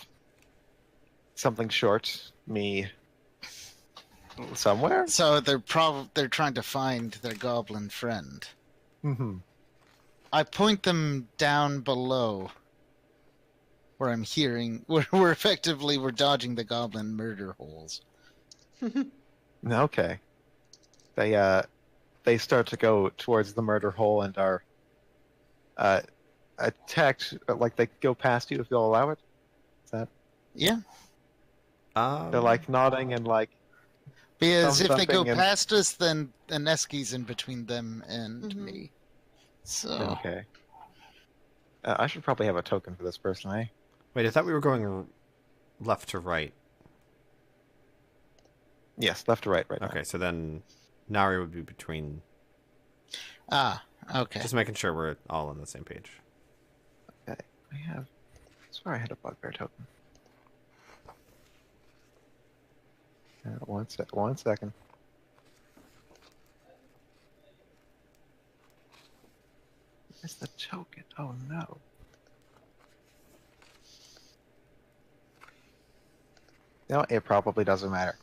something short, me somewhere. So they're trying to find their Goblin friend. Mm-hmm. I point them down below, where I'm hearing we're effectively dodging the Goblin murder holes. Okay. They start to go towards the murder hole and are attacked. Like they go past you if you'll allow it. Is that? Yeah. They're like nodding and like. Because thumb if they go thumping and- past us, then Eski's in between them and me. So Okay. I should probably have a token for this person, eh? Wait, I thought we were going left to right. Yes, left to right now. Okay, so then Nari would be between. okay. Just making sure we're all on the same page. Okay. I swear I had a bugbear token. One second. Where's the token? Oh no. No, it probably doesn't matter.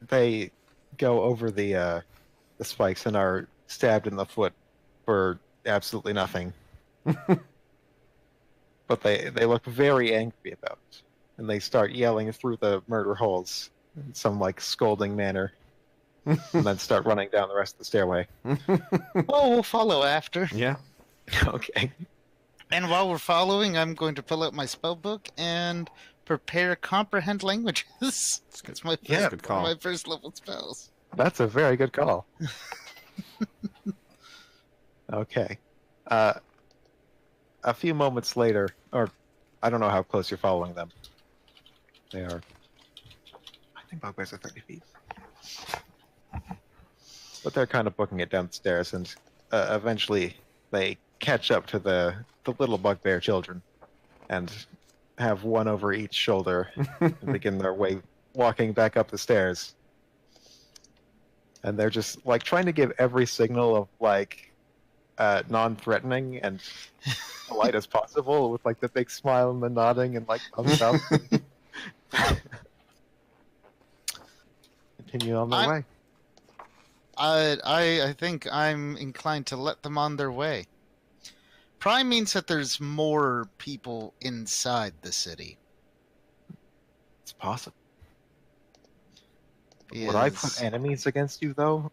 They go over the spikes and are stabbed in the foot for absolutely nothing. But they look very angry about it. And they start yelling through the murder holes in some like scolding manner. And then start running down the rest of the stairway. Oh, we'll follow after. Yeah. Okay. And while we're following, I'm going to pull out my spell book and prepare comprehend languages. It's my Yeah, good call. my first level spells. That's a very good call. Okay. A few moments later, or I don't know how close you're following them. They are. I think bugbears are 30 feet. But they're kind of booking it down the stairs, and eventually they catch up to the little bugbear children and have one over each shoulder and begin their way walking back up the stairs. And they're just like trying to give every signal of like non-threatening and polite as possible, with like the big smile and the nodding and like thumbs up. Continue on their way. I think I'm inclined to let them on their way. Prime means that there's more people inside the city. It's possible. Would I put enemies against you, though?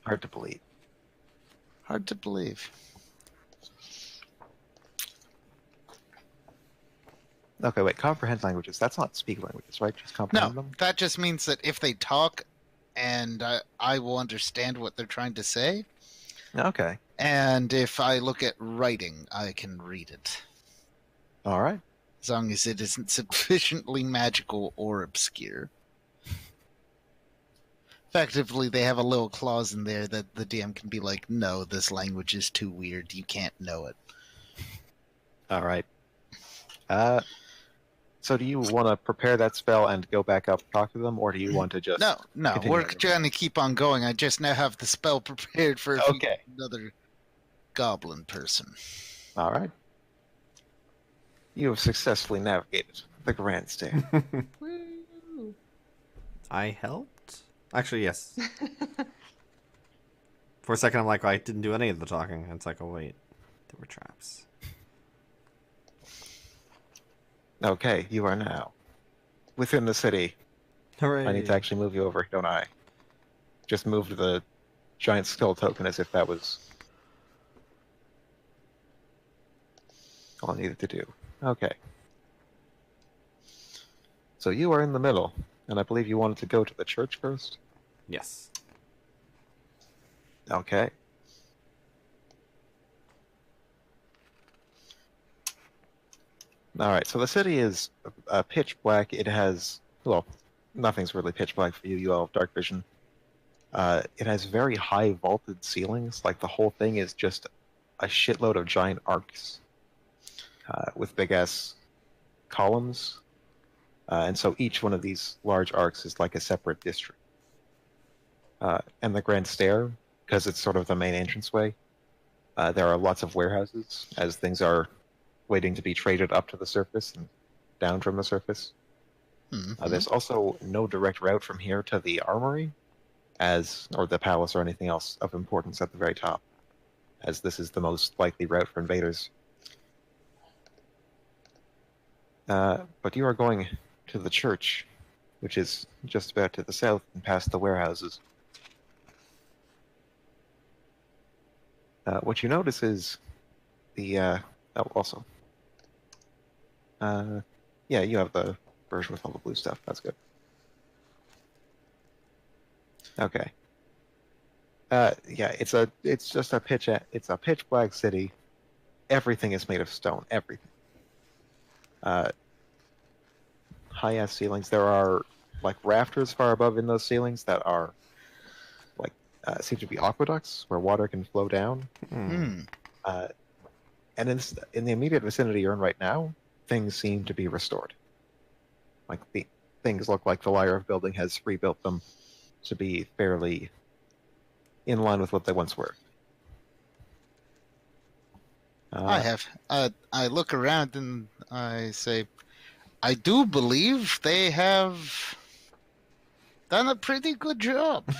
Hard to believe. Hard to believe. Okay, wait. Comprehend languages. That's not speak languages, right? Just comprehend No, them? that just means that if they talk, and I will understand what they're trying to say. Okay. And if I look at writing, I can read it. All right. As long as it isn't sufficiently magical or obscure. Effectively, they have a little clause in there that the DM can be like, no, this language is too weird. You can't know it. All right. So do you want to prepare that spell and go back up, talk to them, or do you want to just... No, continue we're on your trying to keep on going. I just now have the spell prepared for Okay. another goblin person. All right. You have successfully navigated the grand stair. Woo. I helped? Actually, yes. For a second, I'm like, I didn't do any of the talking. It's like, oh, wait. There were traps. Okay, you are now within the city. Hooray. I need to actually move you over, don't I? Just move the giant skull token as if that was all I needed to do. Okay. So you are in the middle, and I believe you wanted to go to the church first? Yes. Okay. Alright, so the city is pitch black. It has, well, nothing's really pitch black for you. You all have dark vision. It has very high vaulted ceilings. Like the whole thing is just a shitload of giant arcs with big ass columns. And so each one of these large arcs is like a separate district. And the grand stair, because it's sort of the main entranceway, there are lots of warehouses as things are waiting to be traded up to the surface and down from the surface. Mm-hmm. There's also no direct route from here to the armory, or the palace or anything else of importance at the very top, as this is the most likely route for invaders. But you are going to the church, which is just about to the south and past the warehouses. What you notice is the yeah, you have the version with all the blue stuff. That's good. Okay. Yeah, it's just a pitch black city. Everything is made of stone. Everything. High ass ceilings. There are like rafters far above in those ceilings that are like seem to be aqueducts where water can flow down. Hmm. And in the immediate vicinity you're in right now, things seem to be restored. Like the things look like the Lyre of Building has rebuilt them to be fairly in line with what they once were. I look around and I say, I do believe they have done a pretty good job.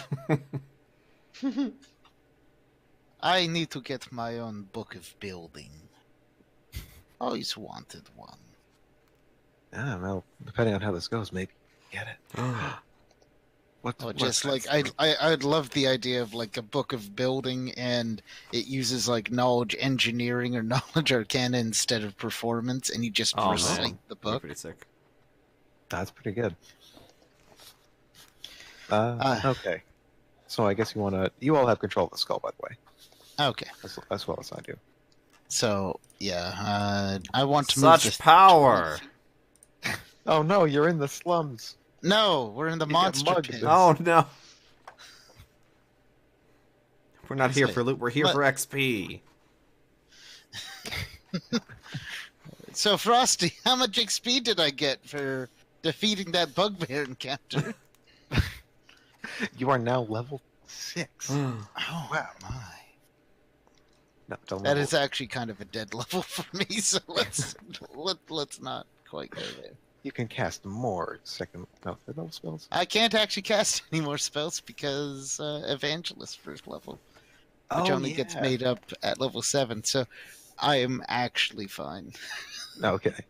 I need to get my own book of building. Always wanted one. I don't know. Depending on how this goes, maybe get it. Just like I'd love the idea of like a book of building, and it uses like knowledge engineering or knowledge arcana instead of performance, and you just recite the book. Pretty sick. That's pretty good. Okay. So I guess you all have control of the skull, by the way. Okay. As well as I do. So yeah, I want to move Such power. Oh no, you're in the slums. No, we're in the monster mugged. pit. Oh no. We're not here for loot. We're here for XP. So Frosty, how much XP did I get for defeating that bugbear encounter? You are now level 6. Oh Wow. my. No, don't That level. is actually kind of a dead level for me, so let's not quite go there. You can cast more third level spells. I can't actually cast any more spells because Evangelist first level, which only gets made up at level 7, so I am actually fine. Okay.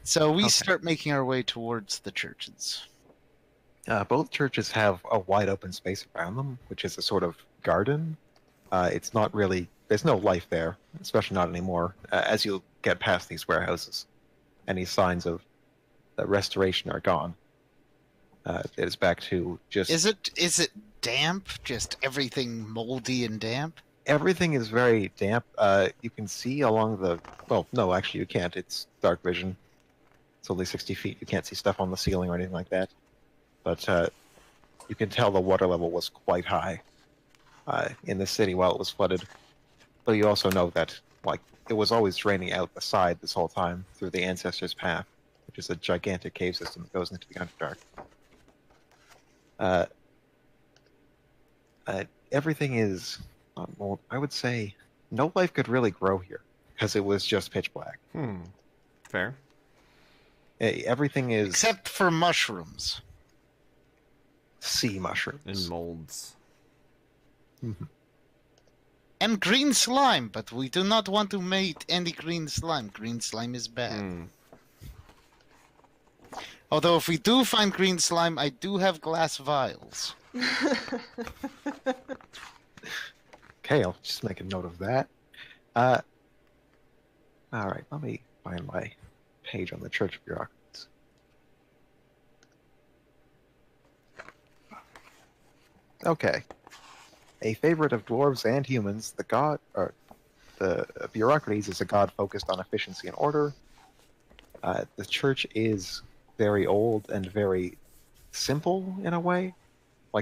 So we Okay. start making our way towards the churches. Both churches have a wide open space around them, which is a sort of garden. It's not really, there's no life there, especially not anymore, as you get past these warehouses. Any signs of restoration are gone. It is back to just... Is it damp? Just everything moldy and damp? Everything is very damp. You can see along the... Well, no, actually you can't. It's dark vision. It's only 60 feet. You can't see stuff on the ceiling or anything like that. But you can tell the water level was quite high in the city while it was flooded. But you also know that it was always draining out the side this whole time through the Ancestors' Path, which is a gigantic cave system that goes into the Underdark. Everything is... well, I would say no life could really grow here because it was just pitch black. Fair. Everything is... Except for mushrooms. sea mushrooms. And molds. Mhm. And green slime, but we do not want to mate any green slime. Green slime is bad. Although if we do find green slime, I do have glass vials. Okay, I'll just make a note of that. Alright, let me find my page on the Church of Bureaucrats. Okay. A favorite of dwarves and humans, the Bureaucrates is a god focused on efficiency and order. The church is very old and very simple in a way.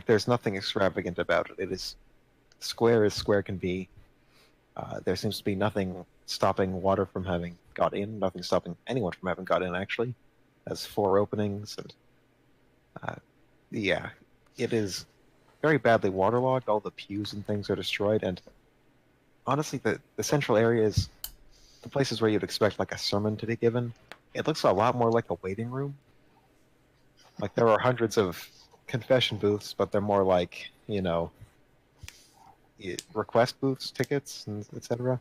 There's nothing extravagant about it. It is square as square can be. There seems to be nothing stopping water from having got in, nothing stopping anyone from having got in, actually. It has 4 openings, and yeah, it is very badly waterlogged. All the pews and things are destroyed, and honestly, the central areas, the places where you'd expect a sermon to be given, it looks a lot more like a waiting room. There are hundreds of confession booths, but they're more request booths, tickets, and etc.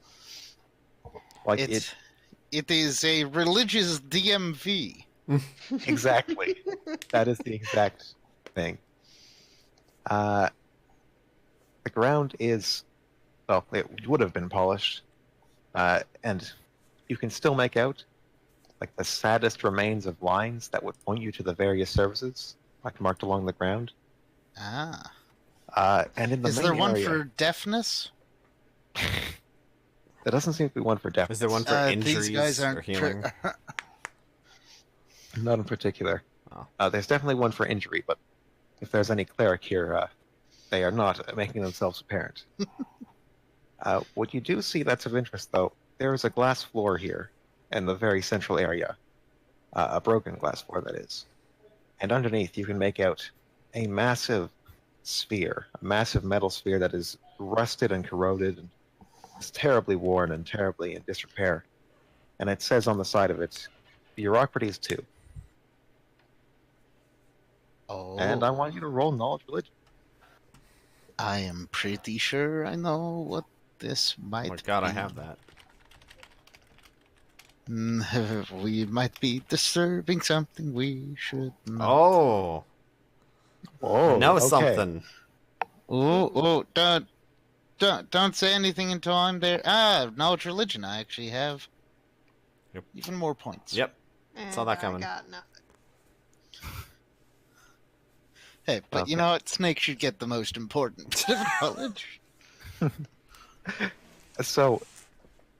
It is a religious DMV. Exactly. That is the exact thing. The ground is, well, it would have been polished, and you can still make out the saddest remains of lines that would point you to the various services, marked along the ground. Ah. And in the Is main there one area, for deafness? there doesn't seem to be one for deafness. Is there one for injuries these guys aren't or healing? Not in particular. Oh. There's definitely one for injury, but if there's any cleric here, they are not making themselves apparent. What you do see that's of interest, though, there is a glass floor here in the very central area. A broken glass floor, that is. And underneath, you can make out a massive sphere, a massive metal sphere that is rusted and corroded, and is terribly worn and terribly in disrepair. And it says on the side of it, Bureaucrates 2. Oh. And I want you to roll knowledge religion. I am pretty sure I know what this might be. Oh my god, I have that. We might be disturbing something we should not. Oh! Oh, I know okay. something. Oh, don't say anything until I'm there. Knowledge religion. I actually have even more points. Yep. And Saw that coming. I got nothing. Hey, but Okay. you know what? Snake should get the most important knowledge. So,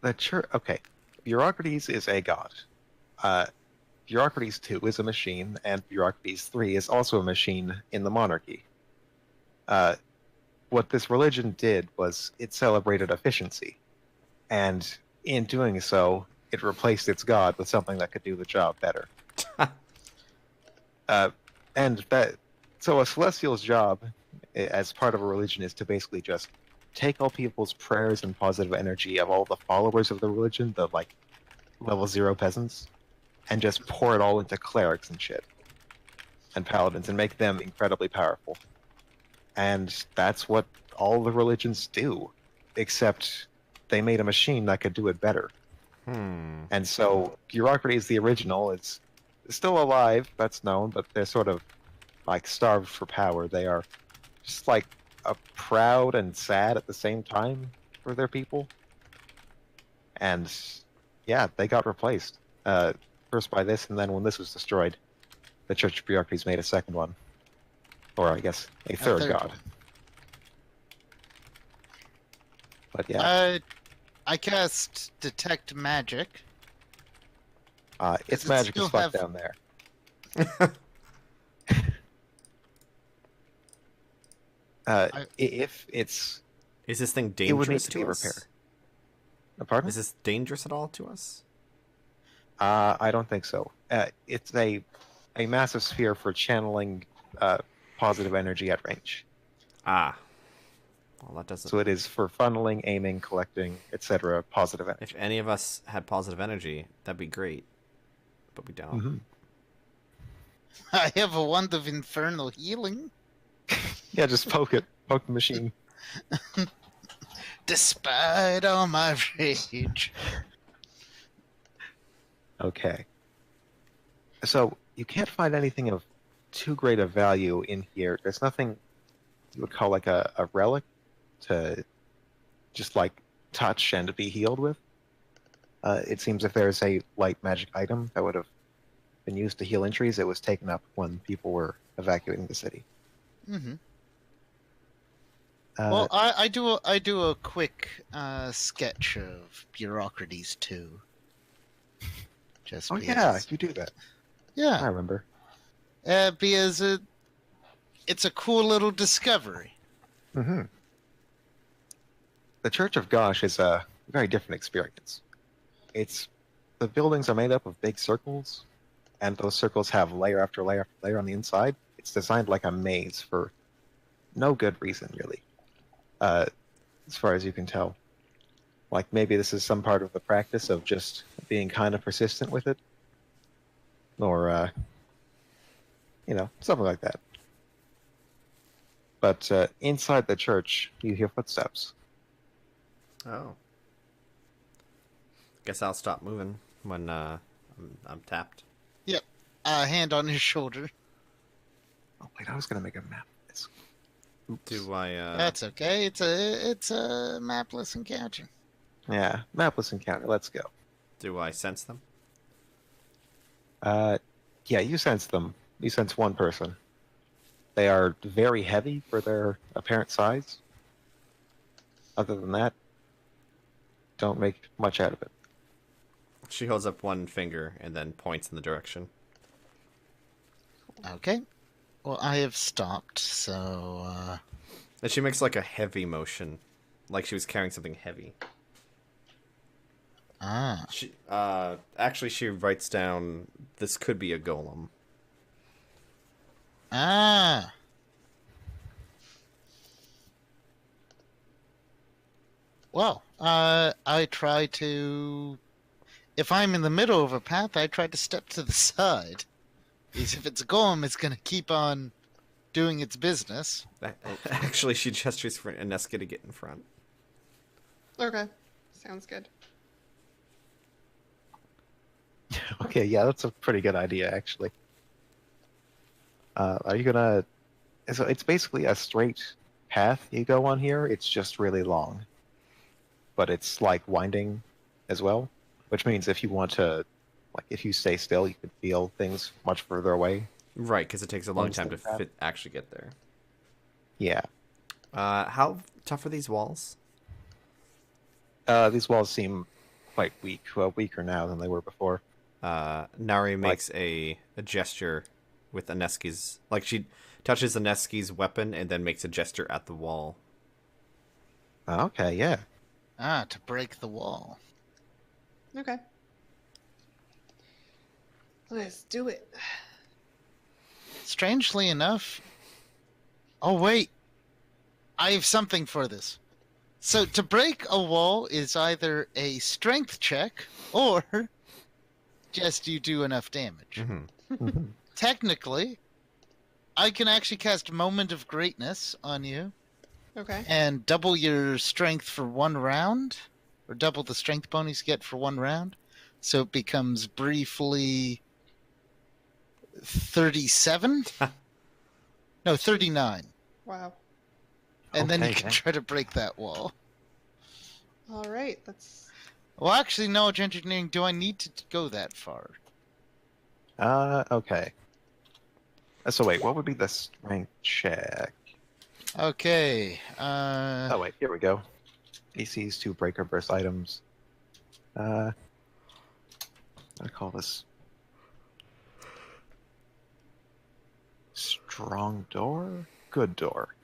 the church. Okay, Bureaucrates is a god. Bureaucrates 2 is a machine, and Bureaucrates 3 is also a machine in the monarchy. What this religion did was it celebrated efficiency, and in doing so, it replaced its god with something that could do the job better. So a celestial's job, as part of a religion, is to basically just take all people's prayers and positive energy of all the followers of the religion, the like level 0 peasants, and just pour it all into clerics and shit and paladins and make them incredibly powerful. And that's what all the religions do, except they made a machine that could do it better. And so Bureaucraty is the original. It's still alive, that's known, but they're sort of like starved for power. They are just like proud and sad at the same time for their people. And yeah, they got replaced. First by this, and then when this was destroyed, the Church of Bureaucraties made a second one. Or I guess a third god. one. But yeah. I cast Detect Magic. It's Does it magic as still fuck have- down there. If it's... Is this thing It would need dangerous to to be us? repaired. Pardon? Is this dangerous at all to us? I don't think so. It's a massive sphere for channeling positive energy at range. Ah. Well, that doesn't... So it is for funneling, aiming, collecting, etc. positive energy. If any of us had positive energy, that'd be great. But we don't. Mm-hmm. I have a wand of infernal healing. Yeah, just poke it. Poke the machine. Despite all my rage. Okay. So you can't find anything of too great a value in here. There's nothing you would call like a relic to just like touch and be healed with. It seems if there's a light magic item that would have been used to heal injuries, it was taken up when people were evacuating the city. Mm-hmm. Well, I do a quick sketch of Bureaucraties too. Just oh because, yeah, you do that. I yeah, remember. because it's a cool little discovery. Mm-hmm. The Church of Gosh is a very different experience. The buildings are made up of big circles, and those circles have layer after layer after layer on the inside. It's designed like a maze for no good reason, really, as far as you can tell. Like maybe this is some part of the practice of just being kind of persistent with it, or something like that. But inside the church, you hear footsteps. Oh. Guess I'll stop moving when I'm tapped. Yep, hand on his shoulder. Oh wait, I was gonna make a map of this. Oops. Do I... That's okay. It's a mapless encounter. Yeah, mapless encounter. Let's go. Do I sense them? Yeah, you sense them. You sense one person. They are very heavy for their apparent size. Other than that, don't make much out of it. She holds up one finger and then points in the direction. Okay. Well, I have stopped, so And she makes like a heavy motion, like she was carrying something heavy. She actually she writes down this could be a golem. Well, I try to. If I'm in the middle of a path, I try to step to the side. Because if it's a golem, it's going to keep on doing its business. Actually, she gestures for Ineska to get in front. Okay. Sounds good. Okay, yeah, that's a pretty good idea, actually. Are you gonna... So it's basically a straight path you go on here. It's just really long. But it's, like, winding as well. Which means if you want to... Like, if you stay still, you could feel things much further away. Right, because it takes a long Once time they to have- actually get there. Yeah. How tough are these walls? These walls seem quite weak. Well, weaker now than they were before. Nari makes a gesture with Ineski's... Like, she touches Ineski's weapon and then makes a gesture at the wall. Okay, yeah. To break the wall. Okay. Let's do it. Strangely enough. Oh, wait. I have something for this. So to break a wall is either a strength check or just you do enough damage. Mhm. Technically, I can actually cast Moment of Greatness on you Okay. and double your strength for 1 round, or double the strength bonus you get for 1 round. So it becomes briefly 37? No, 39. Wow. And then you Okay, can yeah. try to break that wall. All right. Let's. Well, actually, no, engineering, do I need to go that far? Okay. So wait, what would be the strength check? Okay. Oh wait, here we go. ACs to break or burst items. I call this strong door, good door,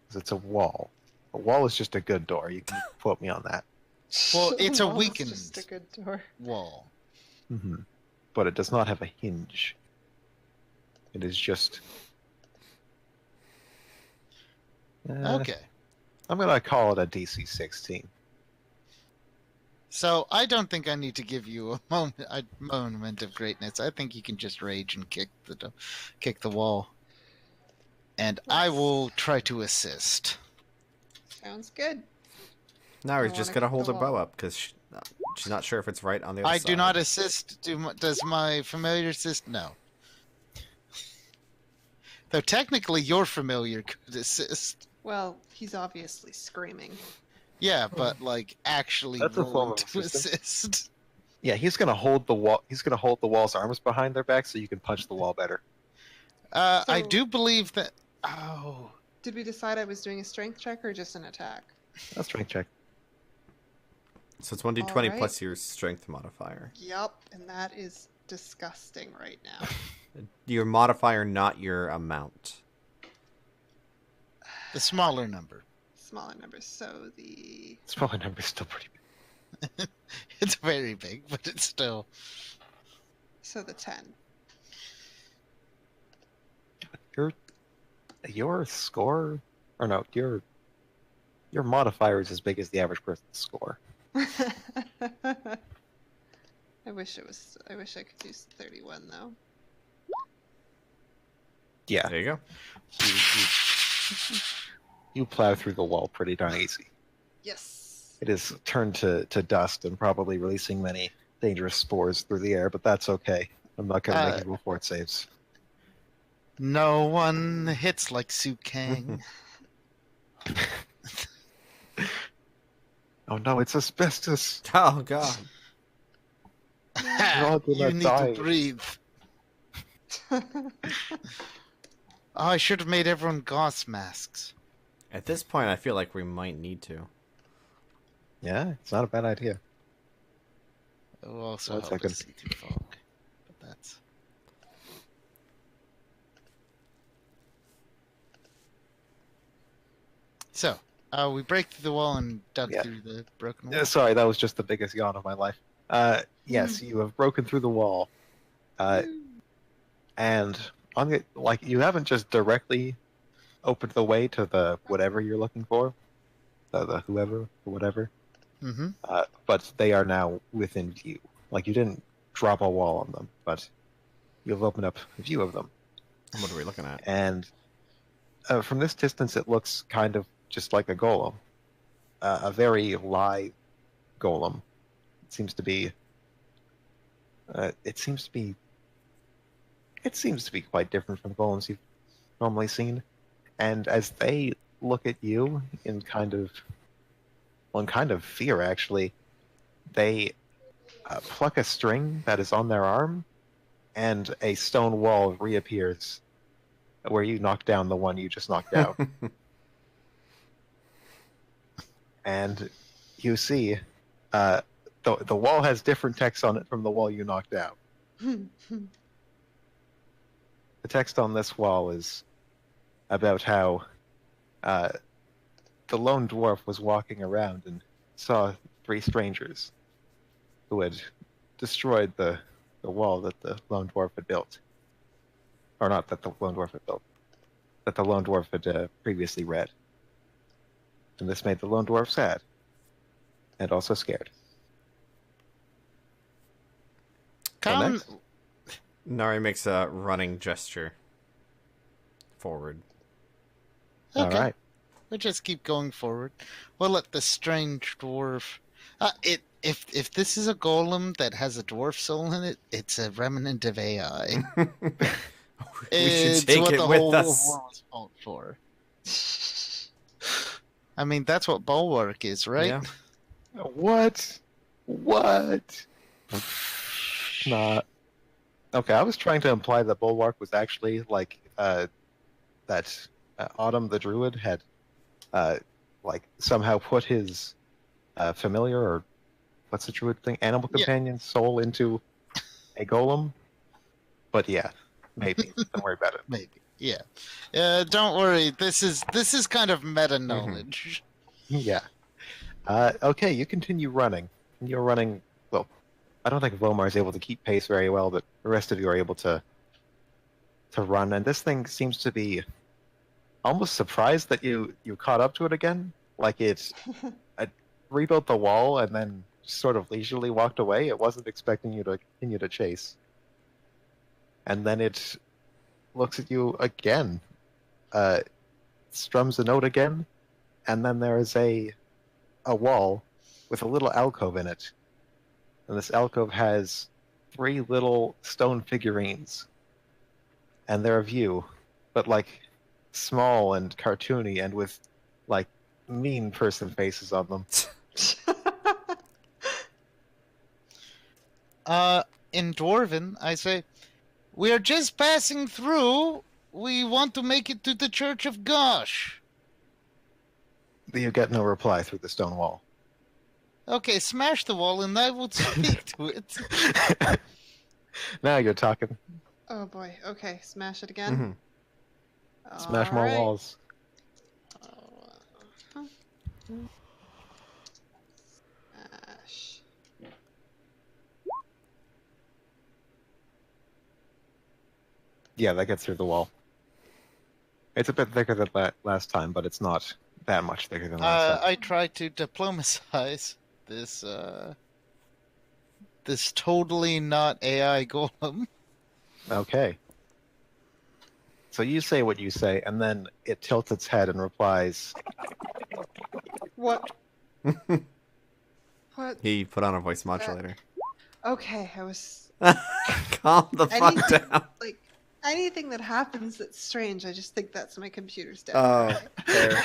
because it's a wall. A wall is just a good door. You can quote me on that. Well, it's a Well, weakened just a good door. wall. Hmm. But it does not have a hinge. It is just. Okay. I'm gonna call it a DC 16. So I don't think I need to give you a moment of greatness. I think you can just rage and kick the wall. And I will try to assist. Sounds good. Now I he's just wanna gonna kick hold the her bow wall. up because she's not sure if it's right on the other I side. do not assist. Does my familiar assist? No. Though technically your familiar could assist. Well, he's obviously screaming. Yeah, but like actually That's a form rolling of to assistance. assist. Yeah, he's gonna hold the wall. He's gonna hold the wall's arms behind their back so you can punch the wall better. I So- do believe that. Oh, Did we decide I was doing a strength check or just an attack? That's strength check. So it's 1d20 Alright. plus your strength modifier. Yup, and that is disgusting right now. Your modifier, not your amount. the smaller number. Smaller numbers. So the Smaller number is still pretty big. It's very big, but it's still. 10. Your score, or no, your modifier is as big as the average person's score. I wish it was. I wish I could do 31 though. Yeah, There you go. you plow through the wall pretty darn easy. Yes. It is turned to dust and probably releasing many dangerous spores through the air, but that's okay. I'm not going to make you roll fort saves. No one hits like Su Kang. Oh no, it's asbestos. Oh god. all you gonna need die. to breathe. Oh, I should have made everyone gauze masks. At this point, I feel like we might need to. Yeah, it's not a bad idea. It will also One help second. us see through fog. But that's. So, we break through the wall and dug Yeah. through the broken wall. Sorry, that was just the biggest yawn of my life. Yes, you have broken through the wall, and on the, like you haven't just directly opened the way to the whatever you're looking for, the whoever or whatever, Mm-hmm. but they are now within view. Like you didn't drop a wall on them, but you've opened up a view of them. What are we looking at? And from this distance, it looks kind of just like a golem, a very lithe golem. It seems to be. It seems to be quite different from golems you've normally seen. And as they look at you in kind of fear, actually, they pluck a string that is on their arm, and a stone wall reappears where you knocked down the one you just knocked out. And you see the wall has different text on it from the wall you knocked out. The text on this wall is about how the lone dwarf was walking around and saw 3 strangers who had destroyed the wall that the lone dwarf had built. Or not that the lone dwarf had built, that the lone dwarf had previously read. And this made the lone dwarf sad. And also scared. Come. next? Nari makes a running gesture forward. Okay. All right. We'll just keep going forward. We'll let the strange dwarf. If this is a golem that has a dwarf soul in it, it's a remnant of AI. We should It's take what it the with whole us. war was fought for. I mean, that's what bulwark is, right? Yeah. What? What? Not. Okay, I was trying to imply that Bulwark was actually like that Autumn the Druid had like somehow put his familiar, or what's the Druid thing, animal Yeah. companion soul into a golem. But yeah, maybe. Don't worry about it. Maybe. Yeah. Don't worry. This is kind of meta knowledge. Yeah. Okay, you continue running. You're running. Well, I don't think Vomar is able to keep pace very well, but the rest of you are able to run. And this thing seems to be almost surprised that you caught up to it again. Like it rebuilt the wall and then sort of leisurely walked away. It wasn't expecting you to continue to chase. And then it looks at you again, strums a note again, and then there is a wall with a little alcove in it. And this alcove has 3 little stone figurines. And they're of you, but like small and cartoony and with like mean person faces on them. In Dwarven, I say, we are just passing through. We want to make it to the Church of Gosh. You get no reply through the stone wall. Okay, smash the wall and I will speak to it. Now you're talking. Oh boy. Okay, smash it again. Smash more Alright. walls. Smash. Yeah, that gets through the wall. It's a bit thicker than last time, but it's not that much thicker than last time. I tried to diplomatize this this totally not AI golem. Okay. So you say what you say, and then it tilts its head and replies, What? What? He put on a voice modulator. Okay, I was Calm the fuck Anything- down. like anything that happens that's strange. I just think that's my computer's dead. Oh, fair.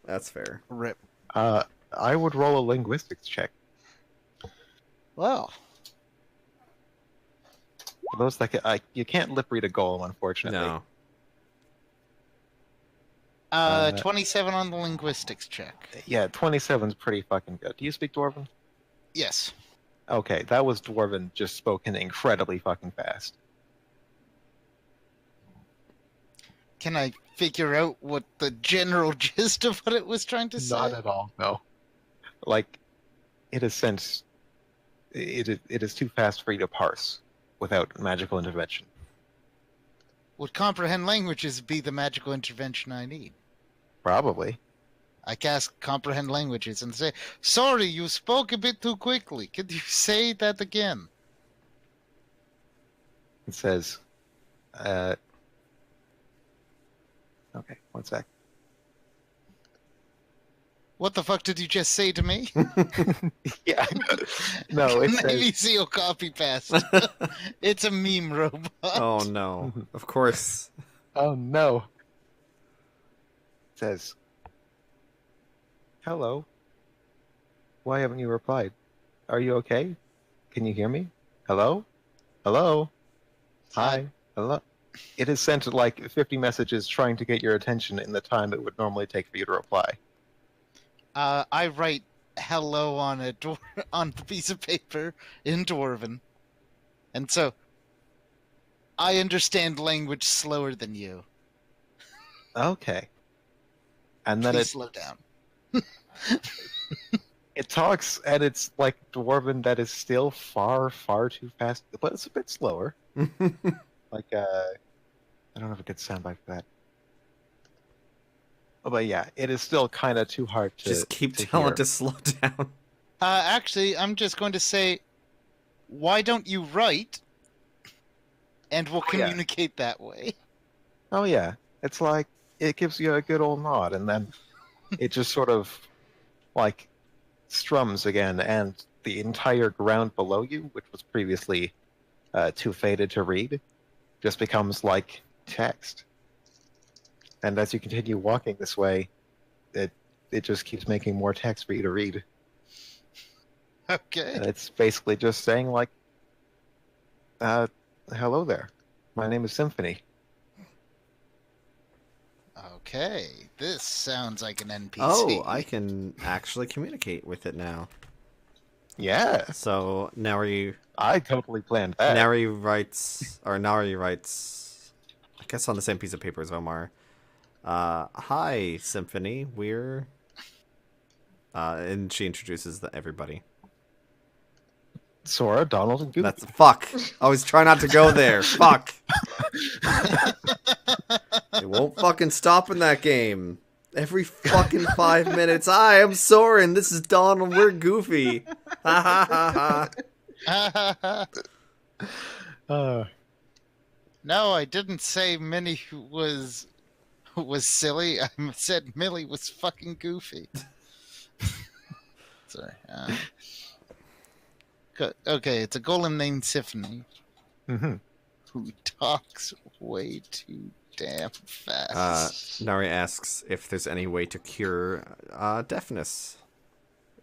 That's fair. Rip. I would roll a linguistics check. Well, For those that you can't lip read a golem, unfortunately. No. 27 on the linguistics check. Yeah, 27's pretty fucking good. Do you speak Dwarven? Yes. Okay, that was Dwarven just spoken incredibly fucking fast. Can I figure out what the general gist of what it was trying to say? Not at all, no. Like, it is sent. It is too fast for you to parse without magical intervention. Would comprehend languages be the magical intervention I need? Probably. I cast comprehend languages and say, sorry, you spoke a bit too quickly. Could you say that again? It says, okay, one sec. What the fuck did you just say to me? Yeah. No, it Navy says, SEAL copy paste. It's a meme robot. Oh no. Of course. oh no. It says, hello. Why haven't you replied? Are you okay? Can you hear me? Hello? Hello? Hi. Hello? It has sent like 50 messages trying to get your attention in the time it would normally take for you to reply. I write hello on on the piece of paper in Dwarven. And so, I understand language slower than you. Okay. And then Please slow down. it talks, and it's like Dwarven that is still far, far too fast, but it's a bit slower. Like, I don't have a good soundbite for that. But yeah, it is still kind of too hard to Just keep to telling hear. it to slow down. Actually, I'm just going to say, why don't you write, and we'll Oh, yeah. communicate that way. Oh yeah, it's like it gives you a good old nod, and then it just sort of like strums again, and the entire ground below you, which was previously too faded to read, just becomes like text. And as you continue walking this way, it just keeps making more text for you to read, Okay. and it's basically just saying like, "Hello there, my name is Symphony." Okay. This sounds like an NPC. Oh, I can actually communicate with it now. Yeah, So Nari I totally planned that. writes, I guess on the same piece of paper as Omar. Hi, Symphony. We're and she introduces everybody. Sora, Donald, and Goofy. That's fuck. I was trying not to go there. Fuck. It won't fucking stop in that game. Every fucking 5 minutes. Hi, I'm Soren. This is Donald. We're Goofy. Ha ha ha ha. No, I didn't say Minnie was silly. I said Millie was fucking goofy. Sorry. Okay, it's a golem named Symphony Mm-hmm. who talks way too damn fast. Nari asks if there's any way to cure deafness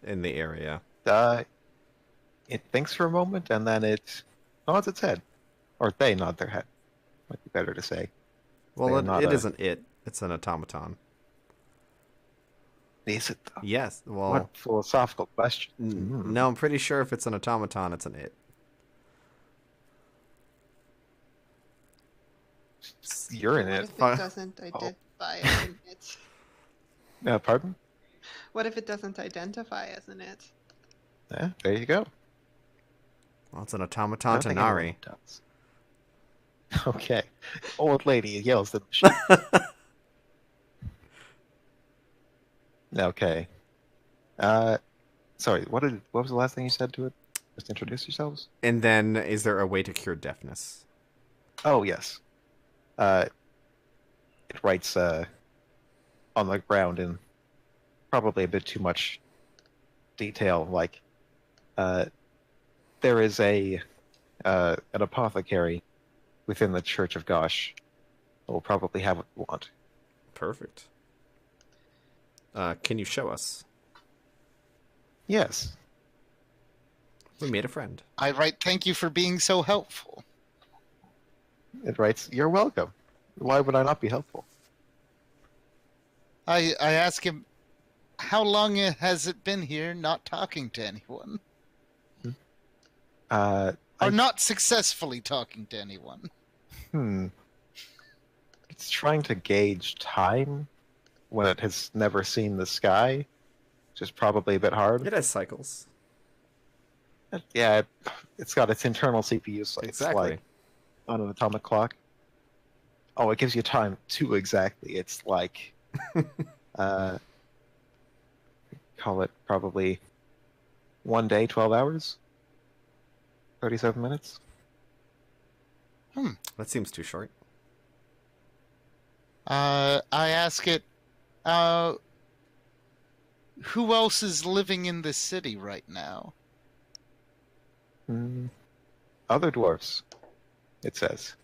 in the area. It thinks for a moment, and then it nods its head. Or they nod their head. Might be better to say. Well, They're not it isn't it. It's an automaton. Is it, though? Yes. Well, What philosophical question. no, I'm pretty sure if it's an automaton, it's an it. You're in What it. if it doesn't identify as an it? Pardon? What if it doesn't identify as an it? Yeah, there you go. Well, it's an I automaton don't to think Nari. anyone does. Okay. Old lady yells at the machine. Okay. Sorry, what was the last thing you said to it? Just introduce yourselves? And then, is there a way to cure deafness? Oh, yes. It writes on the ground in probably a bit too much detail, like there is an apothecary within the Church of Gosh who will probably have what you want. Perfect. Can you show us? Yes. We made a friend. I write, thank you for being so helpful. It writes, "You're welcome. Why would I not be helpful?" I ask him, how long has it been here not talking to anyone? Or not successfully talking to anyone? It's trying to gauge time when it has never seen the sky, which is probably a bit hard. It has cycles. Yeah, it's got its internal CPU, so it's Exactly. like on an atomic clock. Oh, it gives you time too exactly. It's like, call it probably 1 day, 12 hours, 37 minutes. That seems too short. I ask it, who else is living in this city right now? Other dwarfs, it says.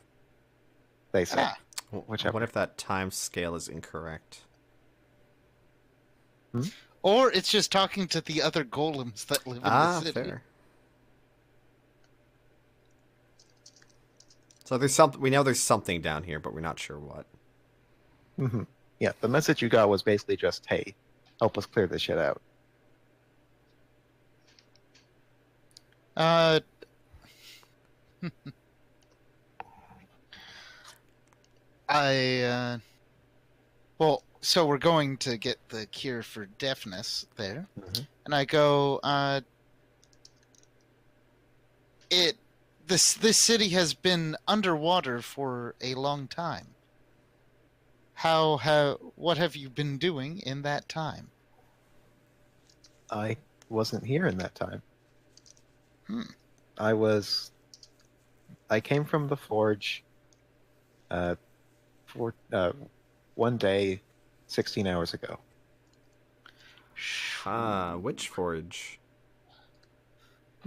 They say. Ah, Whichever. What if that time scale is incorrect? or it's just talking to the other golems that live in the city. Fair. So there's something. We know there's something down here, but we're not sure what. Yeah, the message you got was basically just, "Hey, help us clear this shit out." Well, so we're going to get the cure for deafness there, Mhm. and I go, this city has been underwater for a long time. what have you been doing in that time? I wasn't here in that time. Hmm. I came from the forge for one day, 16 hours ago. Which forge?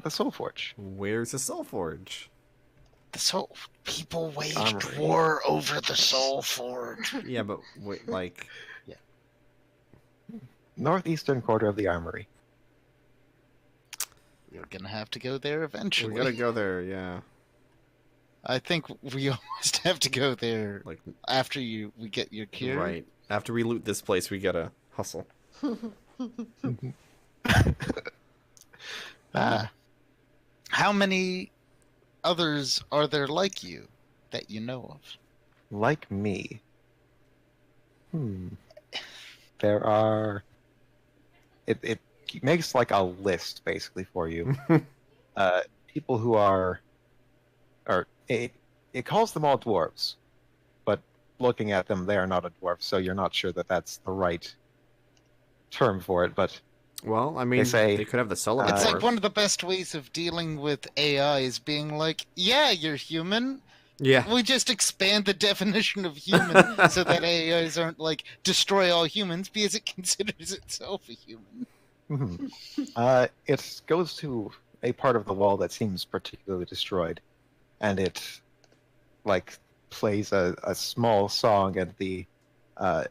The Soul Forge. Where's the Soul Forge? The soul people waged Armory. war over the Soul Forge. Yeah, but wait, like, Northeastern quarter of the Armory. We're gonna have to go there eventually. we gotta go there. Yeah, I think we almost have to go there like after we get your cure. right after we loot this place, we gotta hustle. How many others are there like you that you know of? Like me. There are. It makes like a list basically for you. People who are, or it calls them all dwarves, but looking at them, they are not a dwarf, so you're not sure that that's the right term for it. But Well, I mean, say, they could have the solo. It's like dwarf. one of the best ways of dealing with AI is being like, yeah, you're human. Yeah, We just expand the definition of human so that AIs aren't like destroy all humans because it considers itself a human. it goes to a part of the wall that seems particularly destroyed, and it like plays a small song, and the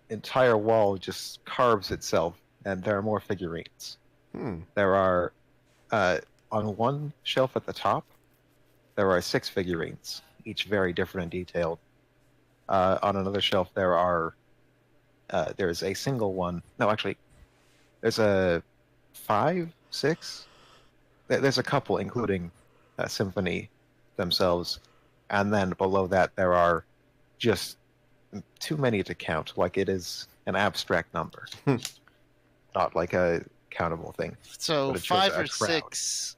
entire wall just carves itself, and there are more figurines. There are on one shelf at the top, there are 6 figurines, each very different and detailed. On another shelf, there's a single one. No, actually, there's a 5, 6. There's a couple, including Symphony themselves, and then below that there are just too many to count. Like it is an abstract number, not like a countable thing. So But it shows 5 a or crowd. 6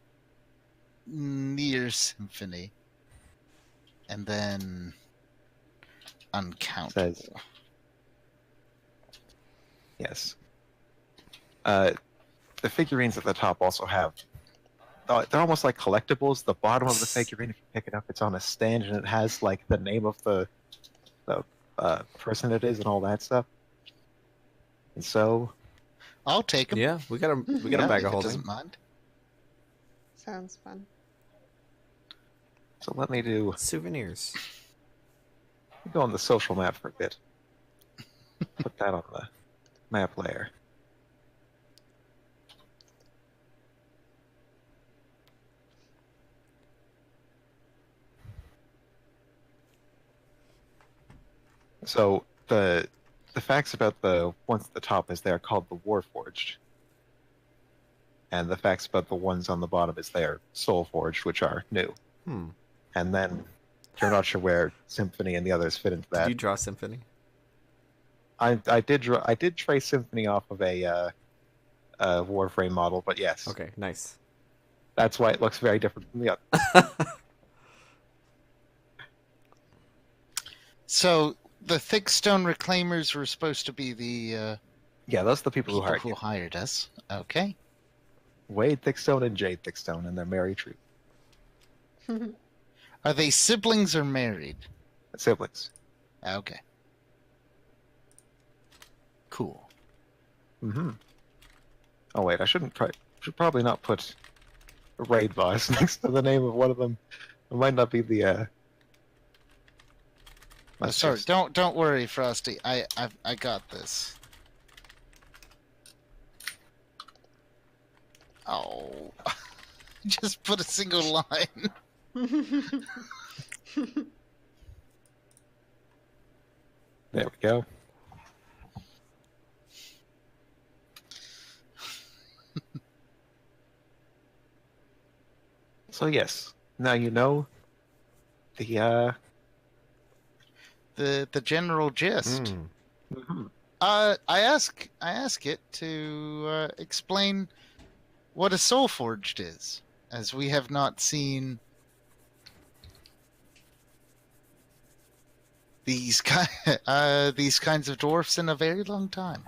near symphony, and then uncountable. Says yes. The figurines at the top also have. They're almost like collectibles. The bottom of the figurine, if you pick it up, it's on a stand, and it has like the name of the person it is and all that stuff. And so, I'll take them. yeah, we got a bag of holding. Doesn't mind. Sounds fun. let me Souvenirs. go on the social map for a bit. Put that on the map layer. So the facts about the ones at the top is they're called the Warforged, and the facts about the ones on the bottom is they're Soulforged, which are new. And then you're not sure where Symphony and the others fit into that. Did you draw Symphony? I did trace Symphony off of a Warframe model, but yes, Okay, nice. that's why it looks very different from the other. So the thick stone reclaimers were supposed to be the Yeah, those are the people people who hired who hired us. Okay. you. Wade Thickstone and Jade Thickstone, and their merry troop. Are they siblings or married? Siblings. Okay. Cool. Oh wait, should probably not put a raid boss next to the name of one of them. It might not be the. Sorry, don't worry, Frosty. I got this. Oh, just put a single line. There we go. So yes, now you know the The general gist. Mhm. I ask it to explain what a soul forged is, as we have not seen these these kinds of dwarfs in a very long time.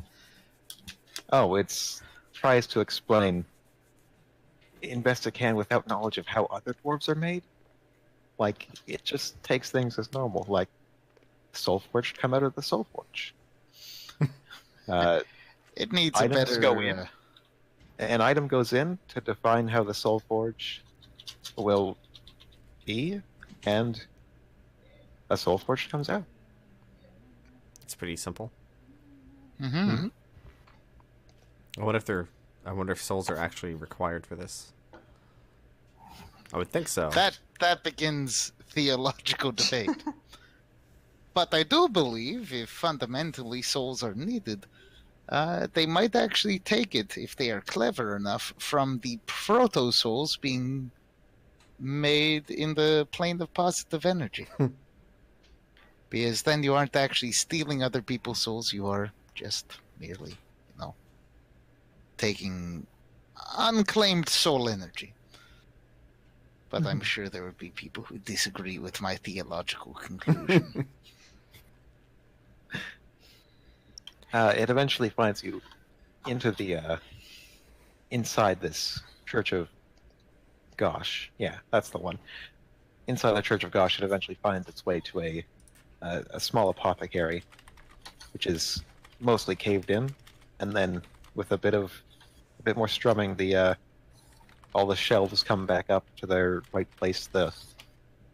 Oh, it's tries to explain in best it can without knowledge of how other dwarves are made. Like, it just takes things as normal. Like, Soulforged come out of the Soulforge. It needs a Items better. go in. An item goes in to define how the Soulforge will be, and a Soulforge comes out. It's pretty simple. Mm-hmm. I wonder if souls are actually required for this. I would think so. That begins theological debate. But I do believe if fundamentally souls are needed, they might actually take it, if they are clever enough, from the proto-souls being made in the plane of positive energy. Because then you aren't actually stealing other people's souls, you are just merely, taking unclaimed soul energy. But I'm sure there would be people who disagree with my theological conclusion. It eventually finds you into the inside this Church of Gosh. Yeah, that's the one. Inside the Church of Gosh, it eventually finds its way to a small apothecary, which is mostly caved in, and then with a bit more strumming, the all the shelves come back up to their right place. The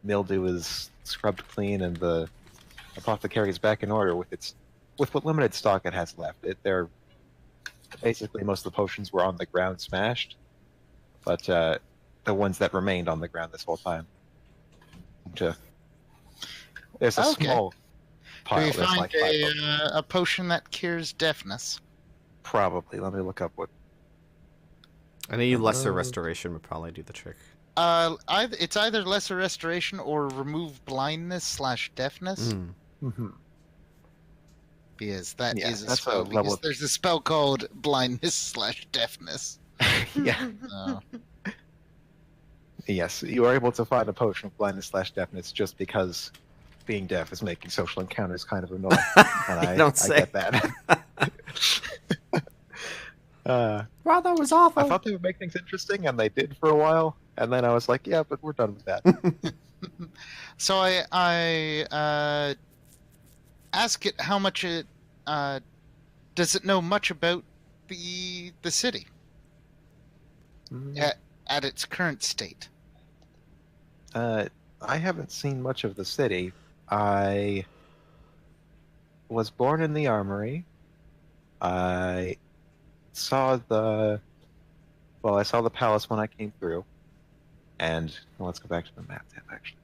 mildew is scrubbed clean, and the apothecary is back in order with what limited stock it has left. They're basically, most of the potions were on the ground smashed, but the ones that remained on the ground this whole time. There's a Okay. small pile. Do we There's find like 5 potions. a potion that cures deafness? Probably. Let me look up what. Any lesser restoration would probably do the trick. It's either lesser restoration or remove blindness/deafness. Mm-hmm. Because that Yeah, is a that's spell. a level Because of- there's a spell called blindness/deafness. Yeah. Yes, you are able to find a potion of blindness/deafness just because being deaf is making social encounters kind of annoying. And I Don't say. I get that. Wow, that was awful. I thought they would make things interesting, and they did for a while. And then I was like, yeah, but we're done with that. So I ask it how much it does it know much about the city at its current state. I haven't seen much of the city. I was born in the armory. I saw the palace when I came through. And let's go back to the map tab, actually.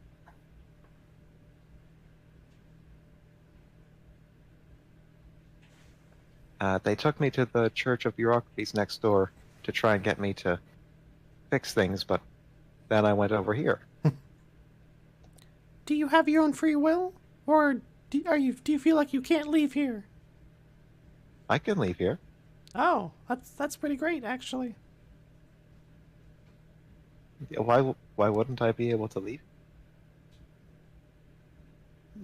They took me to the Church of Bureaucracies next door to try and get me to fix things, but then I went over here. Do you have your own free will, or do you feel like you can't leave here? I can leave here. Oh, that's pretty great, actually. Why wouldn't I be able to leave?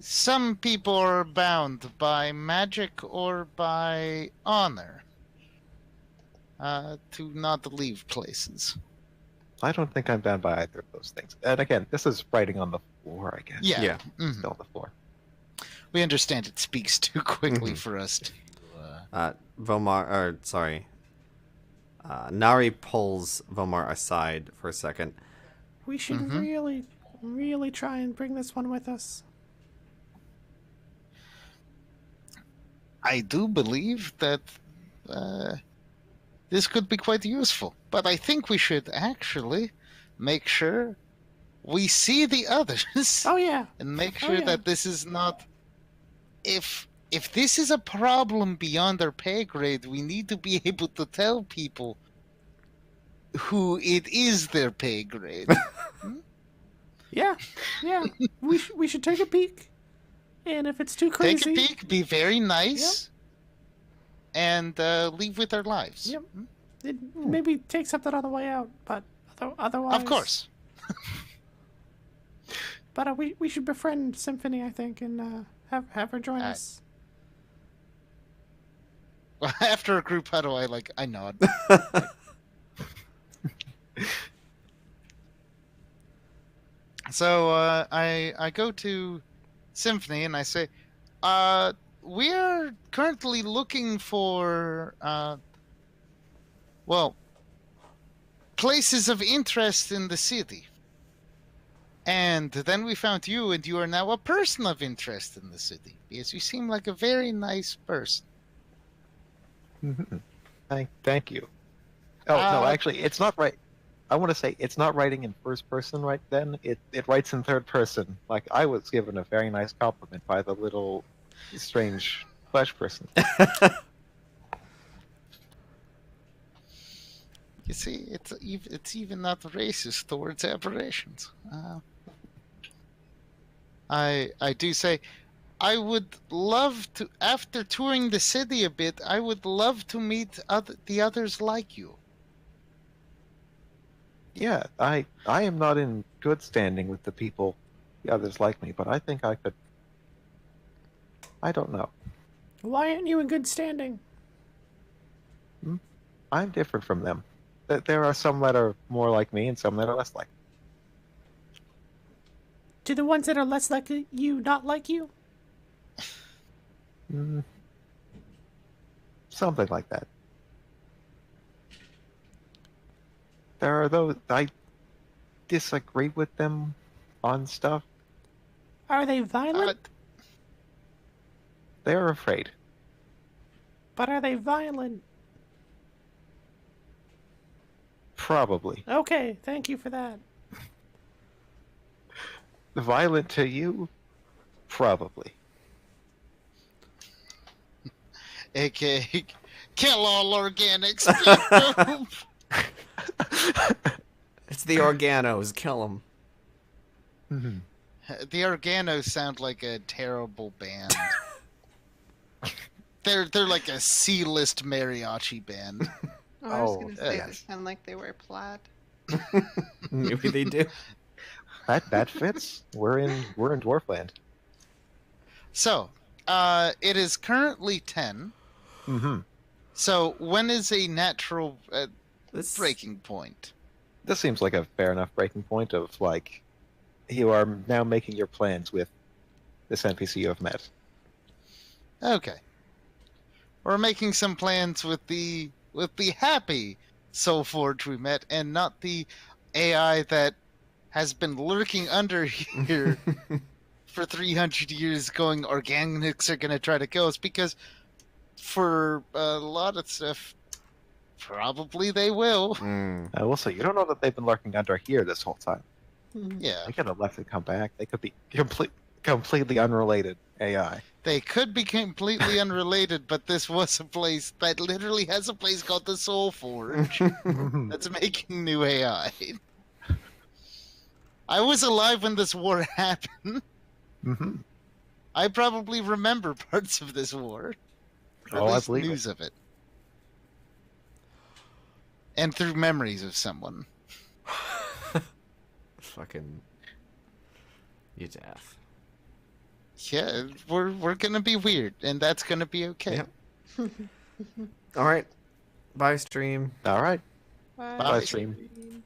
Some people are bound by magic or by honor to not leave places. I don't think I'm bound by either of those things. And again, this is writing on the floor, I guess. Yeah. Mhm. Still on the floor. We understand it speaks too quickly Mhm. for us to. Nari pulls Vomar aside for a second. We should really, really try and bring this one with us. I do believe that this could be quite useful, but I think we should actually make sure we see the others Oh yeah. and make Oh, sure yeah. that this is not. If this is a problem beyond our pay grade, we need to be able to tell people who it is their pay grade. Yeah. We should take a peek. And if it's too crazy, Take a peek, be very nice, and leave with our lives. Yep. it maybe take something on the way out. But otherwise, Of course. But we should befriend Symphony, I think, and Have her join Uh, us. After a group huddle, I nod. So I go to Symphony and I say, we're currently looking for well, places of interest in the city. And then we found you, and you are now a person of interest in the city because you seem like a very nice person. Mhm. Thank you. Oh no, actually, it's not right. I want to say it's not writing in first person right then. It writes in third person. Like I was given a very nice compliment by the little strange flesh person. You see, it's even not racist towards aberrations. I do say, I would love to, after touring the city a bit, I would love to meet the others like you. Yeah, I am not in good standing with the people, the others like me, but I think I could. I don't know. Why aren't you in good standing? I'm different from them. There are some that are more like me and some that are less like. Do the ones that are less like you not like you? Mm, something like that. There are those I disagree with them on stuff. Are they violent? They're afraid. But are they violent? Probably. Okay, thank you for that. Violent to you? Probably. AKA, kill all organics. Keep them. It's the Organos. Kill them. Mhm. The Organos sound like a terrible band. They're like a C-list mariachi band. Oh, I was Oh, gonna say they yes. sound like they wear plaid. Maybe they do. That fits. We're in Dwarfland. So, it is currently 10. Mm-hmm. So, when is a natural This breaking point? This seems like a fair enough breaking point of like you are now making your plans with this NPC you have met. Okay. We're making some plans with the happy Soulforge we met, and not the AI that has been lurking under here for 300 years going, organics are going to try to kill us, because for a lot of stuff, probably they will. I will say, you don't know that they've been lurking under here this whole time. Yeah. They could have left and come back. They could be completely unrelated AI. They could be completely unrelated, but this was a place that literally has a place called the Soulforge that's making new AI. I was alive when this war happened. Mm-hmm. I probably remember parts of this war. Or Oh, at I least believe news of it. And through memories of someone. fucking you deaf. Yeah, we're gonna be weird, and that's gonna be okay. Yep. All right. Bye, stream. All right. Bye, Bye, stream. stream.